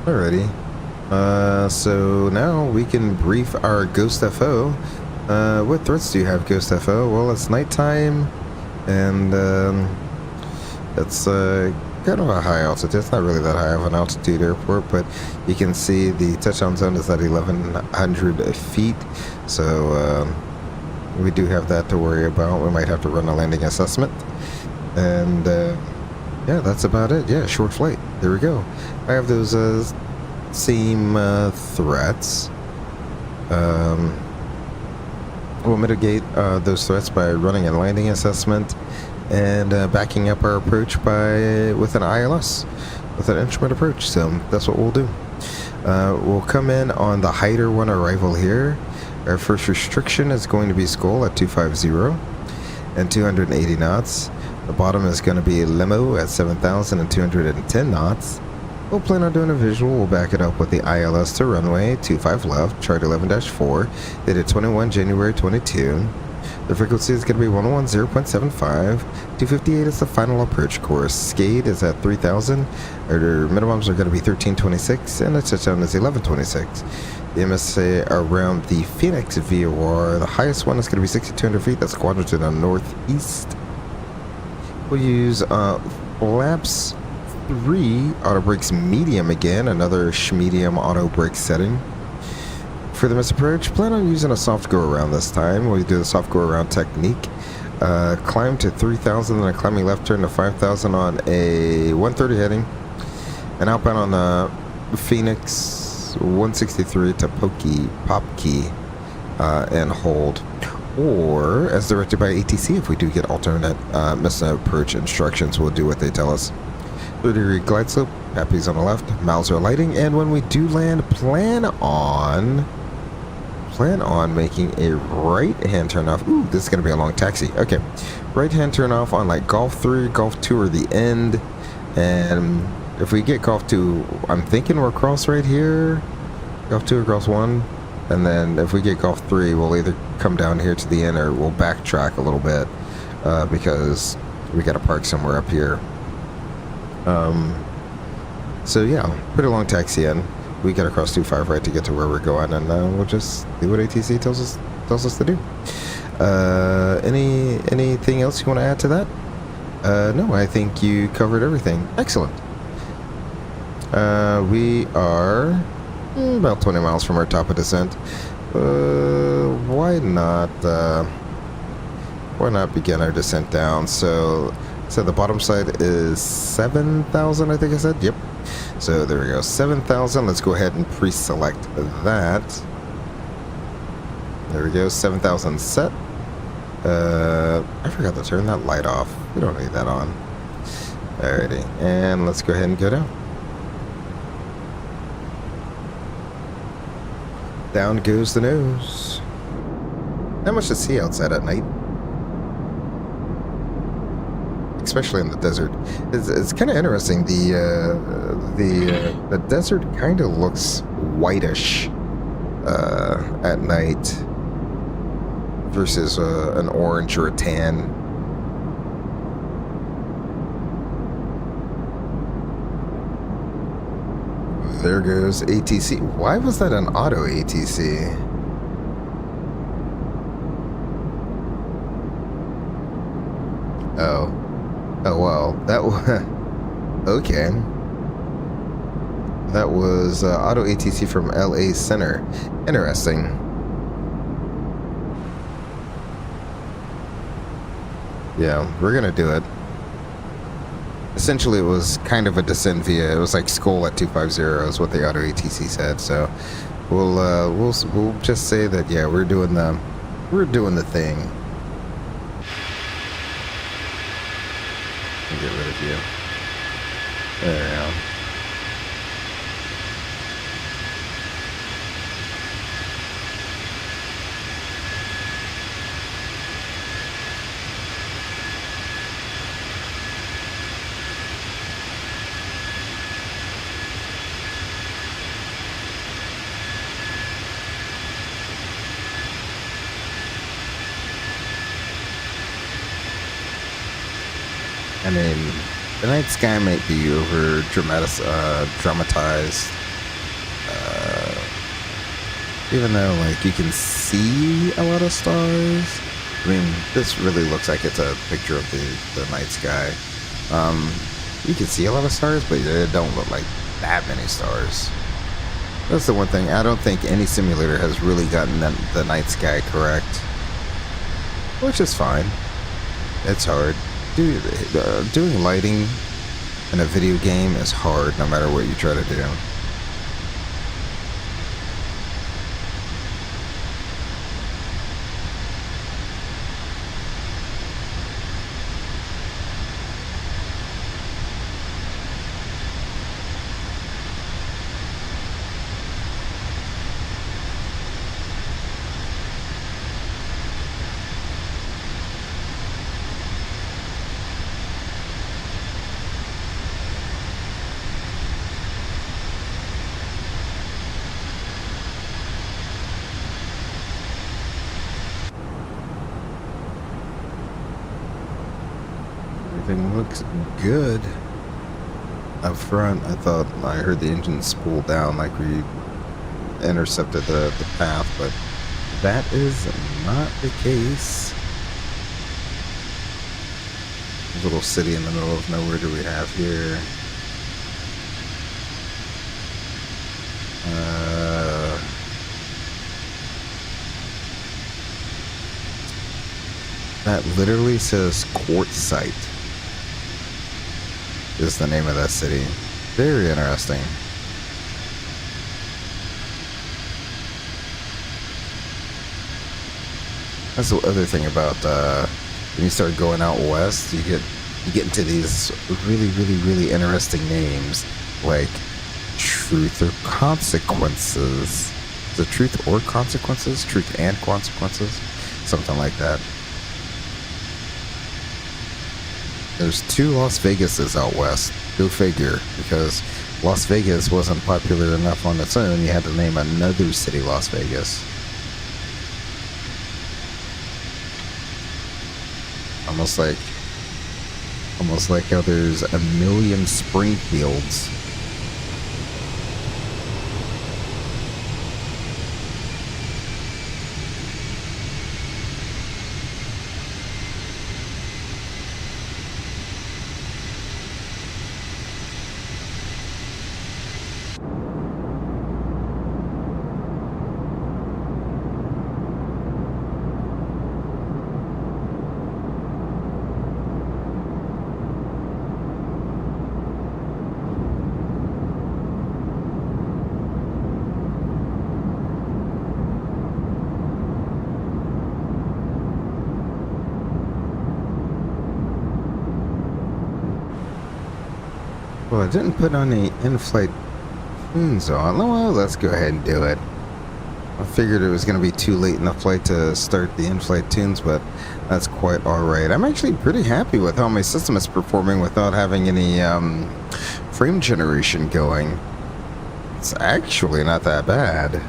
Alrighty. So now we can brief our Ghost FO. What threats do you have, Ghost FO? Well, it's nighttime, and it's kind of a high altitude. It's not really that high of an altitude airport, but you can see the touchdown zone is at 1,100 feet. So we do have that to worry about. We might have to run a landing assessment. And yeah, that's about it. Yeah, short flight. There we go. I have those same threats. We'll mitigate those threats by running a landing assessment and backing up our approach with an ILS, with an instrument approach. So that's what we'll do. We'll come in on the Hyder 1 arrival here. Our first restriction is going to be Skull at 250 and 280 knots. The bottom is going to be Limo at 7,210 knots. We'll plan on doing a visual. We'll back it up with the ILS to runway 25 left, chart 11-4, dated 21 January 22. The frequency is going to be 110.75. 258 is the final approach course. Skate is at 3,000. Our minimums are going to be 1326, and the touchdown is 1126. The MSA around the Fenix VOR, the highest one is going to be 6,200 feet. That's quadrant to the northeast. We'll use flaps 3 auto brakes medium again, another medium auto brake setting. For the miss approach, plan on using a soft go around this time. We'll do the soft go around technique. Climb to 3,000, then a climbing left turn to 5,000 on a 130 heading. And outbound on the Fenix 163 to Popkey and hold. Or, as directed by ATC, if we do get alternate miss approach instructions, we'll do what they tell us. 30-degree glide slope, Happy's on the left, miles are lighting, and when we do land, plan on making a right-hand turn off. Ooh, this is going to be a long taxi. Okay, right-hand turn off on like Golf 3, Golf 2 or the end, and if we get Golf 2, I'm thinking we're across right here, Golf 2 or Golf 1, and then if we get Golf 3, we'll either come down here to the end or we'll backtrack a little bit because we got to park somewhere up here. So yeah, pretty long taxi in. We get across 25 right to get to where we're going, and we'll just do what ATC tells us to do. Anything else you want to add to that? No, I think you covered everything. Excellent. We are about 20 miles from our top of descent. Why not begin our descent down? So the bottom side is 7,000, I think I said. Yep. So there we go, 7,000. Let's go ahead and pre-select that. There we go, 7,000 set. I forgot to turn that light off. We don't need that on. Alrighty, and let's go ahead and go down. Down goes the nose. Not much to see outside at night, especially in the desert. It's kind of interesting. The desert kind of looks whitish at night versus an orange or a tan. There goes ATC. Why was that an auto ATC? Oh well, that was okay. That was auto ATC from LA Center. Interesting. Yeah, we're gonna do it. essentially it was kind of a descent via. It was like Skull at 250 is what the auto ATC said. So we'll just say that yeah, we're doing the thing. Get rid of you. There we go. I mean, the night sky might be over dramatized, even though like you can see a lot of stars. I mean, this really looks like it's a picture of the night sky. You can see a lot of stars, but it don't look like that many stars. That's the one thing. I don't think any simulator has really gotten the night sky correct, which is fine. It's hard. Doing lighting in a video game is hard no matter what you try to do. Everything looks good up front. I thought I heard the engine spool down like we intercepted the path, but that is not the case. Little city in the middle of nowhere do we have here? That literally says Quartzsite is the name of that city. Very interesting. That's the other thing about when you start going out west, you get into these really interesting names like Truth or Consequences. Is it Truth or Consequences? Truth and Consequences? Something like that. There's 2 Las Vegases out west. Go figure, because Las Vegas wasn't popular enough on its own. You had to name another city Las Vegas. Almost like how there's a million Springfields. Well, I didn't put on the in-flight tunes on. Well, let's go ahead and do it. I figured it was going to be too late in the flight to start the in-flight tunes, but that's quite alright. I'm actually pretty happy with how my system is performing without having any frame generation going. It's actually not that bad.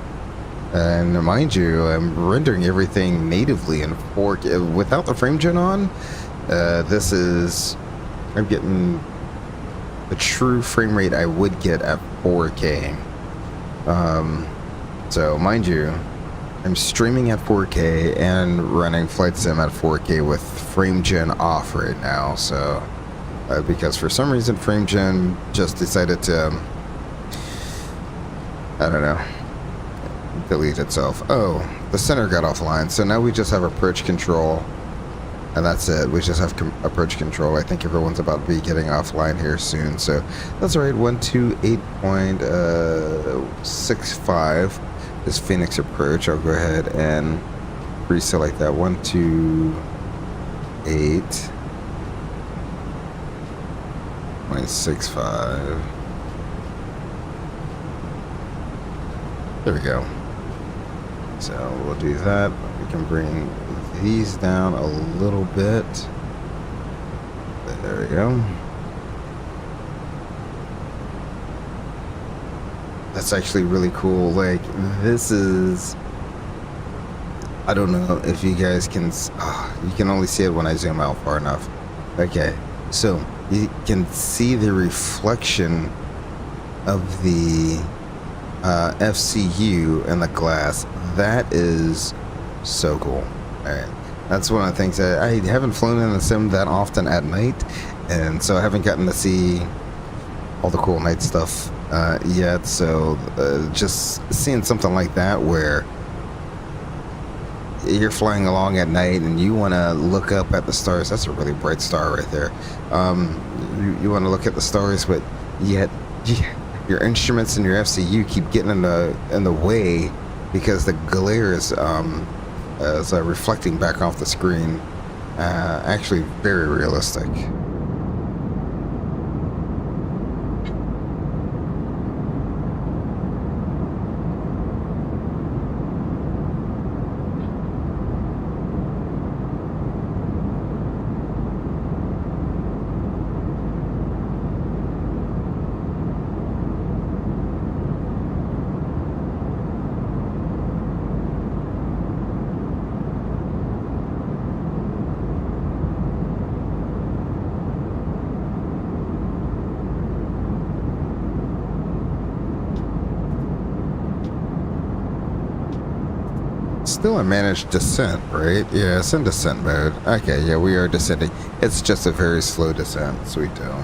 And mind you, I'm rendering everything natively in 4K. Without the frame gen on, I'm getting the true frame rate I would get at 4K. So mind you, I'm streaming at 4K and running Flight Sim at 4K with frame gen off right now. So because for some reason frame gen just decided to, I don't know, delete itself. Oh, the center got offline, so now we just have approach control And that's it. We just have approach control. I think everyone's about to be getting offline here soon. So that's all right. 128.65 is Phoenix approach. I'll go ahead and reselect that. 128.65. There we go. So we'll do that. We can bring these down a little bit. There we go. That's actually really cool. Like, this is, I don't know if you guys can, you can only see it when I zoom out far enough. Okay, so you can see the reflection of the FCU in the glass. That is so cool. Alright, that's one of the things that I haven't flown in the sim that often at night, and so I haven't gotten to see all the cool night stuff yet. So just seeing something like that where you're flying along at night and you want to look up at the stars. That's a really bright star right there. You want to look at the stars, but yet your instruments and your FCU keep getting in the way because the glare is reflecting back off the screen. Actually very realistic. Still a managed descent, right? Yeah, it's in descent mode. Okay, yeah, we are descending. It's just a very slow descent, sweet deal.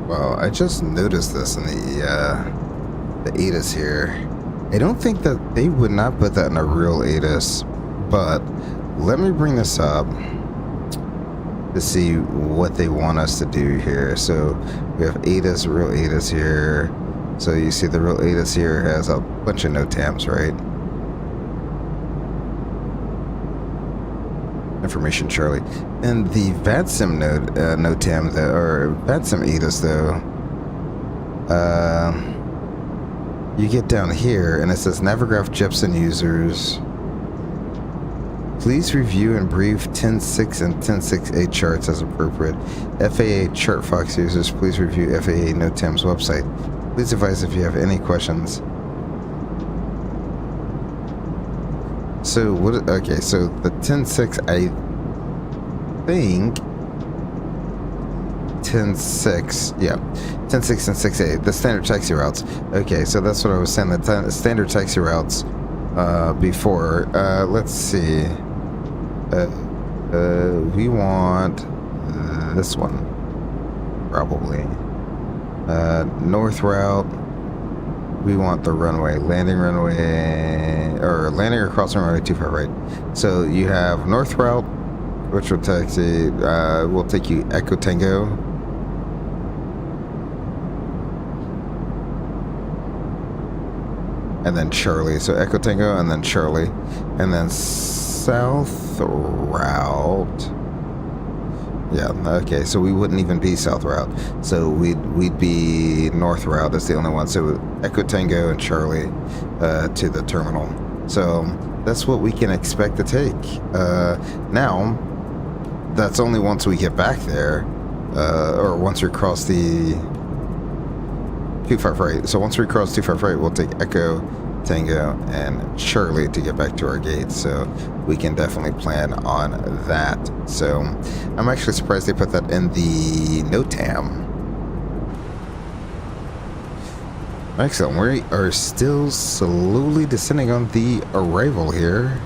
Well, I just noticed this in the ATIS here. I don't think that they would not put that in a real ATIS, but let me bring this up to see what they want us to do here. So we have ATIS, real ATIS here. So you see the real ATIS here has a bunch of NOTAMs, right? Information Charlie. And the VADSIM NOTAM, or VADSIM ATIS though, you get down here and it says Navigraph Jepson users, please review and brief 10.6 and 10.6A charts as appropriate. FAA ChartFox users, please review FAA NOTAM's website. Please advise if you have any questions. So what? Okay, so the 10.6, I think 10.6, yeah, 10.6 and 6A, the standard taxi routes. Okay, so that's what I was saying. The standard taxi routes before. Let's see. We want this one probably. North route. We want the runway, landing runway, or landing or crossing runway 25 right. So you have north route, which will taxi, will take you Echo Tango. And then Charlie. So Echo Tango and then Charlie. And then south route. Yeah, okay, so we wouldn't even be south route. So we'd be north route. That's the only one. So Echo Tango and Charlie to the terminal. So that's what we can expect to take. Now, that's only once we get back there, or once we cross the 25 right. So once we cross 25 right, we'll take Echo, Tango, and Charlie to get back to our gate. So we can definitely plan on that. So I'm actually surprised they put that in the NOTAM. Excellent. We are still slowly descending on the arrival here.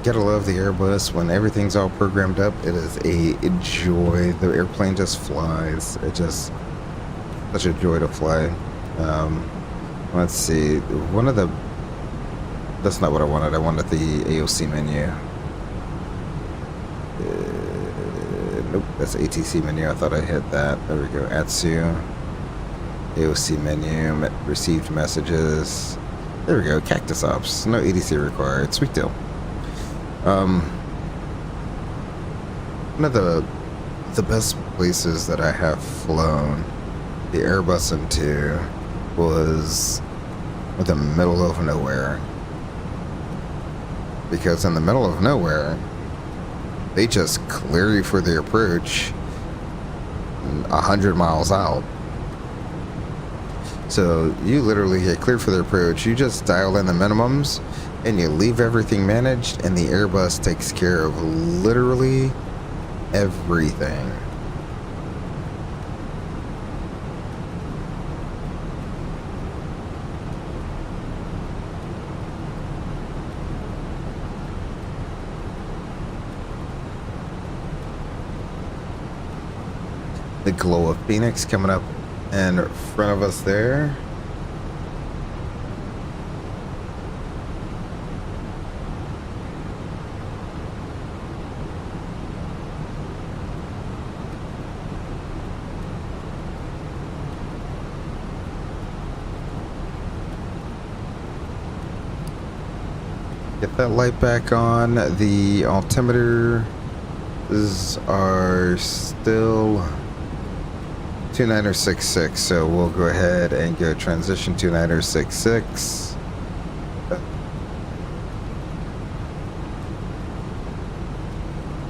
Gotta love the Airbus when everything's all programmed up. It is a joy. The airplane just flies. It just such a joy to fly. Let's see. One of the that's not what I wanted. I wanted the AOC menu. Nope, that's ATC menu. I thought I hit that. There we go. ATSU. AOC menu. Received messages. There we go. Cactus Ops. No ADC required. Sweet deal. One of the best places that I have flown the Airbus into was in the middle of nowhere. Because in the middle of nowhere, they just clear you for the approach 100 miles out. So you literally get cleared for the approach. You just dial in the minimums and you leave everything managed, and the Airbus takes care of literally everything. The glow of Fenix coming up in front of us there. Get that light back on. The altimeters are still 2966, so we'll go ahead and go transition 2966.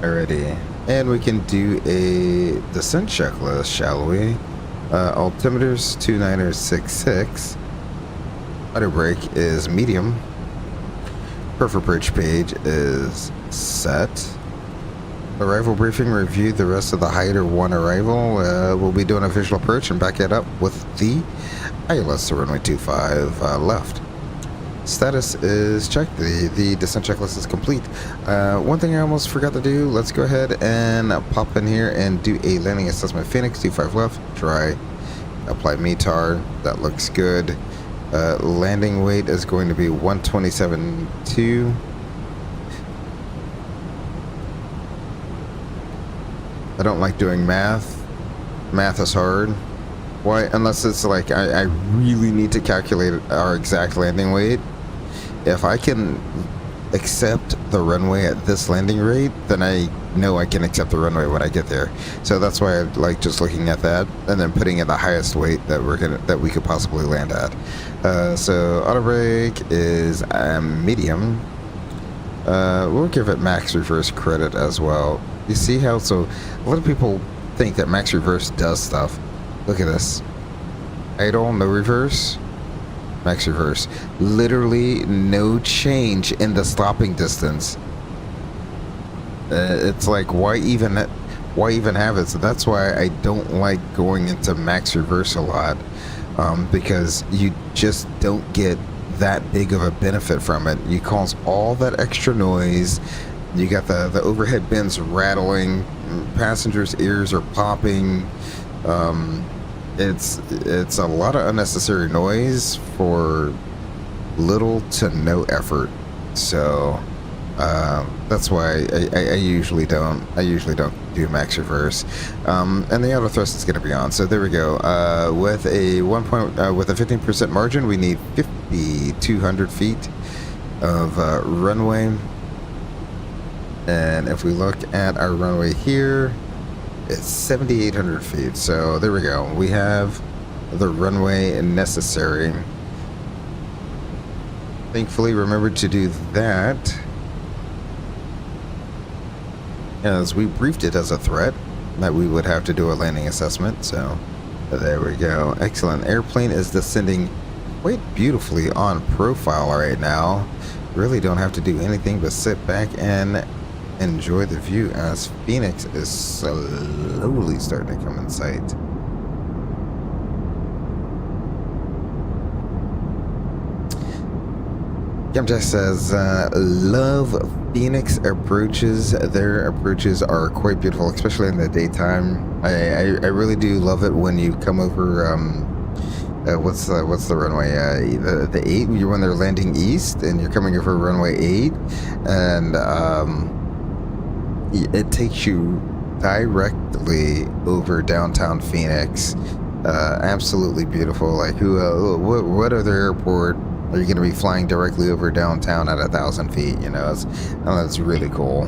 Alrighty, and we can do a descent checklist, shall we? Altimeters 2966. Auto brake is medium. Perfect approach page is set. Arrival briefing, review the rest of the Hyder 1 arrival. We'll be doing official approach and back it up with the ILS to runway 25 left. Status is checked. The descent checklist is complete. One thing I almost forgot to do, let's go ahead and pop in here and do a landing assessment. Fenix 25 left, try, apply METAR, that looks good. Landing weight is going to be 127.2. I don't like doing math. Math is hard. Why? Unless it's like I really need to calculate our exact landing weight. If I can accept the runway at this landing rate, then I know I can accept the runway when I get there. So that's why I like just looking at that and then putting in the highest weight that we could possibly land at. So auto brake is medium. We'll give it max reverse credit as well. You see how, so a lot of people think that max reverse does stuff. Look at this. Idle, no reverse. Max reverse. Literally no change in the stopping distance. It's like, why even have it? So that's why I don't like going into max reverse a lot, because you just don't get that big of a benefit from it. You cause all that extra noise. You got the overhead bins rattling, passengers' ears are popping. It's a lot of unnecessary noise for little to no effort. So that's why I usually don't do max reverse. And the auto thrust is going to be on. So there we go. With a 15% margin, we need 5,200 feet of runway. And if we look at our runway here, it's 7,800 feet. So there we go. We have the runway necessary. Thankfully, remembered to do that. as we briefed it as a threat that we would have to do a landing assessment. So there we go. Excellent. Airplane is descending quite beautifully on profile right now. Really don't have to do anything but sit back and enjoy the view as Phoenix is slowly starting to come in sight. Gemjack says, love Phoenix approaches. Their approaches are quite beautiful, especially in the daytime. I really do love it when you come over, what's the runway? The 8, when they're landing east and you're coming over runway 8, and it takes you directly over downtown Phoenix. Absolutely beautiful. Like, what other airport are you going to be flying directly over downtown at 1,000 feet? You know, that's really cool.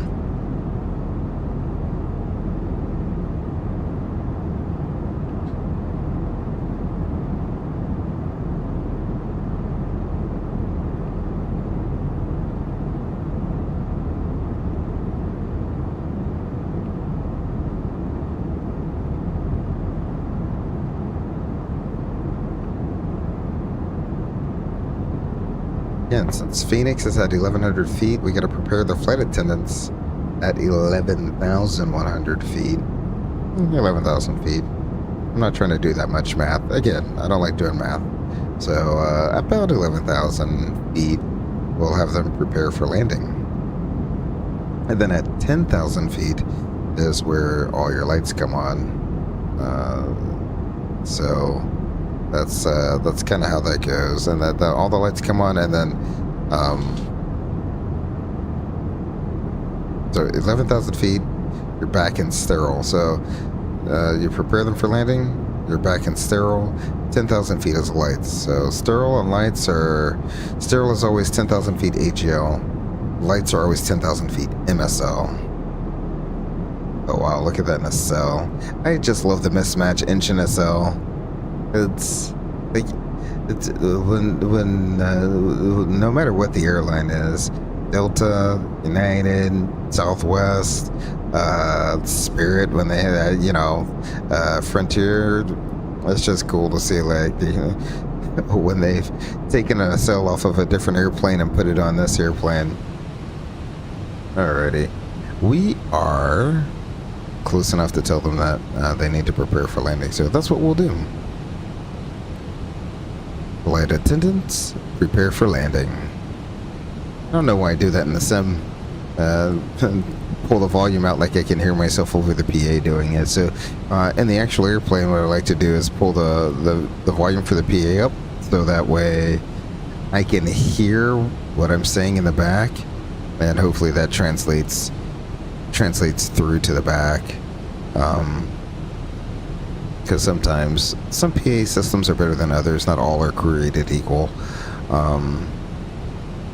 Again, since Phoenix is at 1,100 feet, we got to prepare the flight attendants at 11,100 feet. 11,000 feet. I'm not trying to do that much math. Again, I don't like doing math. So, about 11,000 feet, we'll have them prepare for landing. And then at 10,000 feet is where all your lights come on. So that's kind of how that goes, and that all the lights come on, and then so 11,000 feet, you're back in sterile. So you prepare them for landing, you're back in sterile. 10,000 feet is lights. So sterile and lights are, sterile is always 10,000 feet AGL. Lights are always 10,000 feet MSL. Oh wow, look at that nacelle. I just love the mismatch engine nacelle. It's like, it's when no matter what the airline is, Delta, United, Southwest, Spirit, when they had, Frontier, it's just cool to see, like, when they've taken a nacelle off of a different airplane and put it on this airplane. Alrighty, we are close enough to tell them that they need to prepare for landing, so that's what we'll do. Flight attendants, prepare for landing. I don't know why I do that in the sim. Pull the volume out like I can hear myself over the PA doing it. So in the actual airplane, what I like to do is pull the volume for the PA up, so that way I can hear what I'm saying in the back, and hopefully that translates through to the back. Because sometimes some PA systems are better than others. Not all are created equal.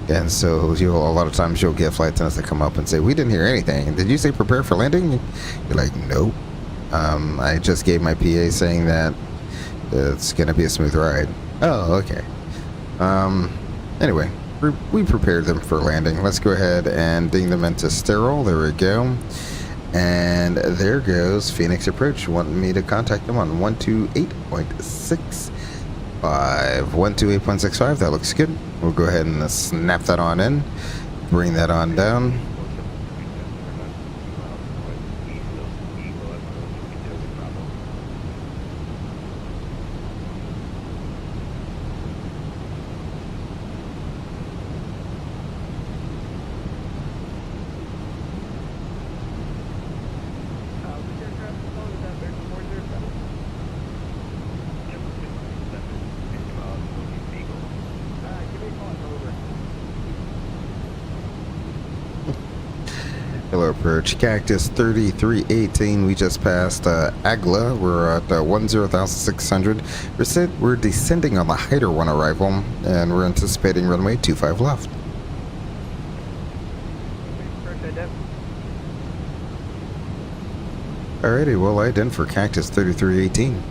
And so a lot of times you'll get flight attendants that come up and say, "We didn't hear anything. Did you say prepare for landing?" You're like, "Nope. I just gave my PA saying that it's going to be a smooth ride." Oh, okay. Anyway, we prepared them for landing. Let's go ahead and ding them into sterile. There we go. And there goes Phoenix Approach, wanting me to contact them on 128.65. 128.65, that looks good. We'll go ahead and snap that on in, bring that on down. Hello, approach Cactus 3318. We just passed Agla. We're at 10,600. We're descending on the Hyder 1 arrival, and we're anticipating runway 25 left. Alrighty, well, I did for Cactus 3318.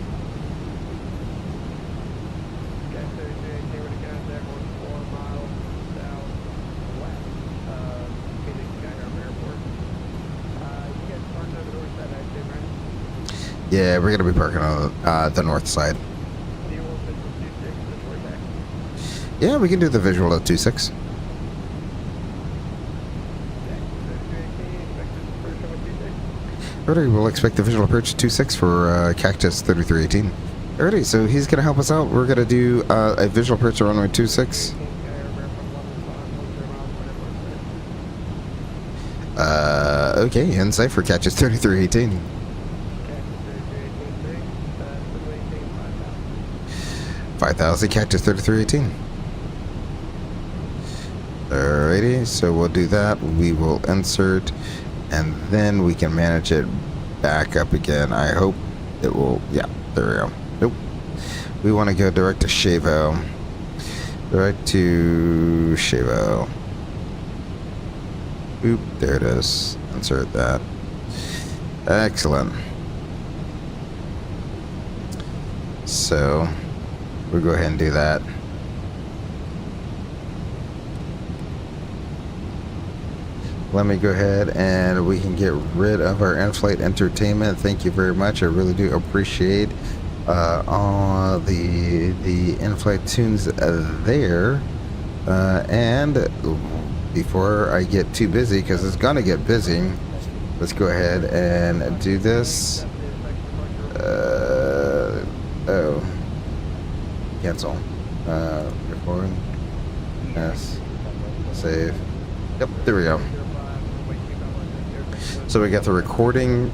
Yeah, we're gonna be parking on the north side. Do you want visual 26 before taxi? Yeah, we can do the visual at 26. Alrighty, we'll expect the visual approach 26 for Cactus 3318. Alrighty, so he's gonna help us out. We're gonna do a visual approach to runway 26. Okay, insight for Cactus 3318. 5,000 Cactus 3318. Alrighty, so we'll do that. We will insert, and then we can manage it back up again. I hope it will. Yeah, there we go. Nope. We want to go direct to Shavo. Direct to Shavo. Oop, there it is. Insert that. Excellent. So we'll go ahead and do that. Let me go ahead and we can get rid of our in-flight entertainment. Thank you very much. I really do appreciate all the in-flight tunes there. And before I get too busy, because it's gonna get busy, let's go ahead and do this. Oh, cancel. Record. Yes. Save. Yep, there we go. So we got the recording.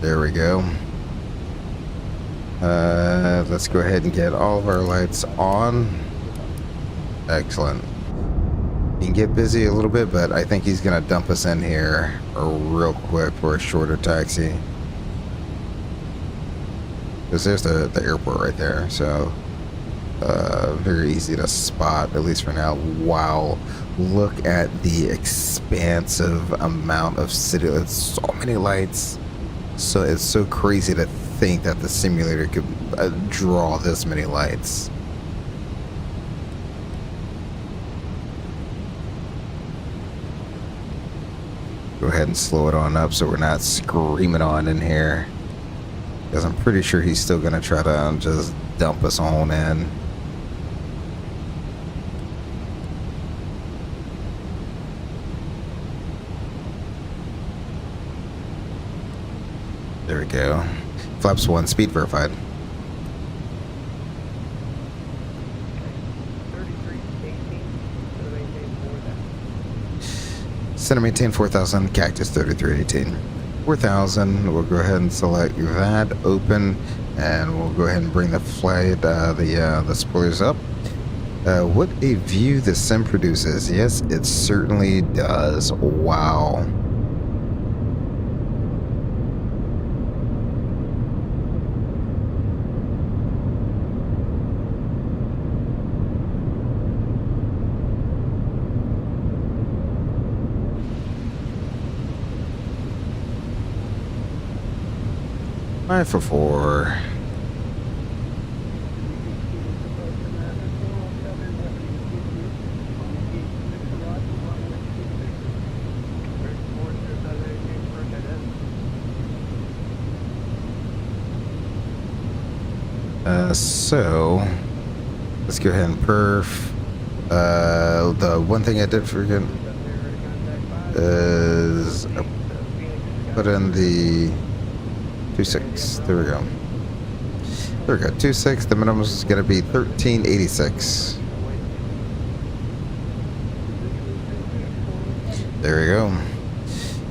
There we go. Let's go ahead and get all of our lights on. Excellent. He can get busy a little bit, but I think he's gonna dump us in here real quick for a shorter taxi. Because there's the airport right there, so very easy to spot, at least for now. Wow, look at the expansive amount of city. It's so many lights. So it's so crazy to think that the simulator could draw this many lights. Go ahead and slow it on up so we're not screaming on in here. Because I'm pretty sure he's still going to try to just dump us on in. There we go. Flaps 1, speed verified. 3318, Center maintain 4,000, Cactus 3318. 4,000, we'll go ahead and select that, open, and we'll go ahead and bring the flight, the spoilers up. What a view the sim produces. Yes, it certainly does. Wow. Five for 4. So let's go ahead and perf. The one thing I did forget is put in the 26. There we go. There we go. 26. The minimum is going to be 1386. There we go.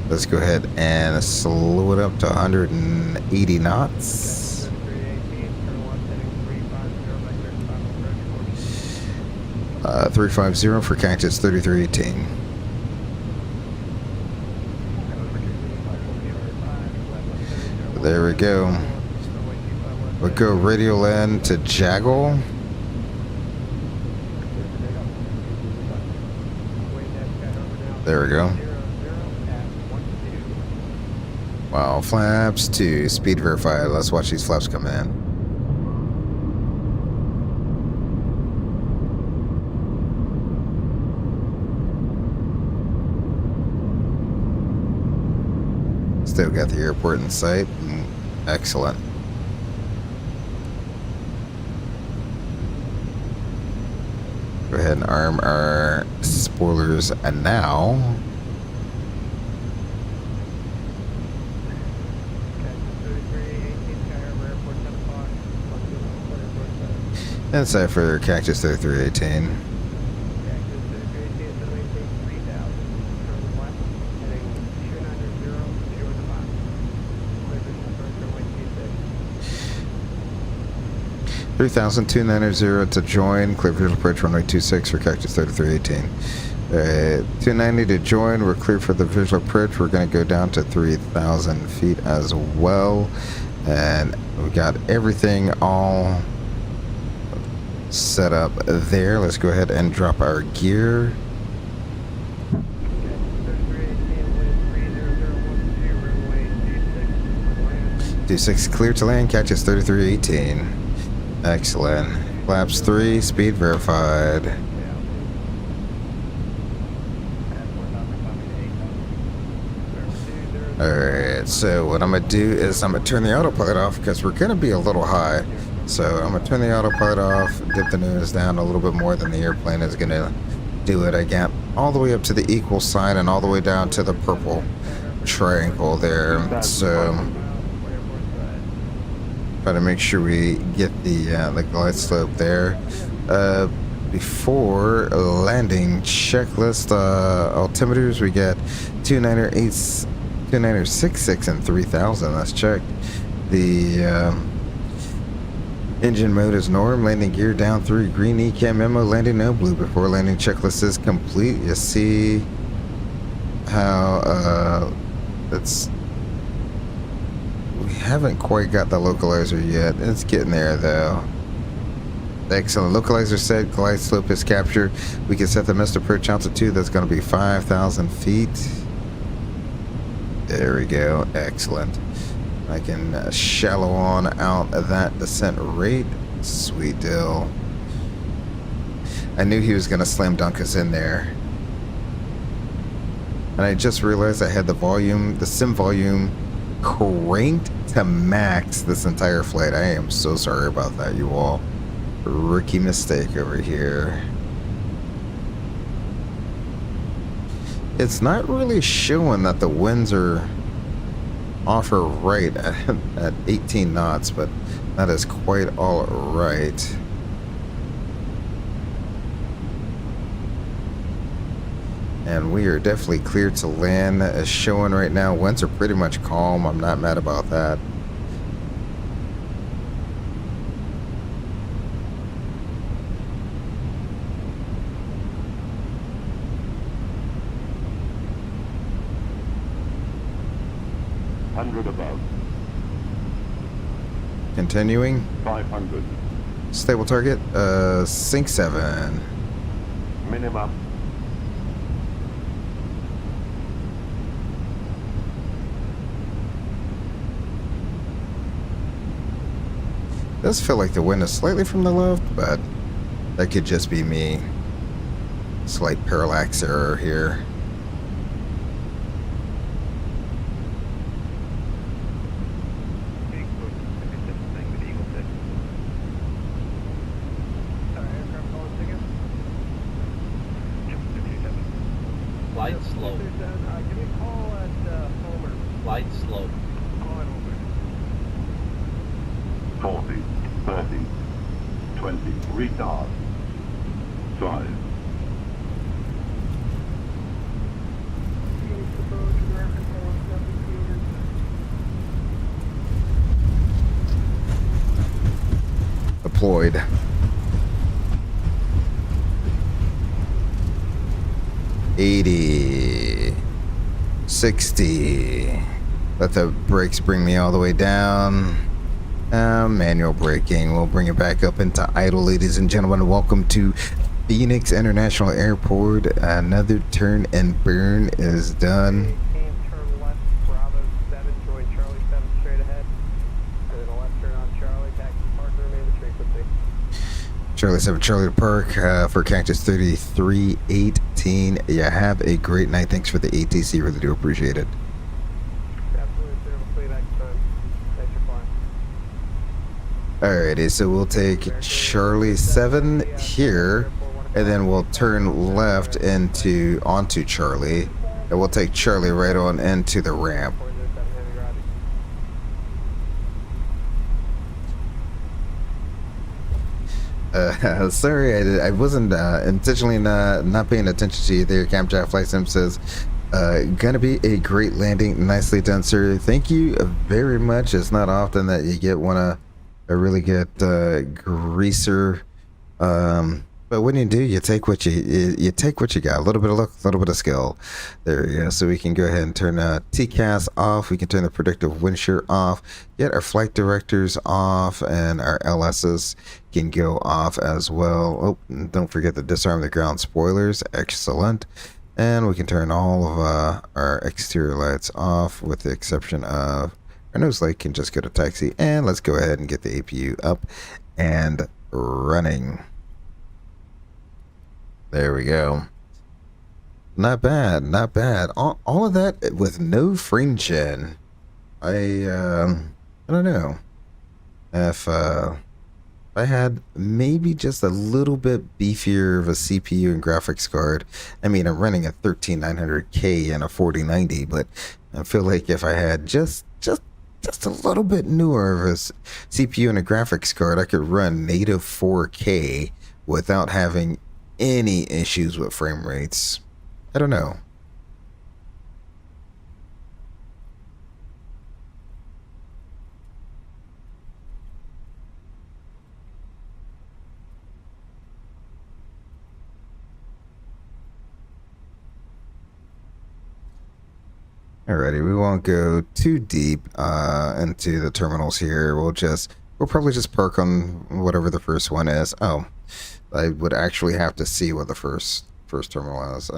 Let's go ahead and slow it up to 180 knots. 350 for Cactus 3318. There we go. We'll go radial end to Jaggle. There we go. Wow, flaps 2, speed verified. Let's watch these flaps come in. Still got the airport in sight. Excellent. Go ahead and arm our spoilers now. That's that for Cactus 3318. Turn left, heading 290, zero to 5. Clear vision approach runway 26. 3,290 to join. Clear visual approach runway 26 for Cactus 3318. 290 to join. We're clear for the visual approach. We're going to go down to 3,000 feet as well. And we got everything all set up there. Let's go ahead and drop our gear. 26 clear to land. Cactus 3318. Excellent. Flaps 3, speed verified. Alright, so what I'm going to do is I'm going to turn the autopilot off because we're going to be a little high. So I'm going to turn the autopilot off, dip the nose down a little bit more than the airplane is going to do it. I got all the way up to the equal sign and all the way down to the purple triangle there. So try to make sure we get the glide slope there. Before landing checklist altimeters, we got 298, 2966 and 3000. Let's check. The engine mode is norm. Landing gear down 3. Green ECAM memo. Landing no blue. Before landing checklist is complete. You see how it's. We haven't quite got the localizer yet. It's getting there though. Excellent. Localizer set. Glide slope is captured. We can set the missed approach altitude. That's going to be 5,000 feet. There we go. Excellent. I can shallow on out of that descent rate. Sweet deal. I knew he was going to slam dunk us in there. And I just realized I had the volume, the sim volume cranked to max this entire flight. I am so sorry about that, you all. Rookie mistake over here. It's not really showing that the winds are off or right at 18 knots, but that is quite all right. And we are definitely cleared to land. As showing right now, winds are pretty much calm. I'm not mad about that. Above. Continuing. 500. Stable target. Sync 7. Minimum. Does feel like the wind is slightly from the left, but that could just be me. Slight parallax error here. Light slope. Give me a call at Homer. Light slope. Call at Homer. 40, 30, 20, retard. 5. Deployed. $80, $60. Let the brakes bring me all the way down. Manual braking. We'll bring it back up into idle, ladies and gentlemen. Welcome to Phoenix International Airport. Another turn and burn is done. 18, turn left, Bravo 7, join Charlie 7 straight ahead. And then a left turn on Charlie, taxi park, remain the frequency. Charlie 7, Charlie to Park for Cactus 3318. You have a great night. Thanks for the ATC. Really do appreciate it. Absolutely. Alrighty, so we'll take Charlie 7 here, and then we'll turn left onto Charlie, and we'll take Charlie right on into the ramp. Sorry, I wasn't intentionally not paying attention to you there. Camjack Flight Sim says, gonna be a great landing. Nicely done, sir. Thank you very much. It's not often that you get a really good greaser. But when you do, you take what you take what you got. A little bit of luck, a little bit of skill. There we go. So we can go ahead and turn TCAS off. We can turn the predictive wind shear off. Get our flight directors off, and our LSs can go off as well. Oh, and don't forget to disarm the ground spoilers. Excellent. And we can turn all of our exterior lights off, with the exception of our nose light can just go to taxi. And let's go ahead and get the APU up and running. There we go. Not bad, not bad. All of that with no frame gen. I don't know if I had maybe just a little bit beefier of a CPU and graphics card. I mean, I'm running a 13900K and a 4090, but I feel like if I had just a little bit newer of a CPU and a graphics card, I could run native 4K without having any issues with frame rates. I don't know. Alrighty, we won't go too deep into the terminals here. We'll probably just park on whatever the first one is. Oh, I would actually have to see what the first terminal is.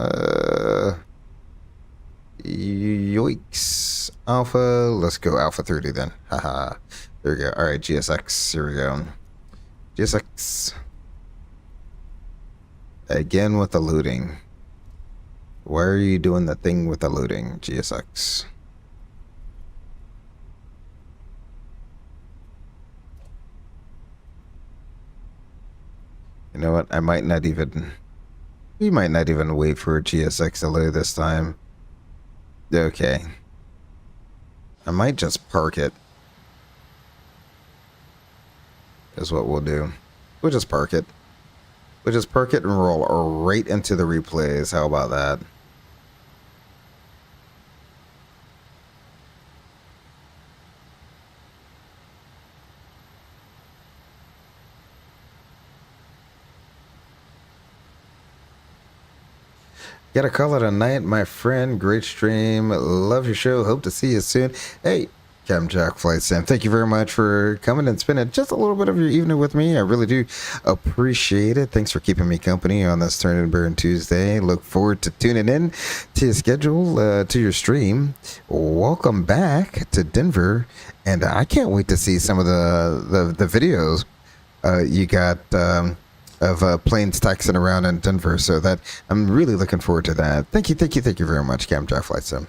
Yoicks. Alpha. Let's go Alpha 30 then. Haha. There we go. Alright, GSX. Here we go. GSX. Again with the looting. Why are you doing the thing with the looting, GSX? You know what? We might not even wait for GSX to load this time. Okay. I might just park it. Is what we'll do. We'll just park it. We'll just park it and roll right into the replays. How about that? Gotta call it a night, my friend. Great stream. Love your show. Hope to see you soon. Hey, Camjack Flight Sim, thank you very much for coming and spending just a little bit of your evening with me. I really do appreciate it. Thanks for keeping me company on this Turn and Burn Tuesday. Look forward to tuning in to your schedule, to your stream. Welcome back to Denver, and I can't wait to see some of the videos you got of planes taxiing around in Denver. So that I'm really looking forward to that. Thank you very much, Camjack Flight Sim.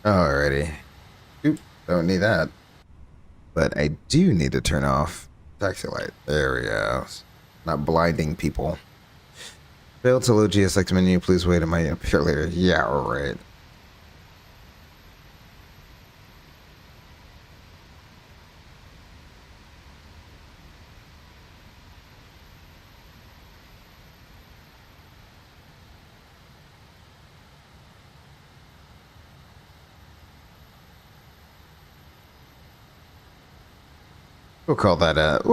Alrighty. Oop, don't need that. But I do need to turn off taxi light. There we go. Not blinding people. Fail to load GSX menu. Please wait. It might appear later. Yeah, alright. We'll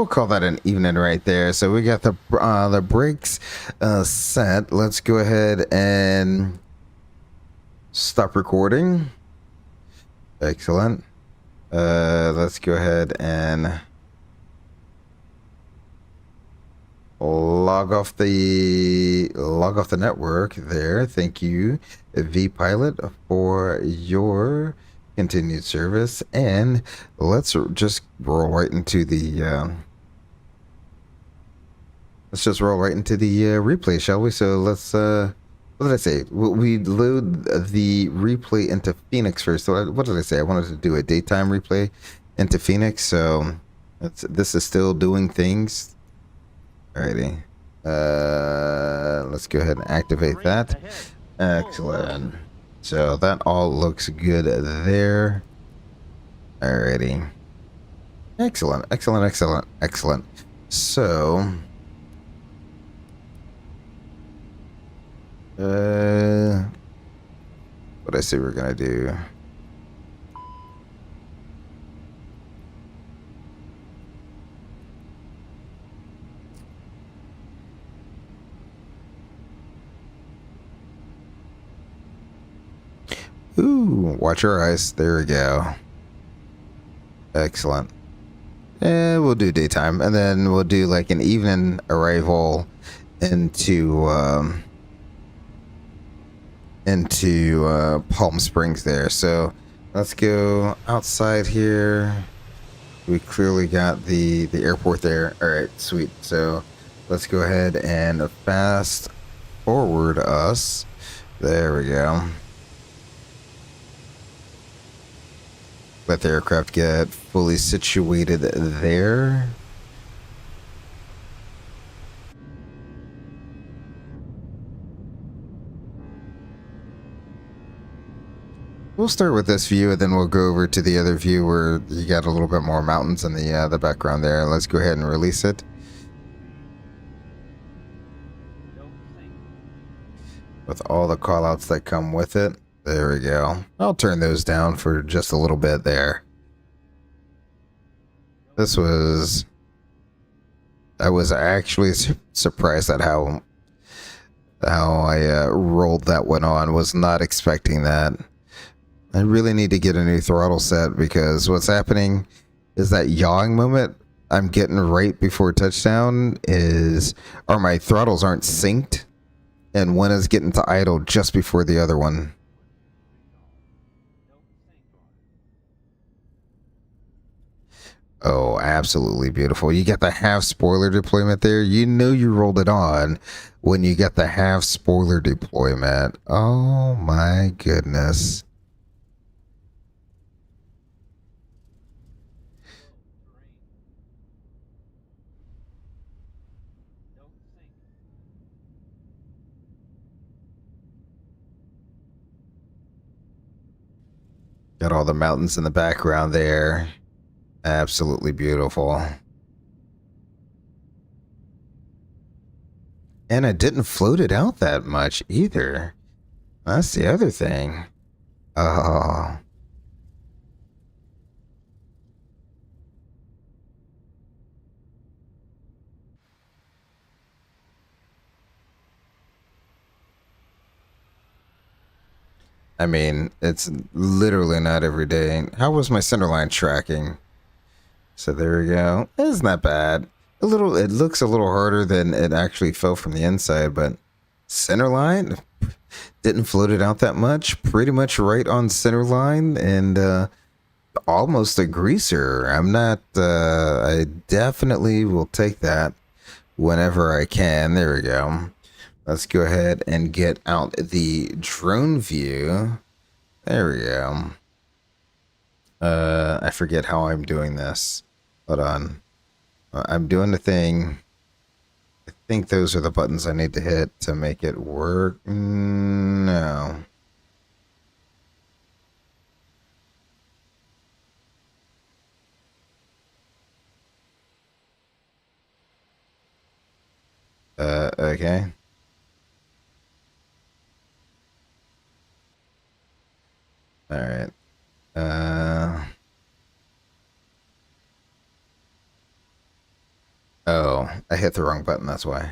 call that an evening right there. So we got the brakes set. Let's go ahead and stop recording. Excellent. Let's go ahead and log off the network there. Thank you, vPilot, for your continued service, and let's just roll right into the let's just roll right into the replay, shall we? So let's what did I say? We load the replay into Phoenix first. So what did I say? I wanted to do a daytime replay into Phoenix. So this is still doing things. Alrighty. Let's go ahead and activate that. Excellent. So that all looks good there. Alrighty. Excellent, excellent, excellent, excellent. So what I say we're gonna do. Ooh, watch your eyes. There we go. Excellent. We'll do daytime, and then we'll do like an evening arrival into Palm Springs there. So let's go outside here. We clearly got the airport there. All right, sweet. So let's go ahead and fast forward us. There we go. Let the aircraft get fully situated there. We'll start with this view, and then we'll go over to the other view where you got a little bit more mountains in the background there. Let's go ahead and release it. With all the callouts that come with it. There we go. I'll turn those down for just a little bit there. I was actually surprised at how I rolled that one on. Was not expecting that. I really need to get a new throttle set, because what's happening is that yawing moment I'm getting right before touchdown or my throttles aren't synced, and one is getting to idle just before the other one. Oh, absolutely beautiful. You got the half spoiler deployment there. You know you rolled it on when you got the half spoiler deployment. Oh my goodness. Got all the mountains in the background there. Absolutely beautiful. And I didn't float it out that much either. That's the other thing. Oh. I mean, it's literally not every day. How was my centerline tracking? So there we go. It's not bad. It looks a little harder than it actually fell from the inside, but centerline didn't float it out that much. Pretty much right on centerline, and almost a greaser. I'm not. I definitely will take that whenever I can. There we go. Let's go ahead and get out the drone view. There we go. I forget how I'm doing this. Hold on. I'm doing the thing. I think those are the buttons I need to hit to make it work. No. Okay. All right. Oh, I hit the wrong button, that's why.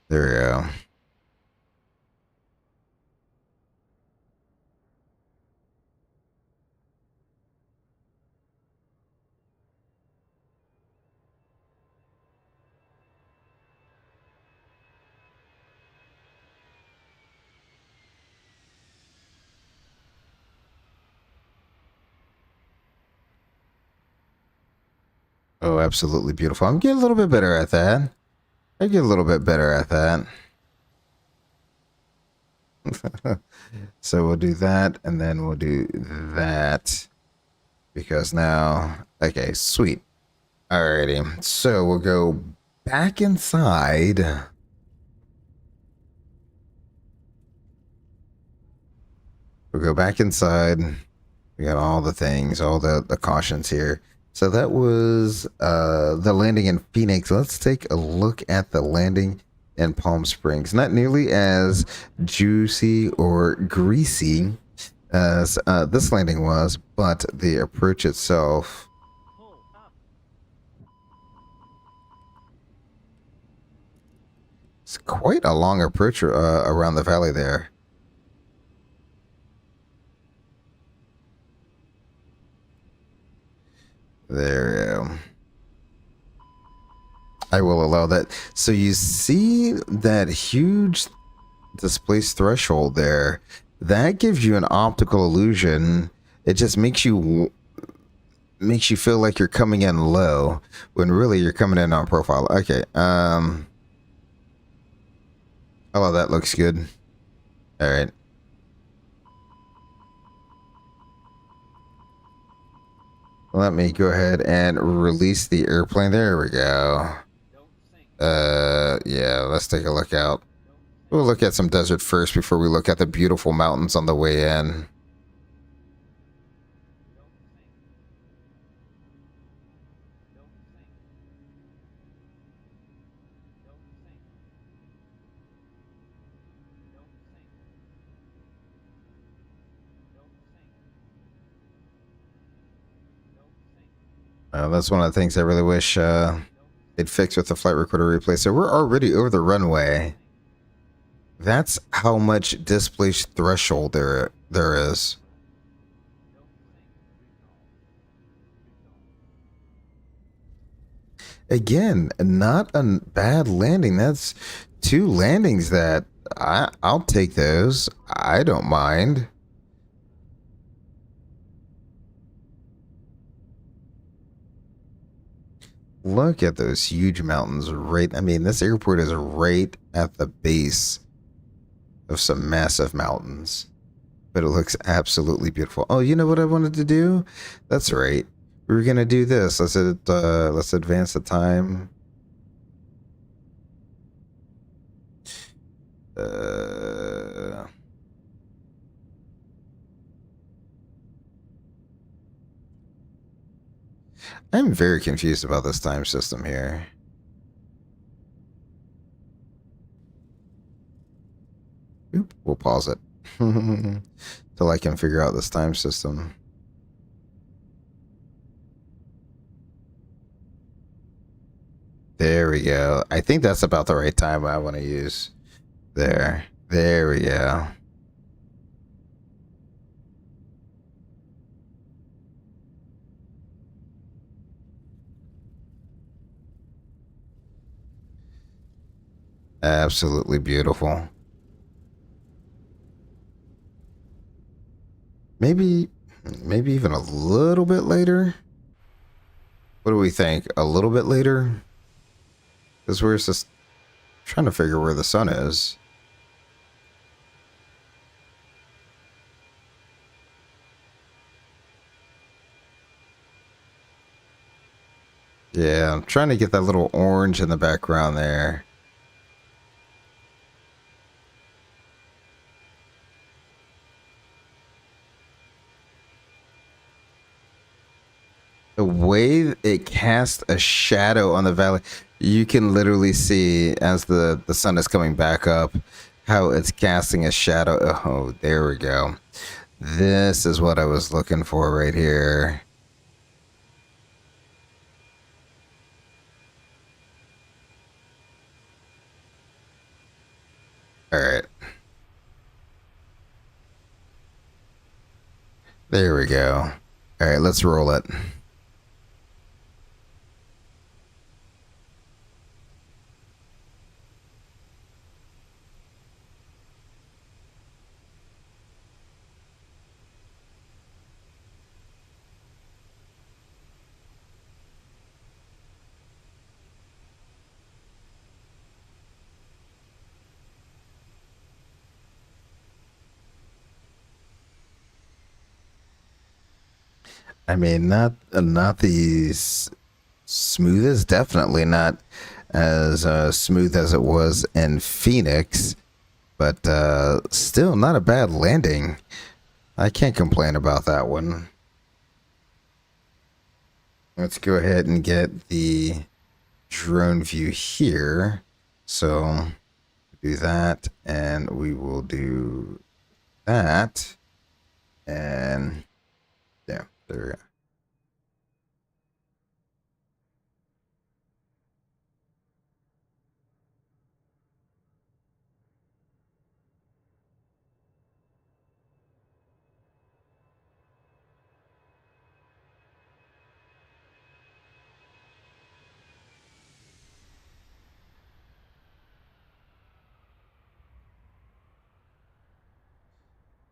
There we go. Oh, absolutely beautiful. I'm getting a little bit better at that. I get a little bit better at that. So we'll do that, and then we'll do that. Because now, okay, sweet. Alrighty, so we'll go back inside. We'll go back inside. We got all the things, all the cautions here. So that was the landing in Phoenix. Let's take a look at the landing in Palm Springs. Not nearly as juicy or greasy as this landing was, but the approach itself. It's quite a long approach around the valley there. There we go. I will allow that. So you see that huge displaced threshold there. That gives you an optical illusion. It just makes you feel like you're coming in low when really you're coming in on profile. Okay. Oh, that looks good. All right. Let me go ahead and release the airplane. There we go. Yeah, let's take a look out. We'll look at some desert first before we look at the beautiful mountains on the way in. That's one of the things I really wish they'd fix with the flight recorder replay. So we're already over the runway. That's how much displaced threshold there is. Again, not a bad landing. That's 2 landings that I'll take those. I don't mind. Look at those huge mountains right. I mean, this airport is right at the base of some massive mountains, but it looks absolutely beautiful. Oh, you know what I wanted to do? That's right. We were gonna do this. Let's advance the time. I'm very confused about this time system here. Oop, we'll pause it till I can figure out this time system. There we go. I think that's about the right time I want to use. There we go. Absolutely beautiful. Maybe even a little bit later. What do we think? A little bit later? Because we're just trying to figure where the sun is. Yeah, I'm trying to get that little orange in the background there. The way it casts a shadow on the valley, you can literally see as the sun is coming back up how it's casting a shadow. Oh, there we go. This is what I was looking for right here. All right. There we go. All right, let's roll it. I mean, not the smoothest, definitely not as smooth as it was in Phoenix, but still not a bad landing. I can't complain about that one. Let's go ahead and get the drone view here. So do that, and we will do that, and yeah, there we go.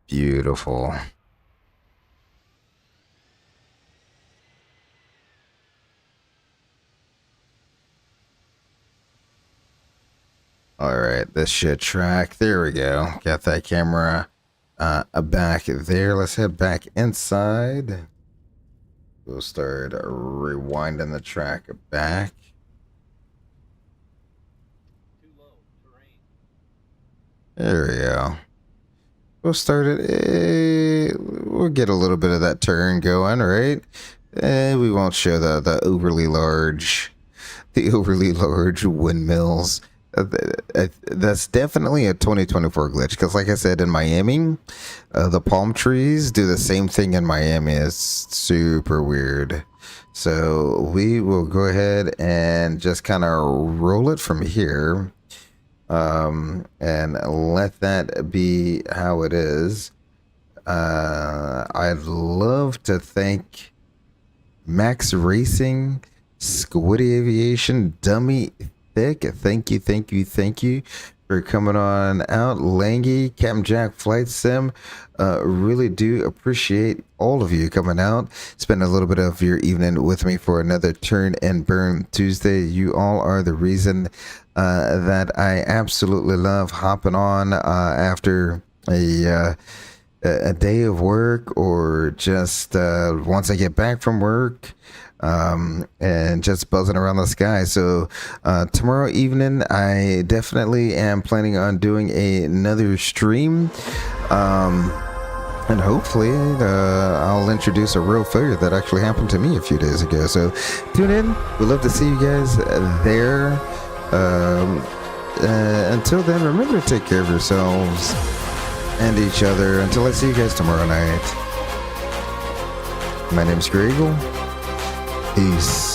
Beautiful. All right, this should track. There we go. Got that camera back there. Let's head back inside. We'll start rewinding the track back. Too low. Terrain. There we go. We'll start it. We'll get a little bit of that turn going, right? We won't show the overly large windmills. That's definitely a 2024 glitch, because like I said, in Miami, the palm trees do the same thing in Miami. It's super weird. So we will go ahead and just kind of roll it from here, and let that be how it is. I'd love to thank Max Racing, Squiddy Aviation, Dummy Thick. Thank you for coming on out. Langy, Captain Jack Flight Sim. Really do appreciate all of you coming out, spend a little bit of your evening with me for another Turn and Burn Tuesday. You all are the reason that I absolutely love hopping on after a day of work, or just once I get back from work, and just buzzing around the sky. So tomorrow evening, I definitely am planning on doing another stream, and hopefully I'll introduce a real failure that actually happened to me a few days ago. So tune in. We'd love to see you guys there. Until then, remember to take care of yourselves and each other. Until I see you guys tomorrow night. My name's Greg Eagle. Peace.